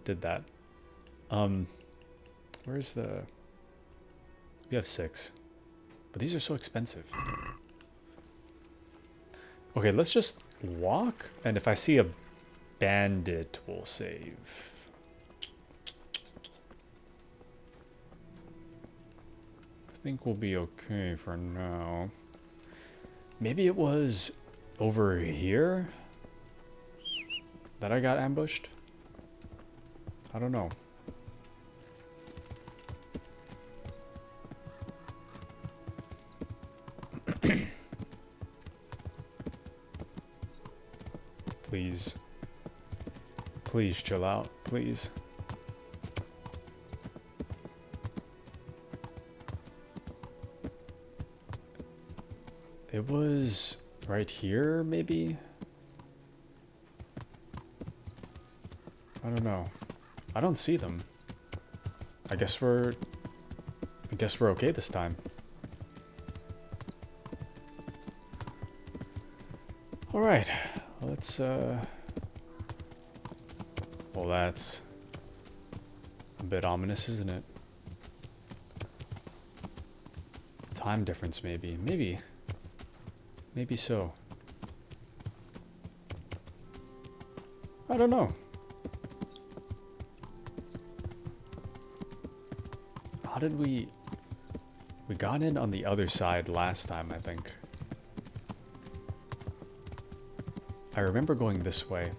did that. Where's the... We have 6. But these are so expensive. Okay, let's just walk, and if I see a bandit, we'll save. I think we'll be okay for now. Maybe it was over here that I got ambushed? I don't know. Please. Please chill out, please. It was right here, maybe? I don't know. I don't see them. I guess we're okay this time. All right. Let's well, that's a bit ominous, isn't it? Time difference, maybe. Maybe so. I don't know. How did we got in on the other side last time, I think. I remember going this way.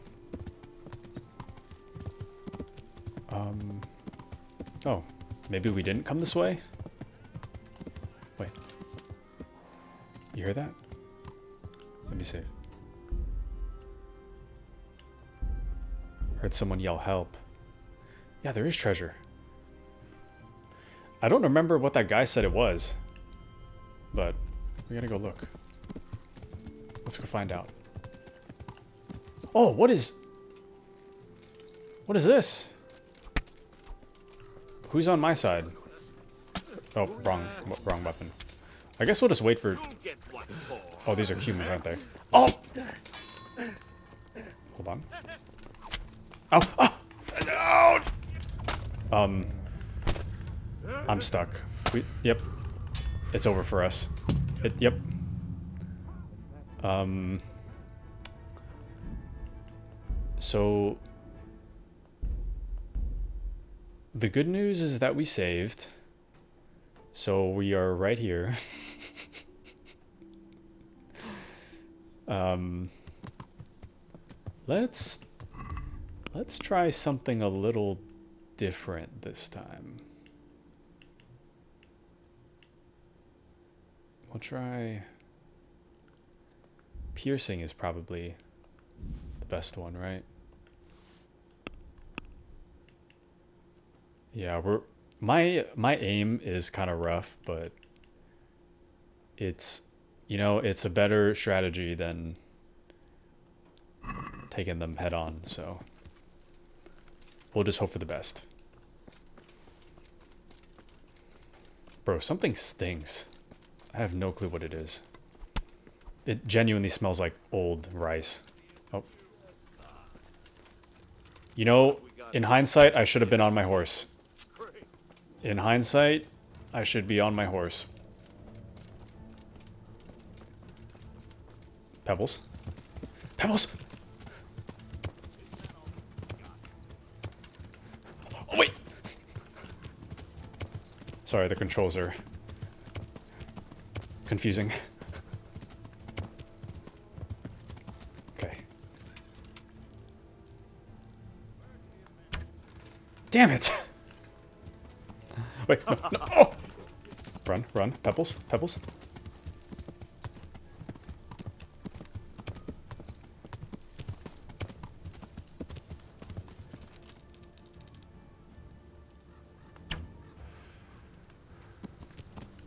Oh, maybe we didn't come this way? Wait. You hear that? Let me see. Heard someone yell help. Yeah, there is treasure. I don't remember what that guy said it was, but we gotta go look. Let's go find out. Oh, what is this? Who's on my side? Oh, wrong weapon. I guess we'll just wait for... Oh, these are humans, aren't they? Oh! Hold on. Ow! Oh! I'm stuck. Yep. It's over for us. Yep. So... The good news is that we saved. So we are right here. Let's try something a little different this time. We'll try... Piercing is probably the best one, right? Yeah, my aim is kind of rough, but it's, you know, it's a better strategy than taking them head on, so we'll just hope for the best. Bro, something stinks. I have no clue what it is. It genuinely smells like old rice. Oh. You know, in hindsight, I should have been on my horse. In hindsight, I should be on my horse. Pebbles. Pebbles! Oh, wait! Sorry, the controls are confusing. Okay. Damn it! Wait, no, no. Oh! Run. Pebbles.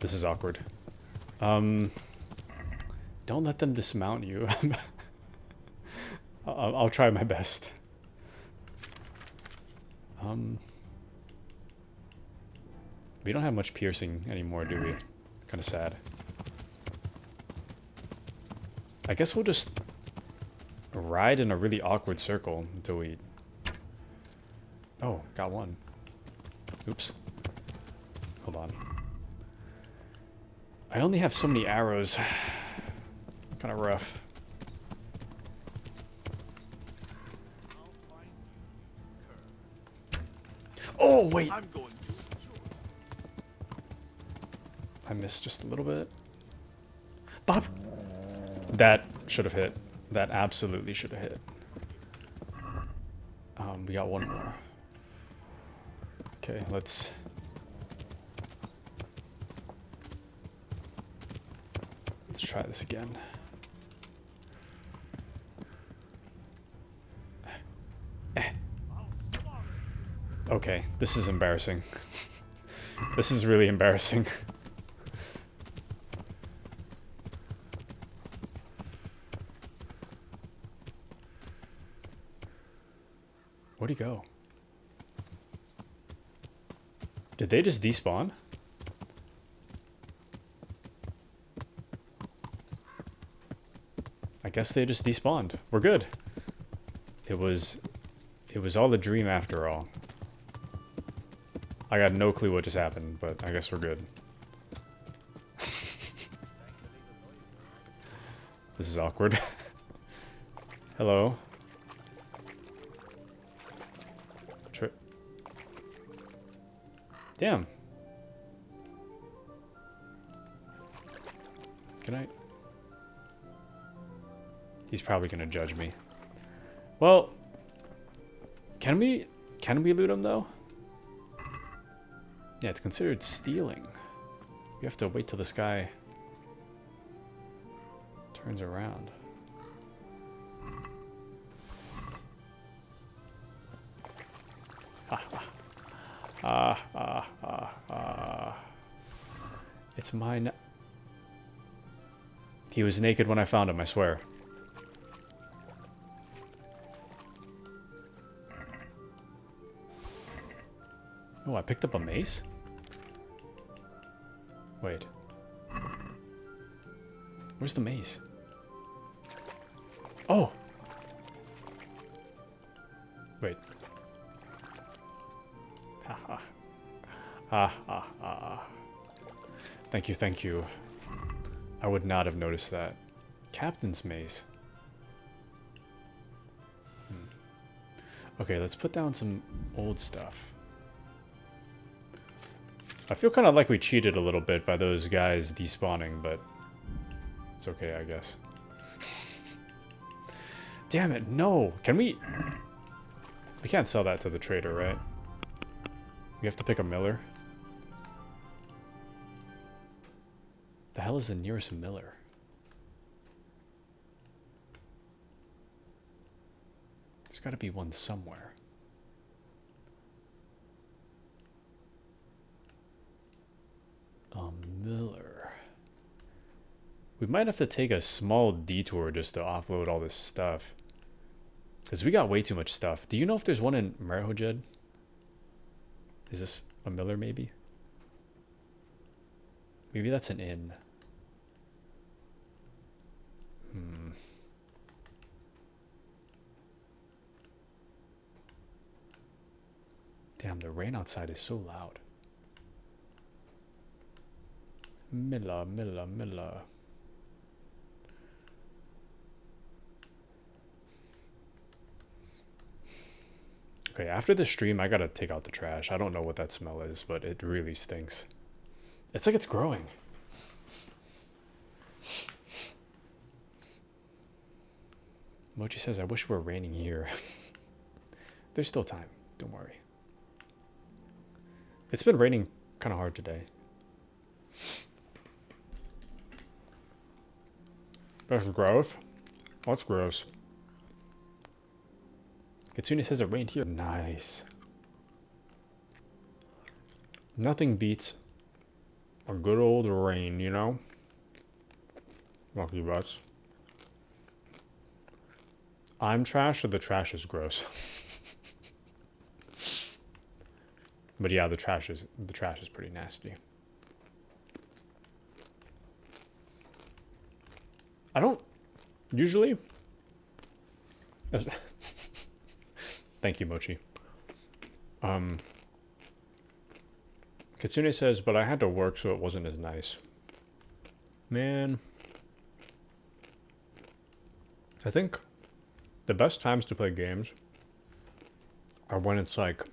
This is awkward. Don't let them dismount you. I'll try my best. We don't have much piercing anymore, do we? Kind of sad. I guess we'll just ride in a really awkward circle until we... Oh, got one. Oops. Hold on. I only have so many arrows. Kind of rough. Oh, wait. I missed just a little bit. Bob! That should have hit. That absolutely should have hit. We got one more. Okay, let's try this again. Okay, this is embarrassing. This is really embarrassing. Where'd he go? Did they just despawn? I guess they just despawned. We're good. It was all a dream after all. I got no clue what just happened, but I guess we're good. This is awkward. Hello. Damn. Can I? He's probably gonna judge me. Well, can we loot him though? Yeah, it's considered stealing. You have to wait till this guy turns around. It's mine. He was naked when I found him, I swear. Oh, I picked up a mace? Wait. Where's the mace? Oh! Wait. Ha ha. Ha ha ha. Thank you, thank you. I would not have noticed that. Captain's mace. Okay, let's put down some old stuff. I feel kind of like we cheated a little bit by those guys despawning, but it's okay, I guess. Damn it, no! Can we... We can't sell that to the trader, right? We have to pick a miller. The hell is the nearest miller? There's got to be one somewhere. A miller. We might have to take a small detour just to offload all this stuff. Because we got way too much stuff. Do you know if there's one in Merhojed? Is this a miller maybe? Maybe that's an inn. Damn, the rain outside is so loud. Miller, miller, miller. Okay, after the stream, I gotta take out the trash. I don't know what that smell is, but it really stinks. It's like it's growing. Mochi says, I wish it were raining here. There's still time. Don't worry. It's been raining kind of hard today. That's gross. That's gross. Kitsune says it rained here. Nice. Nothing beats a good old rain, you know? Lucky butts. I'm trash or the trash is gross? But yeah, the trash is pretty nasty. I don't usually. Thank you, Mochi. Kitsune says, but I had to work, so it wasn't as nice. Man. I think the best times to play games are when it's like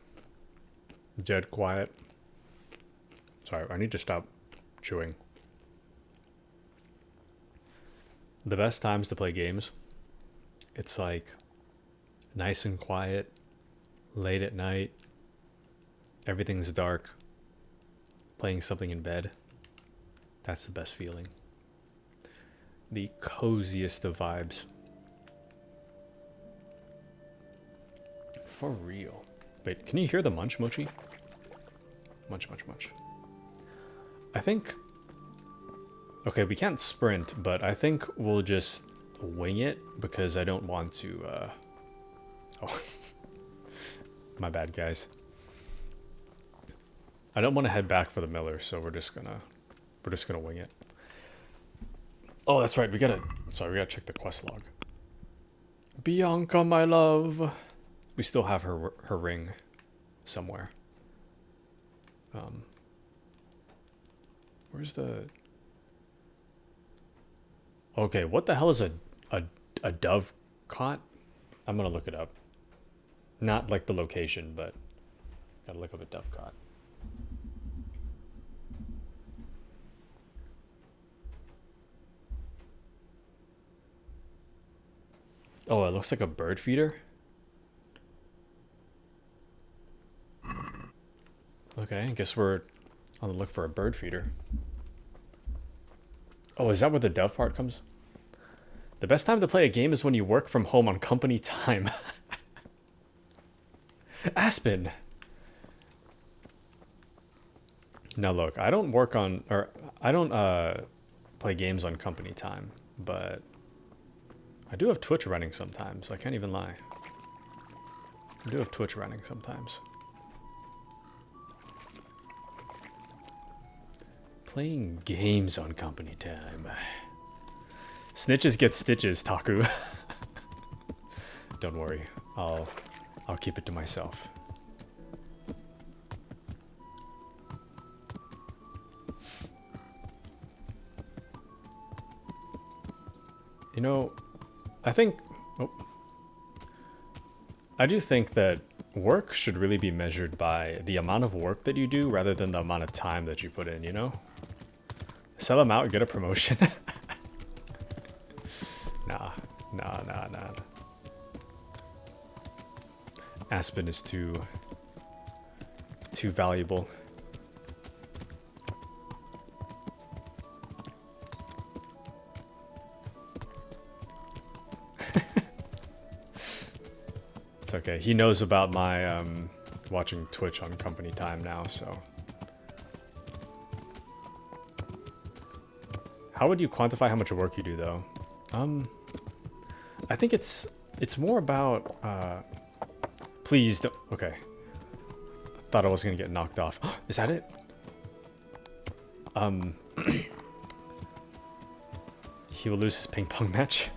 dead quiet. Sorry, I need to stop chewing. The best times to play games, it's like nice and quiet, late at night, everything's dark, playing something in bed. That's the best feeling. The coziest of vibes. For real. Wait, can you hear the munch, Mochi? Munch, munch, munch. I think... Okay, we can't sprint, but I think we'll just wing it because I don't want to, Oh. My bad, guys. I don't want to head back for the Miller, so we're just gonna wing it. Oh, that's right, we gotta check the quest log. Bianca, my love. We still have her ring somewhere. Where's the... Okay, what the hell is a dove cot? I'm gonna look it up. Not like the location, but gotta look up a dove cot. Oh, it looks like a bird feeder. Okay, I guess we're on the look for a bird feeder. Oh, is that where the dove part comes? The best time to play a game is when you work from home on company time. Aspen! Now look, I don't work on, or I don't play games on company time, but I do have Twitch running sometimes. I can't even lie. I do have Twitch running sometimes. Playing games on company time. Snitches get stitches, Taku. Don't worry. I'll keep it to myself. You know, I think... Oh. I do think that work should really be measured by the amount of work that you do rather than the amount of time that you put in, you know? Sell them out and get a promotion. Nah. Aspen is too valuable. It's okay. He knows about my watching Twitch on company time now, so. How would you quantify how much work you do, though? I think it's more about please don't. Okay. Thought I was gonna get knocked off. Is that it? He will lose his ping pong match.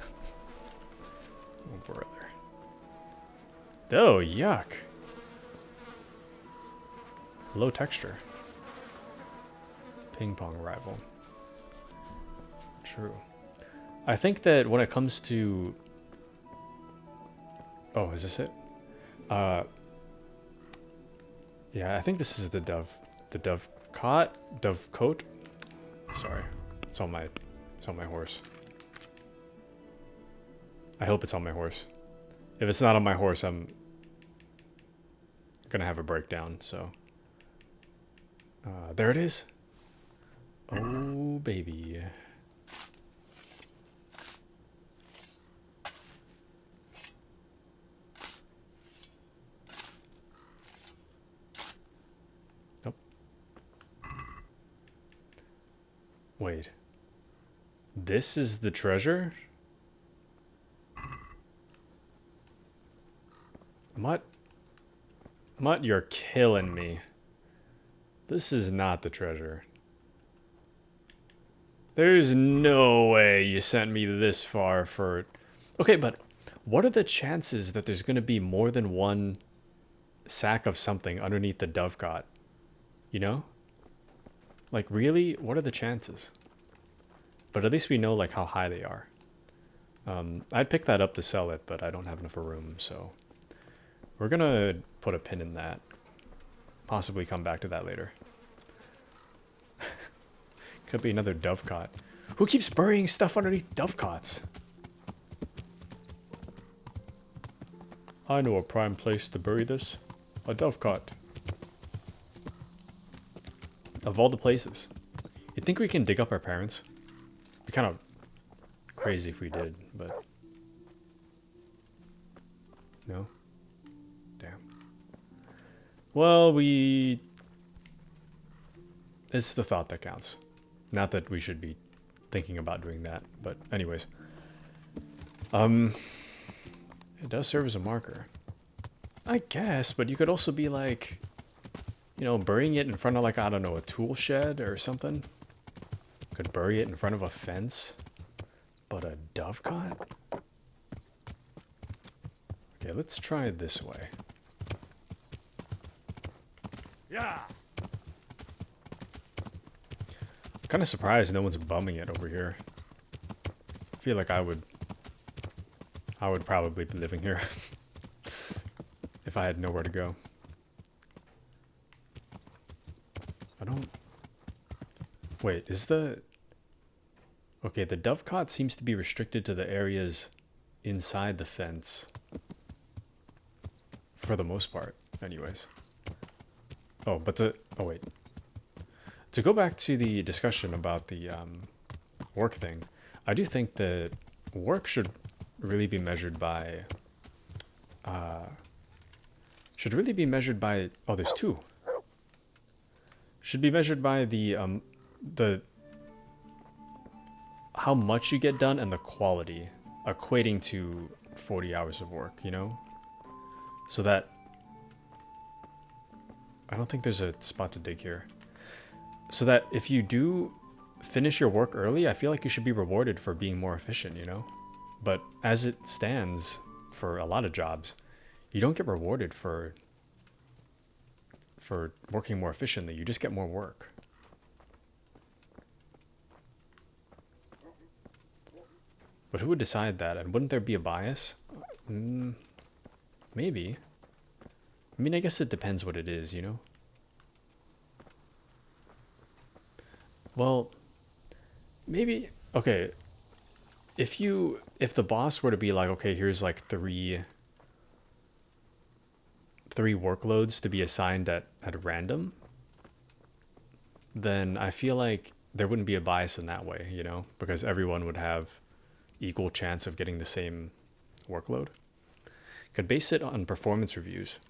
Oh, brother. Oh, yuck. Low texture. Ping pong rival. True. I think that when it comes to... Oh, is this it? Yeah, I think this is the dove. The dove cot? Dove coat? Sorry. It's on my horse. I hope it's on my horse. If it's not on my horse, I'm gonna have a breakdown, so... there it is. Oh, baby. Nope. Wait. This is the treasure? Mutt, you're killing me. This is not the treasure. There's no way you sent me this far for... Okay, but what are the chances that there's going to be more than one sack of something underneath the dovecot? You know? Like, really? What are the chances? But at least we know like how high they are. I'd pick that up to sell it, but I don't have enough room, so we're gonna put a pin in that. Possibly come back to that later. Could be another dovecot. Who keeps burying stuff underneath dovecots? I know a prime place to bury this. A dovecot. Of all the places. You think we can dig up our parents? Be kind of crazy if we did, but... No? Damn. Well, it's the thought that counts. Not that we should be thinking about doing that, but anyways. It does serve as a marker. I guess, but you could also be like, you know, burying it in front of like, I don't know, a tool shed or something. Could bury it in front of a fence. But a dovecot? Okay, let's try it this way. Yeah. I'm kind of surprised no one's bumming it over here. I feel like I would probably be living here if I had nowhere to go. I don't... Wait, is the... Okay, the dovecot seems to be restricted to the areas inside the fence. For the most part, anyways. Oh, but the... Oh, wait. To go back to the discussion about the work thing, I do think that work should really be measured by... Oh, there's two. Should be measured by the how much you get done and the quality, equating to 40 hours of work, you know? So that... I don't think there's a spot to dig here. So that if you do finish your work early, I feel like you should be rewarded for being more efficient, you know? But as it stands, for a lot of jobs, you don't get rewarded for working more efficiently. You just get more work. But who would decide that? And wouldn't there be a bias? Maybe. I mean, I guess it depends what it is, you know? Well, maybe... Okay. If the boss were to be like, okay, here's like three workloads to be assigned at random, then I feel like there wouldn't be a bias in that way, you know? Because everyone would have equal chance of getting the same workload. Could base it on performance reviews.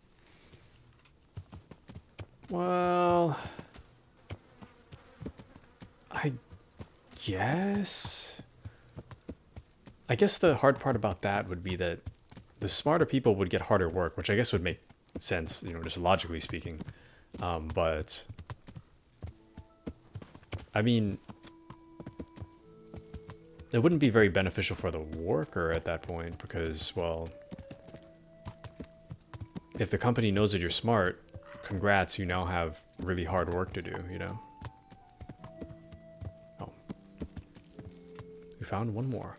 Well, I guess the hard part about that would be that the smarter people would get harder work, which I guess would make sense, you know, just logically speaking. But I mean, it wouldn't be very beneficial for the worker at that point because, well, if the company knows that you're smart, congrats, you now have really hard work to do, you know? Oh. We found one more.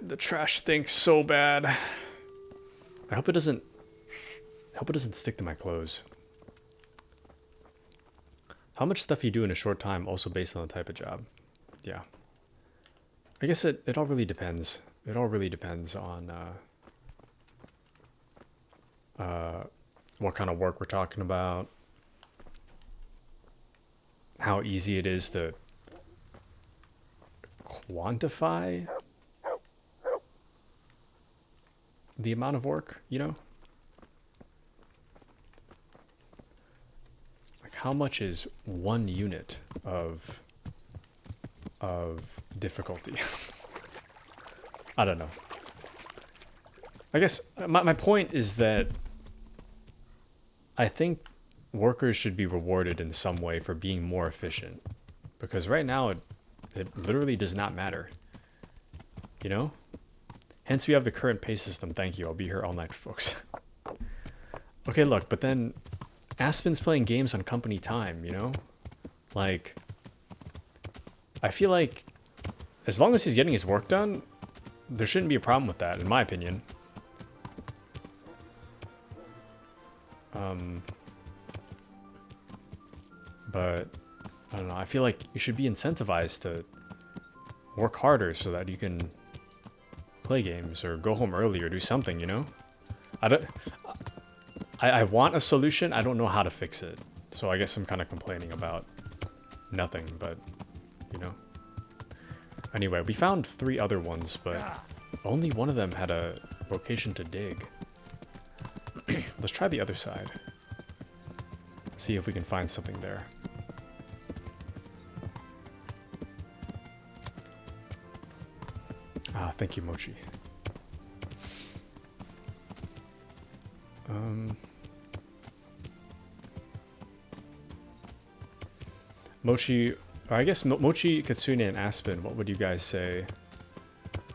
The trash stinks so bad. I hope it doesn't stick to my clothes. How much stuff you do in a short time also based on the type of job. Yeah. I guess it all really depends. It all really depends on what kind of work we're talking about. How easy it is to quantify the amount of work, you know? Like how much is 1 unit of difficulty? I don't know. I guess my point is that I think workers should be rewarded in some way for being more efficient. Because right now it literally does not matter. You know? Hence we have the current pay system. Thank you. I'll be here all night, folks. Okay, look, but then Aspen's playing games on company time, you know? Like, I feel like as long as he's getting his work done, there shouldn't be a problem with that, in my opinion. But I don't know, I feel like you should be incentivized to work harder so that you can play games or go home early or do something, you know? I want a solution, I don't know how to fix it. So I guess I'm kind of complaining about nothing, but, you know. Anyway, we found 3 other ones, but only one of them had a location to dig. Let's try the other side. See if we can find something there. Ah, thank you, Mochi. Mochi, or I guess Mochi, Katsune, and Aspen, what would you guys say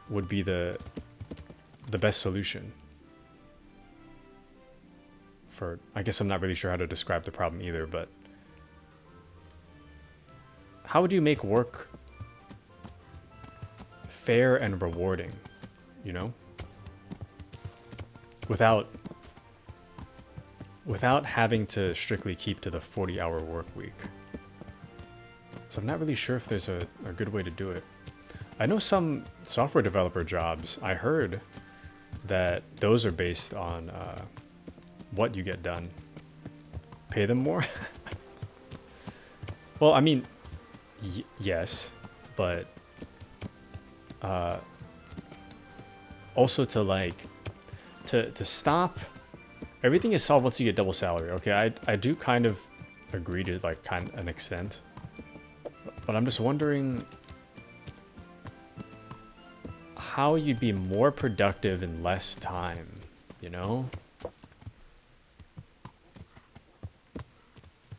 would be the best solution? For, I guess I'm not really sure how to describe the problem either, but how would you make work fair and rewarding, you know? Without having to strictly keep to the 40-hour work week. So I'm not really sure if there's a good way to do it. I know some software developer jobs, I heard that those are based on what you get done. Pay them more? Well, I mean, yes, but also to like, to stop, everything is solved once you get double salary. Okay, I do kind of agree to like an extent. But I'm just wondering how you'd be more productive in less time, you know?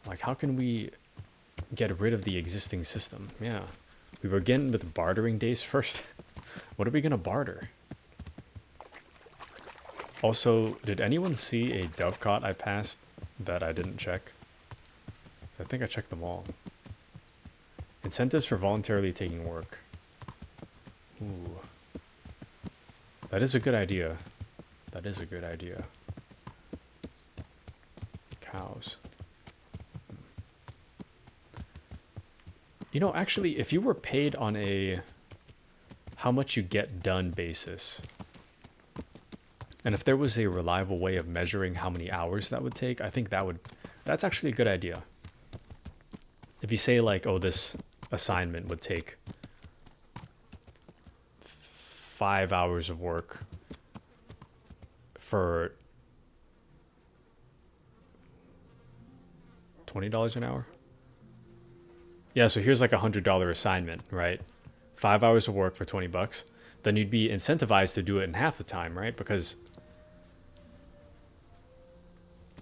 Like, how can we get rid of the existing system? Yeah. We were getting with bartering days first. What are we gonna barter? Also, did anyone see a dovecot I passed that I didn't check? I think I checked them all. Incentives for voluntarily taking work. Ooh. That is a good idea. That is a good idea. Cows. You know, actually, if you were paid on a how much you get done basis, and if there was a reliable way of measuring how many hours that would take, I think that's actually a good idea. If you say like, oh, this assignment would take 5 hours of work for $20 an hour. Yeah, so here's like $100 assignment, right? 5 hours of work for 20 bucks. Then you'd be incentivized to do it in half the time, right? Because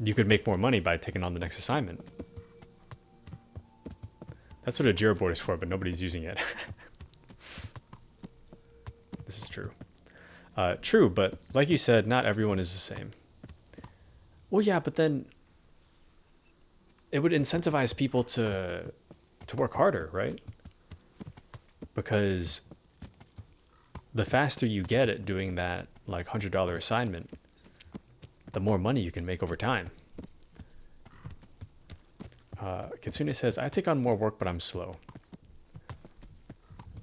you could make more money by taking on the next assignment. That's what a Jira board is for, but nobody's using it. This is true. True, but like you said, not everyone is the same. Well, yeah, but then it would incentivize people to work harder, right? Because the faster you get at doing that like $100 assignment, the more money you can make over time. Kitsune says, I take on more work, but I'm slow.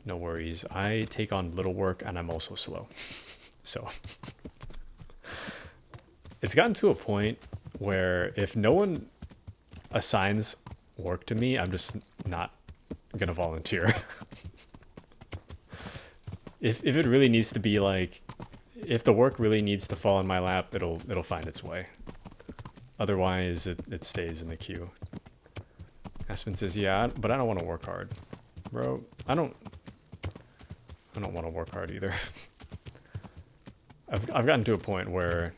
No worries. I take on little work, and I'm also slow. So it's gotten to a point where if no one assigns work to me, I'm just not gonna volunteer. If it really needs to be like, if the work really needs to fall in my lap, it'll find its way. Otherwise, it stays in the queue. Aspen says, yeah, but I don't want to work hard. Bro, I don't want to work hard either. I've gotten to a point where,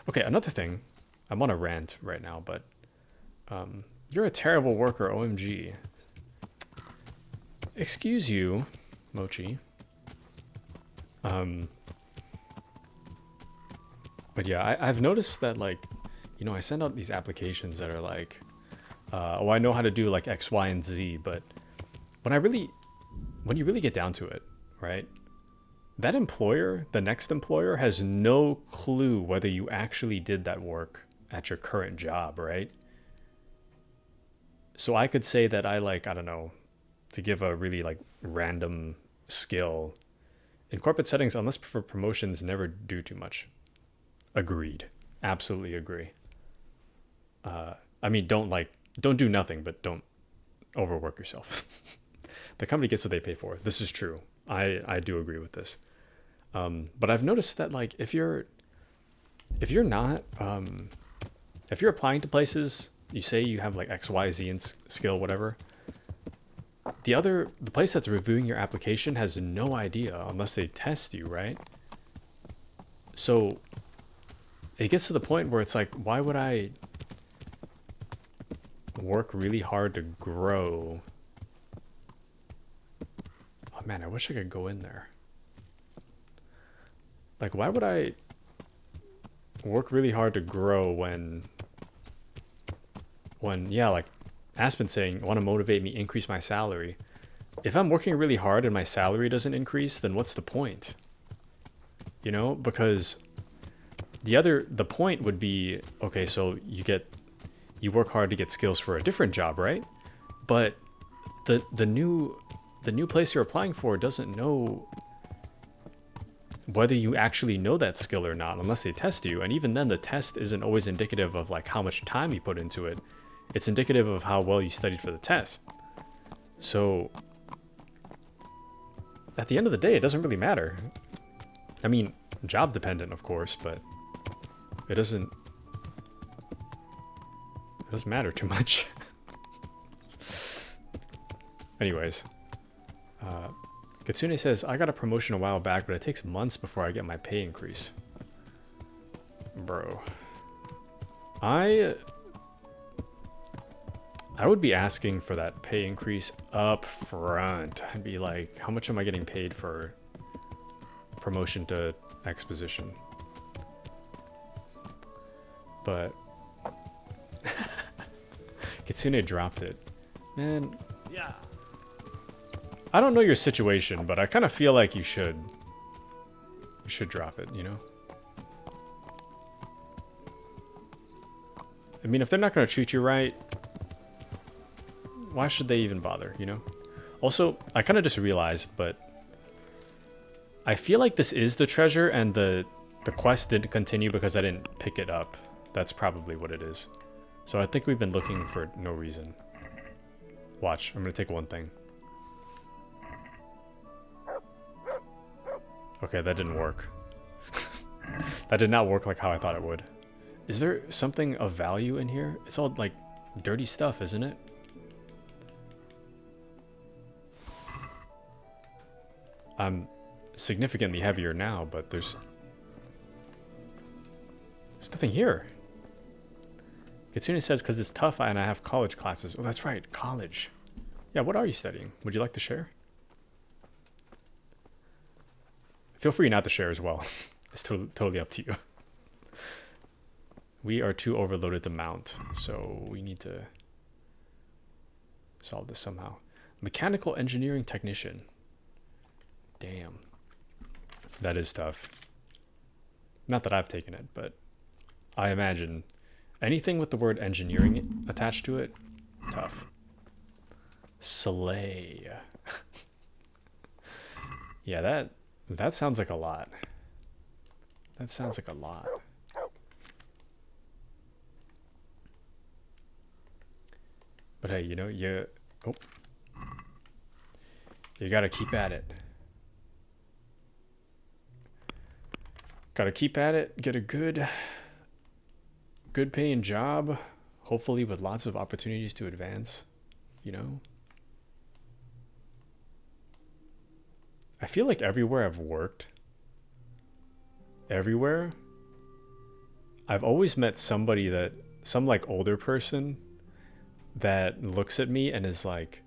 okay, another thing, I'm on a rant right now, but you're a terrible worker, OMG. Excuse you, Mochi. But yeah, I've noticed that, like, you know, I send out these applications that are like, oh, I know how to do like X, Y, and Z, but when you really get down to it, right? That employer, the next employer, has no clue whether you actually did that work at your current job, right? So I could say that I don't know, to give a really like random skill, in corporate settings, unless for promotions, never do too much. Agreed. Absolutely agree. I mean, don't do nothing, but don't overwork yourself. The company gets what they pay for. This is true. I do agree with this. But I've noticed that like if you're applying to places, you say you have like X, Y, Z and skill, whatever. The place that's reviewing your application has no idea unless they test you, right? So it gets to the point where it's like, why would I work really hard to grow? Oh man, I wish I could go in there. Like, why would I work really hard to grow when yeah, like Aspen's saying, want to motivate me, increase my salary. If I'm working really hard and my salary doesn't increase, then what's the point? You know, because the point would be, okay, so you work hard to get skills for a different job, right? But the new place you're applying for doesn't know whether you actually know that skill or not unless they test you. And even then, the test isn't always indicative of like how much time you put into it. It's indicative of how well you studied for the test. So at the end of the day, it doesn't really matter. I mean, job dependent, of course, but it doesn't matter too much. Anyways, Katsune says, I got a promotion a while back, but it takes months before I get my pay increase. Bro. I would be asking for that pay increase up front. I'd be like, how much am I getting paid for promotion to exposition? But Kitsune dropped it. Man, yeah. I don't know your situation, but I kind of feel like you should drop it, you know? I mean, if they're not going to treat you right, why should they even bother, you know? Also, I kind of just realized, but I feel like this is the treasure and the quest didn't continue because I didn't pick it up. That's probably what it is. So I think we've been looking for no reason. Watch, I'm going to take one thing. Okay, that didn't work. That did not work like how I thought it would. Is there something of value in here? It's all like dirty stuff, isn't it? I'm significantly heavier now, but there's nothing here. Kitsune says, because it's tough and I have college classes. Oh, that's right, college. Yeah, what are you studying? Would you like to share? Feel free not to share as well. It's totally up to you. We are too overloaded to mount, so we need to solve this somehow. Mechanical engineering technician. Damn. That is tough. Not that I've taken it, but I imagine anything with the word engineering attached to it, tough. Slay. Yeah, that sounds like a lot. That sounds like a lot. But hey, you know, you gotta keep at it. Gotta keep at it, get a good paying job, hopefully with lots of opportunities to advance, you know? I feel like everywhere I've worked, I've always met somebody some like older person that looks at me and is like,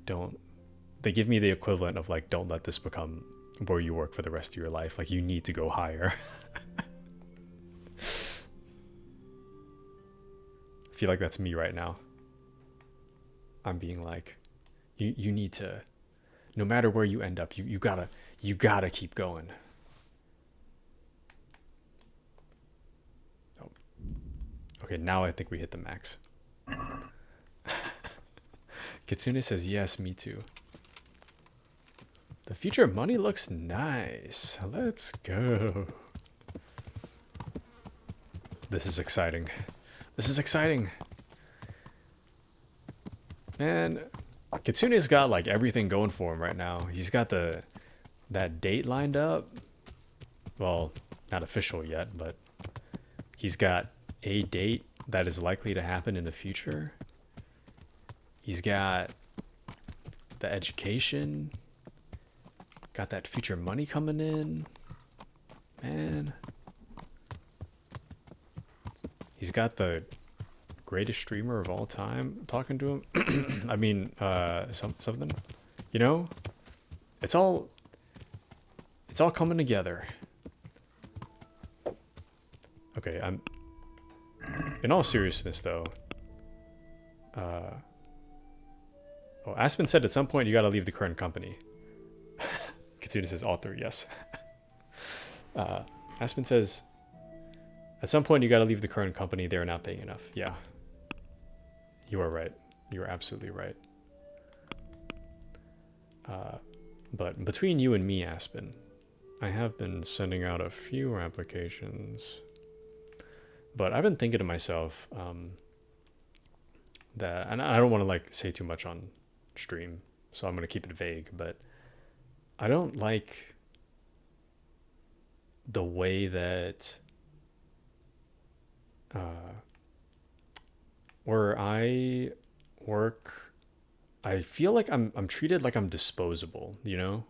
they give me the equivalent of like, don't let this become where you work for the rest of your life. Like, you need to go higher. feel like that's me right now. I'm being like, you need to, no matter where you end up, you gotta keep going. Oh. Okay, now I think we hit the max. Kitsune says, yes, me too. The future of money looks nice. Let's go. This is exciting. This is exciting. Man, Kitsune's got like everything going for him right now. He's got that date lined up. Well, not official yet, but he's got a date that is likely to happen in the future. He's got the education. Got that future money coming in. Man. He's got the greatest streamer of all time talking to him. I mean, something. You know? It's all coming together. Okay, I'm in all seriousness though. Oh, Aspen said at some point you gotta leave the current company. Katsuna says all three, yes. Aspen says at some point you gotta leave the current company, they're not paying enough. Yeah. You are right. You are absolutely right. But between you and me, Aspen, I have been sending out a few applications. But I've been thinking to myself that, and I don't want to like say too much on stream, so I'm going to keep it vague, but I don't like the way that where I work, I feel like I'm treated like I'm disposable, you know?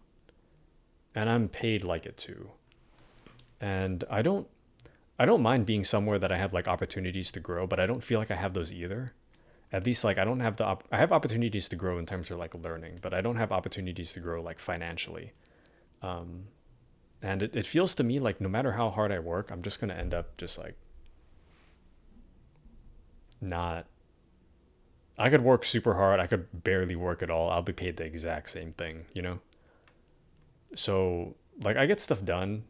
And I'm paid like it too. And I don't mind being somewhere that I have like opportunities to grow, but I don't feel like I have those either. At least like I don't have I have opportunities to grow in terms of like learning, but I don't have opportunities to grow like financially. And it feels to me like no matter how hard I work, I'm just going to end up just like not. I could work super hard. I could barely work at all. I'll be paid the exact same thing, you know? So like I get stuff done.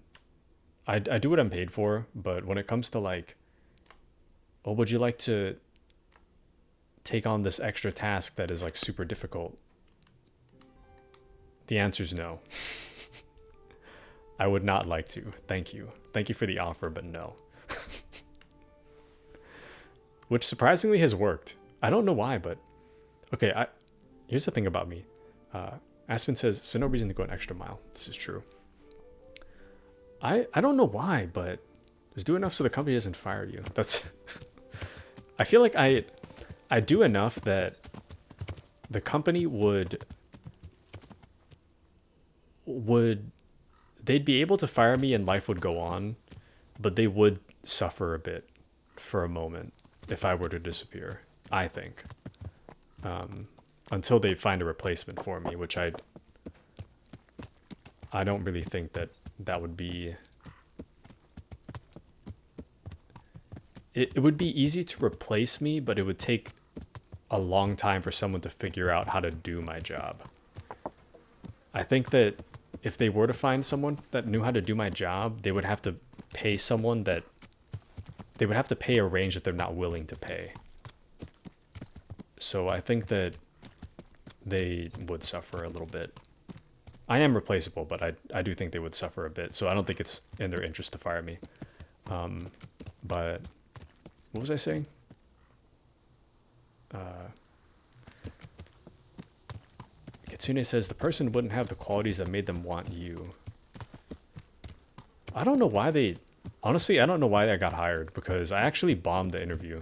I do what I'm paid for, but when it comes to like, oh, would you like to take on this extra task that is like super difficult? The answer is no. I would not like to. Thank you. Thank you for the offer, but no. Which surprisingly has worked. I don't know why, but okay. Here's the thing about me. Aspen says, so no reason to go an extra mile. This is true. I don't know why, but just do enough so the company doesn't fire you. That's I feel like I do enough that the company would they'd be able to fire me and life would go on, but they would suffer a bit for a moment if I were to disappear, I think. Until they find a replacement for me, which I don't really think that would be... It would be easy to replace me, but it would take a long time for someone to figure out how to do my job. I think that if they were to find someone that knew how to do my job, they would have to pay someone that... They would have to pay a range that they're not willing to pay. So I think that they would suffer a little bit. I am replaceable, but I do think they would suffer a bit. So I don't think it's in their interest to fire me. But what was I saying? Kitsune says the person wouldn't have the qualities that made them want you. I don't know why they... Honestly, I don't know why I got hired, because I actually bombed the interview.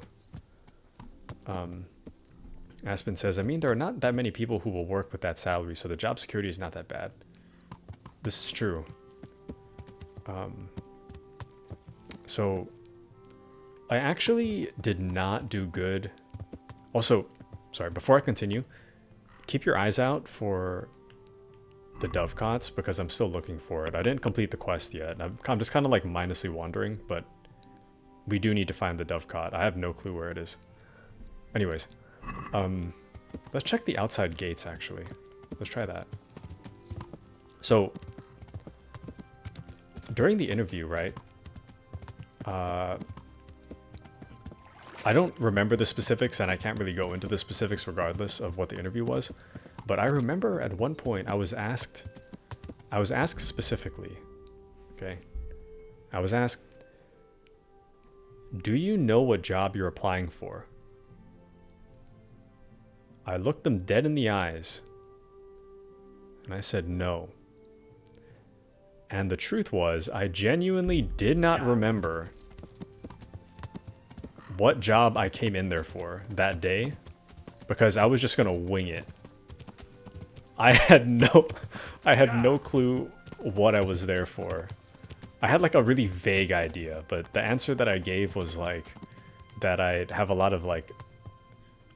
Aspen says, I mean, there are not that many people who will work with that salary, so the job security is not that bad. This is true. So, I actually did not do good. Also, sorry, before I continue, keep your eyes out for the dovecots, because I'm still looking for it. I didn't complete the quest yet. I'm just kind of like mindlessly wandering, but we do need to find the dovecot. I have no clue where it is. Anyways, let's check the outside gates, actually. Let's try that. So, during the interview, right? I don't remember the specifics, and I can't really go into the specifics regardless of what the interview was. But I remember at one point I was asked specifically, okay? I was asked, do you know what job you're applying for? I looked them dead in the eyes, and I said no. And the truth was, I genuinely did not remember what job I came in there for that day, because I was just gonna wing it. I had no clue what I was there for. I had like a really vague idea, but the answer that I gave was like that I'd have a lot of like,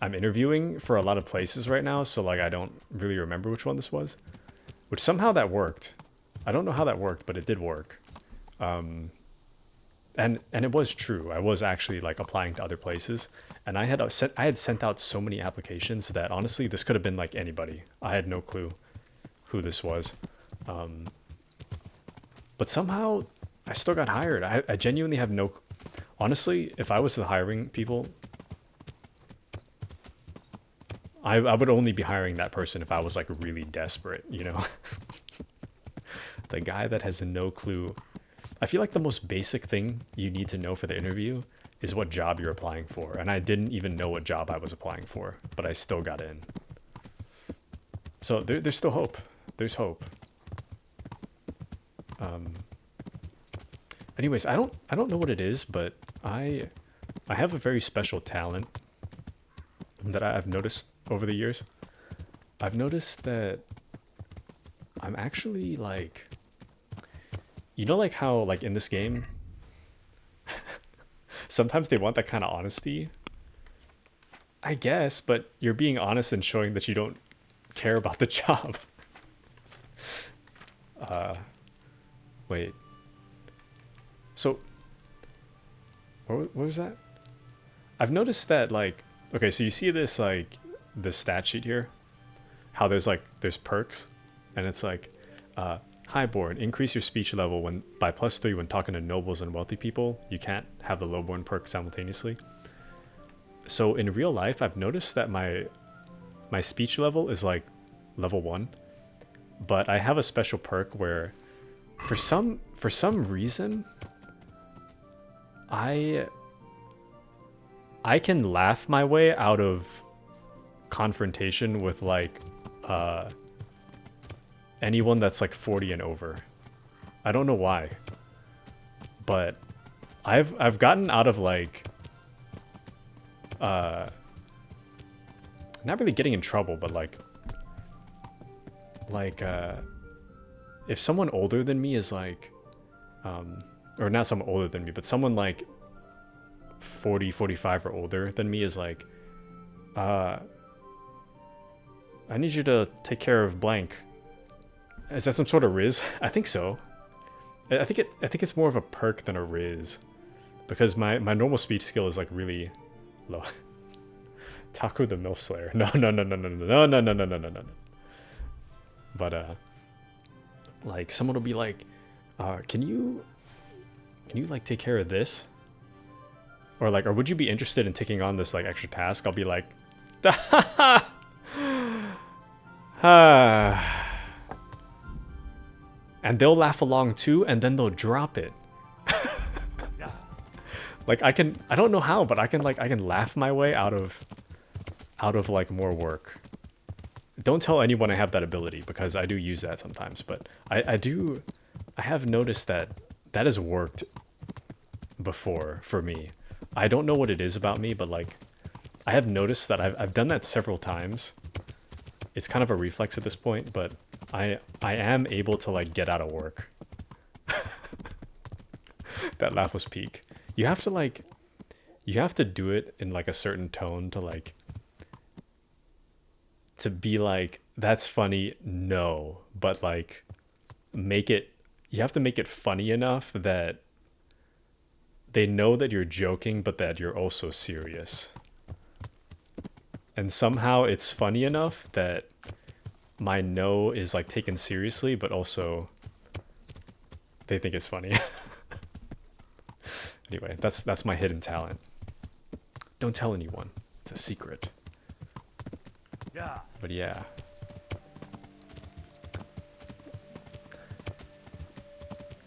I'm interviewing for a lot of places right now, so like I don't really remember which one this was, which somehow that worked. I don't know how that worked, but it did work. And it was true. I was actually like applying to other places, and I had sent out so many applications that honestly this could have been like anybody. I had no clue who this was. But somehow I still got hired. I genuinely have no... Honestly, if I was the hiring people, I would only be hiring that person if I was like really desperate, you know? The guy that has no clue. I feel like the most basic thing you need to know for the interview is what job you're applying for. And I didn't even know what job I was applying for, but I still got in. So there's still hope. There's hope. Anyways, I don't know what it is, but I have a very special talent that I've noticed over the years. I've noticed that I'm actually like, you know, like how like in this game, sometimes they want that kind of honesty, I guess, but you're being honest and showing that you don't care about the job. Wait. So, what was that? I've noticed that, like, okay, so you see this, like, this stat sheet here? How there's perks, and it's like, highborn, increase your speech level by +3 when talking to nobles and wealthy people. You can't have the lowborn perk simultaneously. So in real life, I've noticed that my speech level is like level 1, but I have a special perk where for some reason I can laugh my way out of confrontation with like anyone that's like 40 and over. I don't know why, but I've gotten out of like not really getting in trouble, but like if someone older than me is like or not someone older than me, but someone like 40, 45 or older than me is like, I need you to take care of blank. Is that some sort of riz? I think so. I think it's more of a perk than a riz, because my normal speech skill is like really low. Taku the MILF Slayer. No. But like someone will be like, can you like take care of this? Or like, or would you be interested in taking on this like extra task? I'll be like, and they'll laugh along too, and then they'll drop it. Like I don't know how, but I can laugh my way out of like more work. Don't tell anyone I have that ability, because I do use that sometimes, but I have noticed that has worked before for me. I don't know what it is about me, but like I have noticed that I've done that several times. It's kind of a reflex at this point, but I am able to like get out of work. That laugh was peak. You have to do it in like a certain tone to be like, that's funny, no, but like you have to make it funny enough that they know that you're joking, but that you're also serious. And somehow it's funny enough that my no is like taken seriously, but also they think it's funny. Anyway, that's my hidden talent. Don't tell anyone. It's a secret. Yeah. But yeah.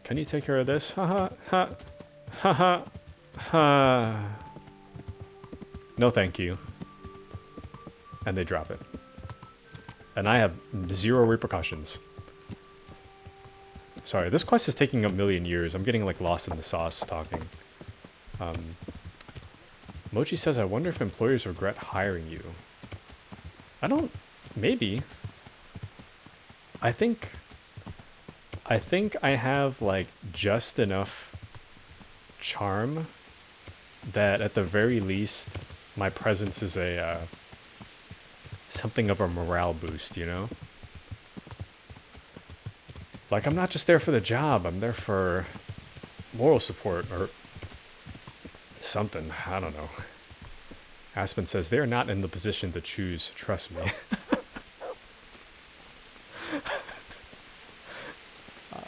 Can you take care of this? Haha, ha, haha, ha. No, thank you. And they drop it. And I have 0 repercussions. Sorry, this quest is taking a million years. I'm getting like lost in the sauce talking. Mochi says, I wonder if employers regret hiring you. I don't... Maybe. I think I have like just enough charm that at the very least my presence is a something of a morale boost, you know? Like, I'm not just there for the job, I'm there for moral support or something. I don't know. Aspen says, they are not in the position to choose, trust me.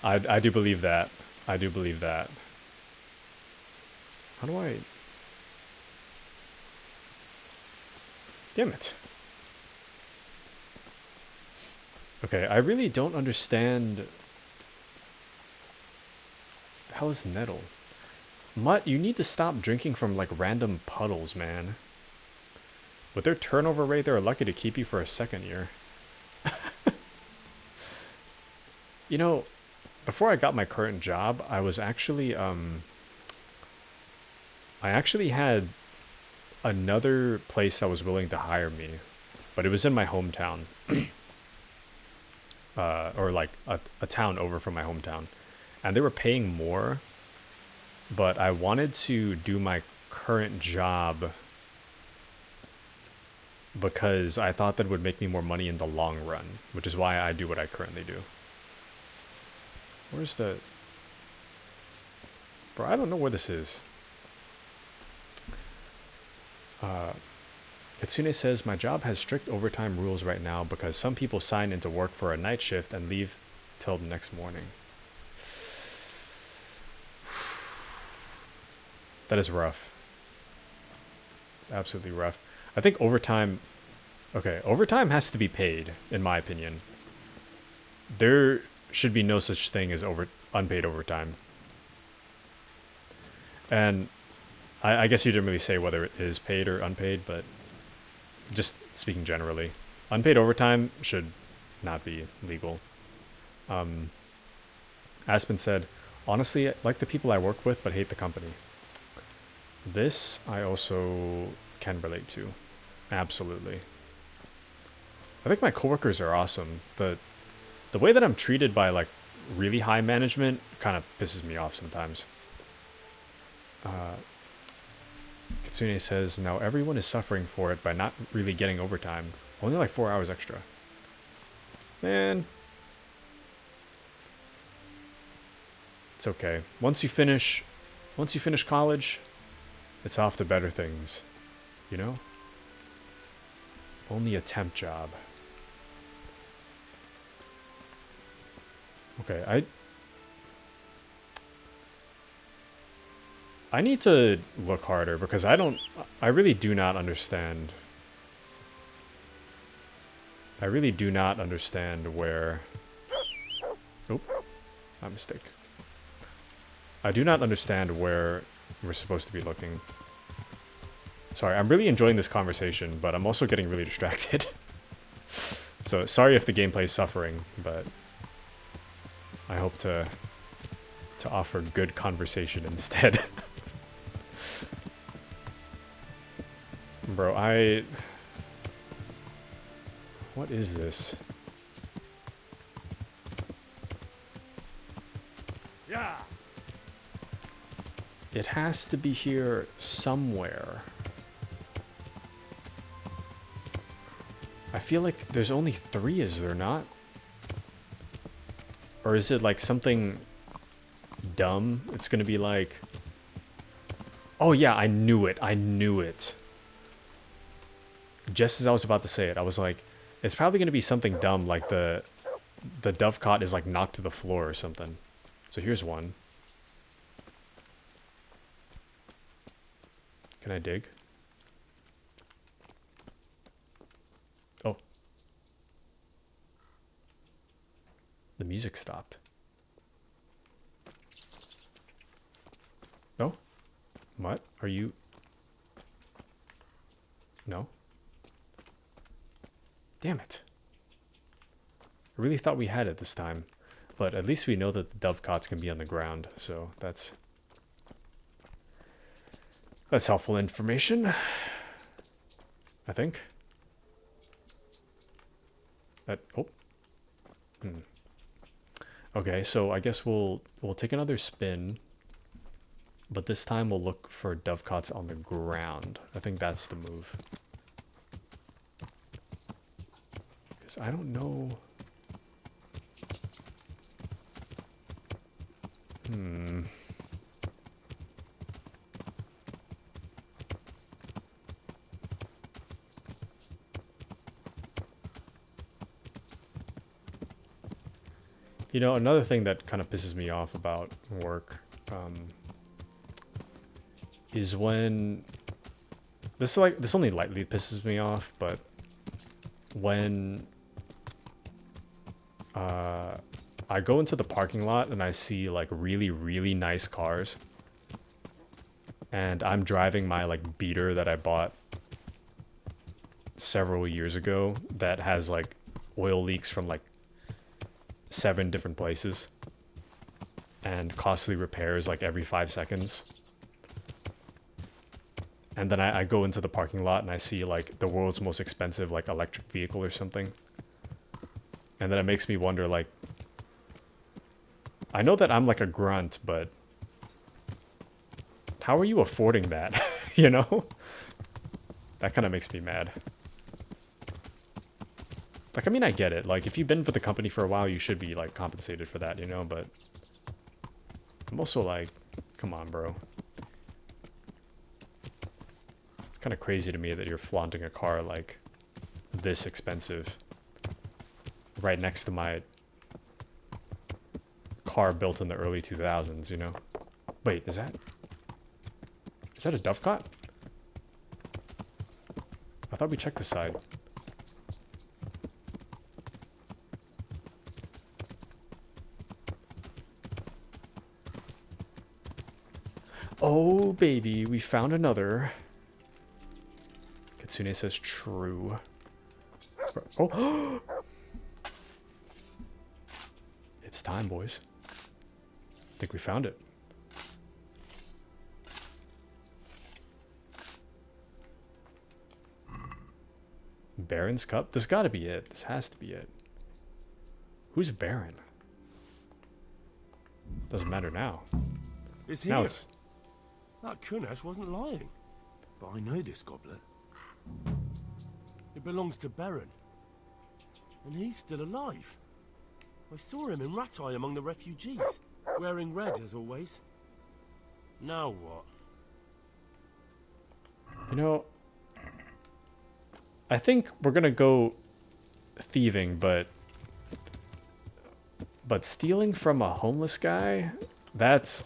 I do believe that. I do believe that. How do I... Damn it. Okay, I really don't understand... The hell is nettle? Mutt, you need to stop drinking from like random puddles, man. With their turnover rate, they're lucky to keep you for a second year. You know, before I got my current job, I was actually, I actually had another place that was willing to hire me, but it was in my hometown. Or like a town over from my hometown. And they were paying more, but I wanted to do my current job because I thought that would make me more money in the long run, which is why I do what I currently do. Where's the... Bro, I don't know where this is. Katsune says, my job has strict overtime rules right now because some people sign into work for a night shift and leave till the next morning. That is rough. It's absolutely rough. I think overtime... Okay, overtime has to be paid, in my opinion. There should be no such thing as unpaid overtime. And I guess you didn't really say whether it is paid or unpaid, but just speaking generally, unpaid overtime should not be legal. Aspen said, honestly, I like the people I work with, but hate the company. This I also can relate to. Absolutely. I think my coworkers are awesome. The way that I'm treated by like really high management kind of pisses me off sometimes. Katsune says, now everyone is suffering for it by not really getting overtime. Only like 4 hours extra. Man. It's okay. Once you finish college, it's off to better things. You know? Only a temp job. Okay, I need to look harder because I really do not understand. I really do not understand where... Oh, my mistake. I do not understand where we're supposed to be looking. Sorry, I'm really enjoying this conversation, but I'm also getting really distracted. So, sorry if the gameplay is suffering, but I hope to offer good conversation instead. Bro, what is this? Yeah. It has to be here somewhere. I feel like there's only 3, is there not? Or is it like something dumb? It's gonna be like... Oh yeah, I knew it. I knew it. just as I was about to say it, I was like, it's probably going to be something dumb like the dovecot is like knocked to the floor or something. So here's one. Can I dig? Oh. The music stopped. No? What? Are you... No? Damn it. I really thought we had it this time. But at least we know that the dovecots can be on the ground, so that's helpful information, I think. Oh. Okay, so I guess we'll take another spin, but this time we'll look for dovecots on the ground. I think that's the move. Because I don't know. You know, another thing that kind of pisses me off about work is when this only lightly pisses me off, but when I go into the parking lot and I see like really, really nice cars, and I'm driving my like beater that I bought several years ago that has like oil leaks from like 7 different places and costly repairs like every 5 seconds. And then I go into the parking lot and I see like the world's most expensive like electric vehicle or something. And then it makes me wonder, like, I know that I'm like a grunt, but how are you affording that? You know? That kind of makes me mad. Like, I mean, I get it. Like, if you've been with the company for a while, you should be, like, compensated for that, you know? But I'm also like, come on, bro. It's kind of crazy to me that you're flaunting a car, like, this expensive right next to my car built in the early 2000s, you know? Wait, is that a dovecot? I thought we checked the side. Oh, baby, we found another. Kitsune says true. Oh! It's time, boys. I think we found it. Baron's cup? This gotta be it. This has to be it. Who's Baron? Doesn't matter now. It's now here. it's... That Kunash wasn't lying. But I know this goblet. It belongs to Baron. And he's still alive. I saw him in Ratai among the refugees, wearing red as always. Now what? You know, I think we're gonna go thieving, but stealing from a homeless guy, that's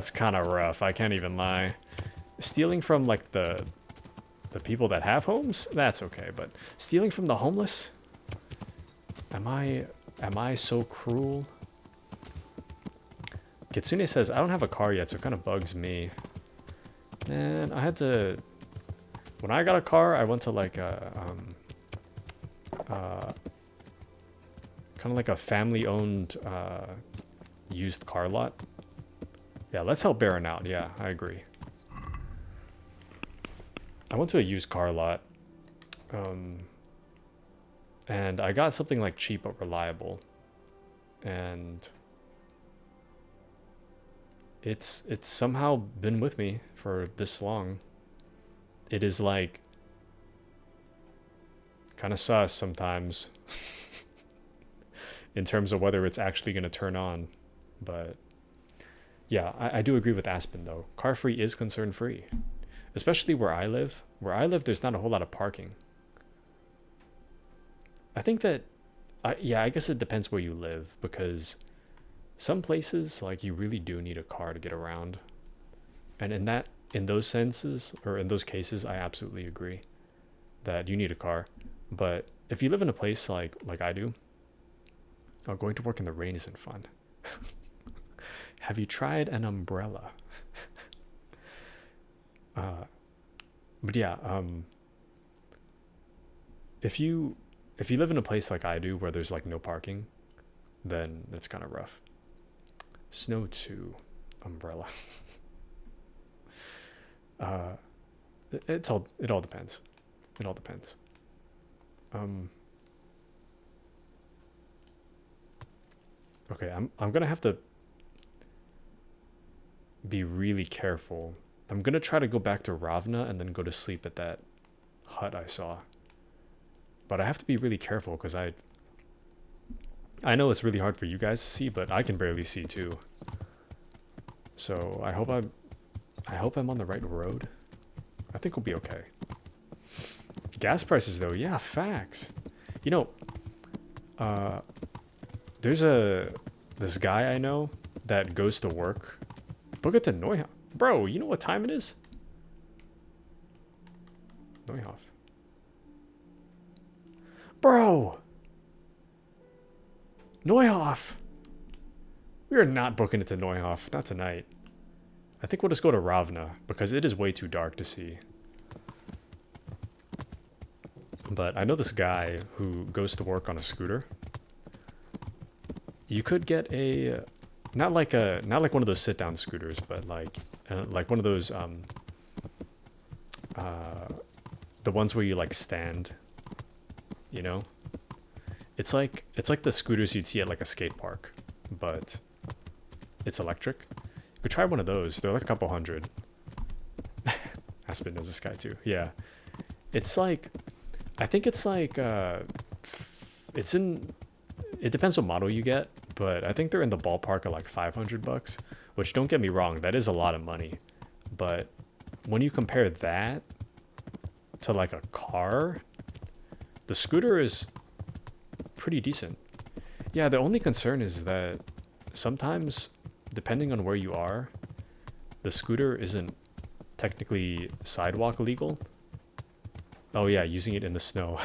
kind of rough. I can't even lie. Stealing from like the people that have homes, that's okay, but stealing from the homeless, am I so cruel? Kitsune says, I don't have a car yet, so it kind of bugs me. And I had to... When I got a car, I went to like a... kind of like a family-owned used car lot. Yeah, let's help Baron out. Yeah, I agree. I went to a used car lot. And I got something like cheap but reliable. And it's somehow been with me for this long. It is like kind of sus sometimes in terms of whether it's actually going to turn on. But yeah, I do agree with Aspen though. Car free is concern free, especially where I live. Where I live, there's not a whole lot of parking. I think that, yeah, I guess it depends where you live, because some places, like, you really do need a car to get around. And in those senses, or in those cases, I absolutely agree that you need a car. But if you live in a place like I do, going to work in the rain isn't fun. Have you tried an umbrella? But yeah, if you live in a place like I do where there's like no parking, then that's kind of rough. Snow 2 umbrella. It all depends. It all depends. Okay, I'm gonna have to be really careful. I'm gonna try to go back to Ravna and then go to sleep at that hut I saw. But I have to be really careful because I know it's really hard for you guys to see, but I can barely see too. So I hope I'm on the right road. I think we'll be okay. Gas prices though, yeah, facts. You know, there's this guy I know that goes to work. Book it to Neuhoff. Bro, you know what time it is? Neuhoff. Bro! Neuhoff! We are not booking it to Neuhoff. Not tonight. I think we'll just go to Ravna, because it is way too dark to see. But I know this guy who goes to work on a scooter. You could get a... Not like one of those sit-down scooters, but like one of those the ones where you like stand, you know. It's like the scooters you'd see at like a skate park, but it's electric. You could try one of those. They're like a couple hundred. Aspen knows this guy too. Yeah, it's like, I think it's like it's in. It depends what model you get, but I think they're in the ballpark of like $500, which, don't get me wrong, that is a lot of money. But when you compare that to like a car, the scooter is pretty decent. Yeah, the only concern is that sometimes, depending on where you are, the scooter isn't technically sidewalk legal. Oh yeah, using it in the snow.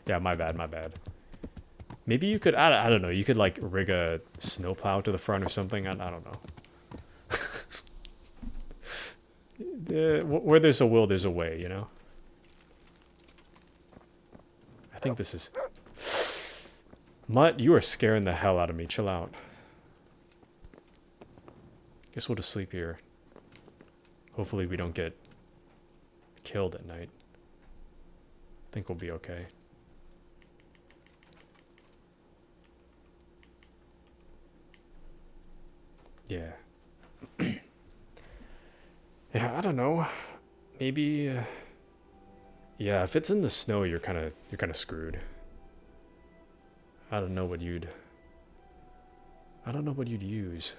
Yeah, my bad. Maybe you could, I don't know, you could like rig a snowplow to the front or something. I don't know. Where there's a will, there's a way, you know? I think this is... Mutt, you are scaring the hell out of me. Chill out. Guess we'll just sleep here. Hopefully we don't get killed at night. I think we'll be okay. Yeah. Yeah, I don't know. Maybe yeah, if it's in the snow, you're kind of screwed. I don't know what you'd use.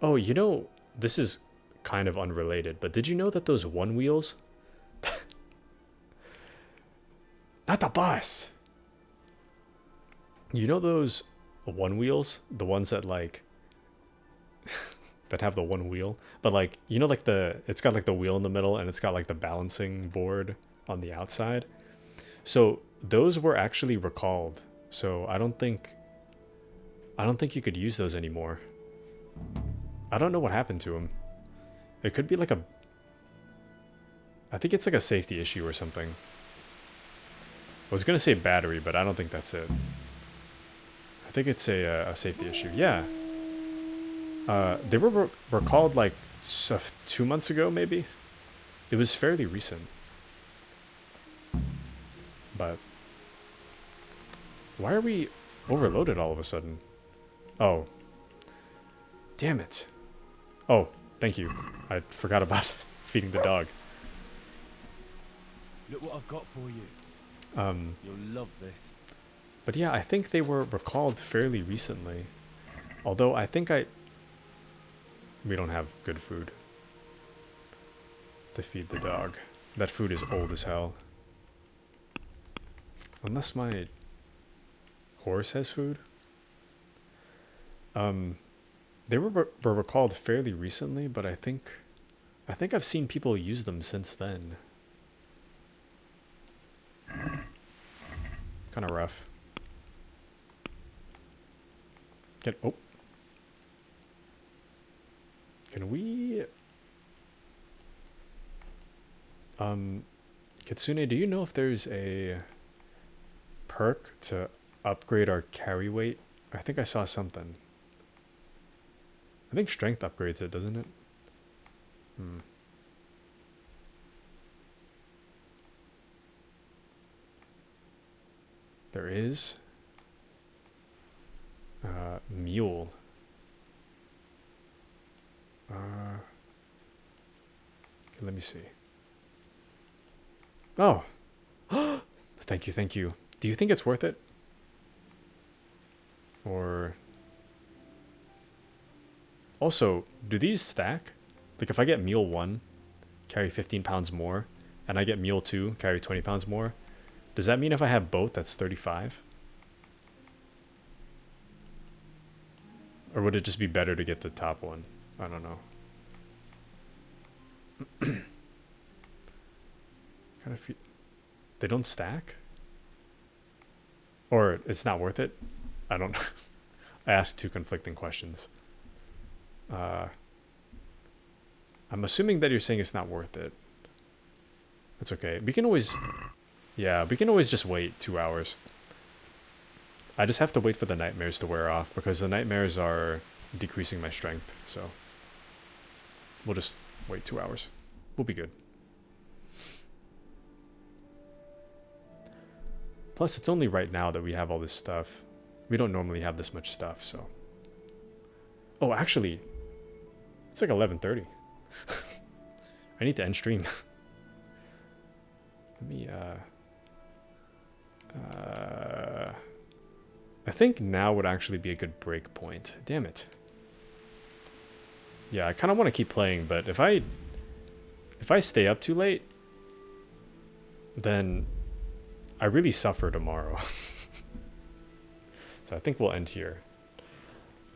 Oh, you know, this is kind of unrelated, but did you know that those one wheels not the bus. You know those one wheels, the ones that like that have the one wheel, but like, you know, like it's got like the wheel in the middle and it's got like the balancing board on the outside. So those were actually recalled. So I don't think you could use those anymore. I don't know what happened to them. It could be like I think it's like a safety issue or something. I was gonna say battery, but I don't think that's it. I think it's a safety issue. Yeah. They were recalled like 2 months ago, maybe. It was fairly recent. But why are we overloaded all of a sudden? Oh. Damn it. Oh, thank you. I forgot about feeding the dog. Look what I've got for you. You'll love this. But yeah, I think they were recalled fairly recently. Although I think we don't have good food to feed the dog. That food is old as hell. Unless my horse has food. They were recalled fairly recently, but I think I've seen people use them since then. Kind of rough. Oh. Can we... Kitsune, do you know if there's a perk to upgrade our carry weight? I think I saw something. I think strength upgrades it, doesn't it? There is. Mule. Okay, let me see. Oh. Thank you, thank you. Do you think it's worth it? Or... Also, do these stack? Like if I get Mule 1, carry 15 pounds more, and I get Mule 2, carry 20 pounds more, does that mean if I have both, that's 35? Or would it just be better to get the top one? I don't know. Kind of feel... They don't stack? Or it's not worth it? I don't know. I asked two conflicting questions. I'm assuming that you're saying it's not worth it. That's okay. We can always... Yeah, we can always just wait 2 hours. I just have to wait for the nightmares to wear off, because the nightmares are decreasing my strength, so... We'll just wait 2 hours. We'll be good. Plus, it's only right now that we have all this stuff. We don't normally have this much stuff, so... Oh, actually... It's like 11:30. I need to end stream. Let me, I think now would actually be a good break point. Damn it. Yeah, I kind of want to keep playing, but if I stay up too late, then I really suffer tomorrow. So I think we'll end here.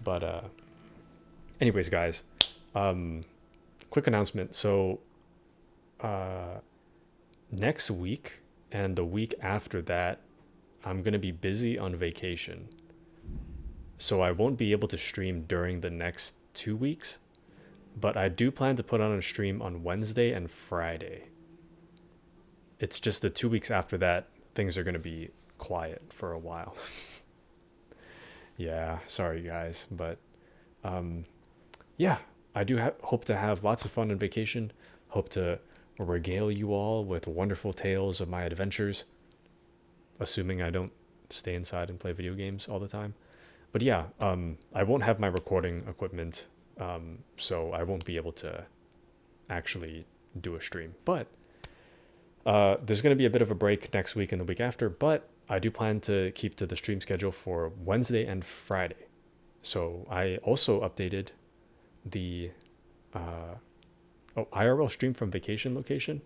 But anyways, guys, quick announcement. So next week and the week after that, I'm going to be busy on vacation. So I won't be able to stream during the next 2 weeks. But I do plan to put on a stream on Wednesday and Friday. It's just the 2 weeks after that, things are going to be quiet for a while. Yeah, sorry guys. But yeah, I do hope to have lots of fun on vacation. Hope to regale you all with wonderful tales of my adventures. Assuming I don't stay inside and play video games all the time. But yeah, I won't have my recording equipment, so I won't be able to actually do a stream. But there's going to be a bit of a break next week and the week after, but I do plan to keep to the stream schedule for Wednesday and Friday. So I also updated the IRL stream from vacation location.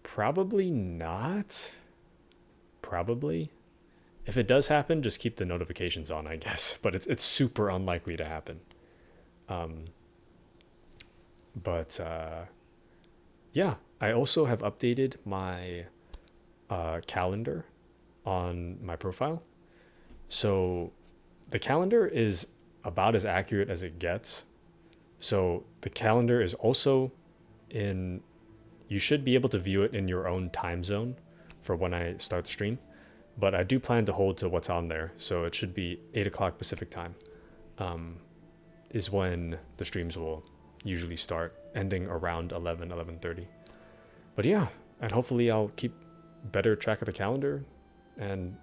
Probably not. Probably. If it does happen, just keep the notifications on, I guess. But it's super unlikely to happen. Yeah, I also have updated my calendar on my profile. So the calendar is about as accurate as it gets. So the calendar is also in... You should be able to view it in your own time zone for when I start the stream. But I do plan to hold to what's on there. So it should be 8 o'clock Pacific time. Is when the streams will usually start, ending around 11:30. But yeah, and hopefully I'll keep better track of the calendar, and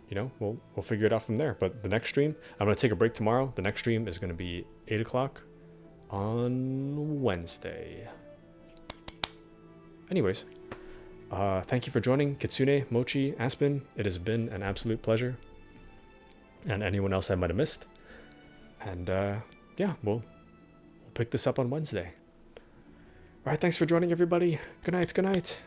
you know, we'll figure it out from there. But the next stream, I'm gonna take a break tomorrow. The next stream is gonna be 8 o'clock on Wednesday. Anyways, thank you for joining, Kitsune, Mochi, Aspen. It has been an absolute pleasure, and anyone else I might have missed. And yeah, we'll pick this up on Wednesday. All right, thanks for joining, everybody. Good night. Good night.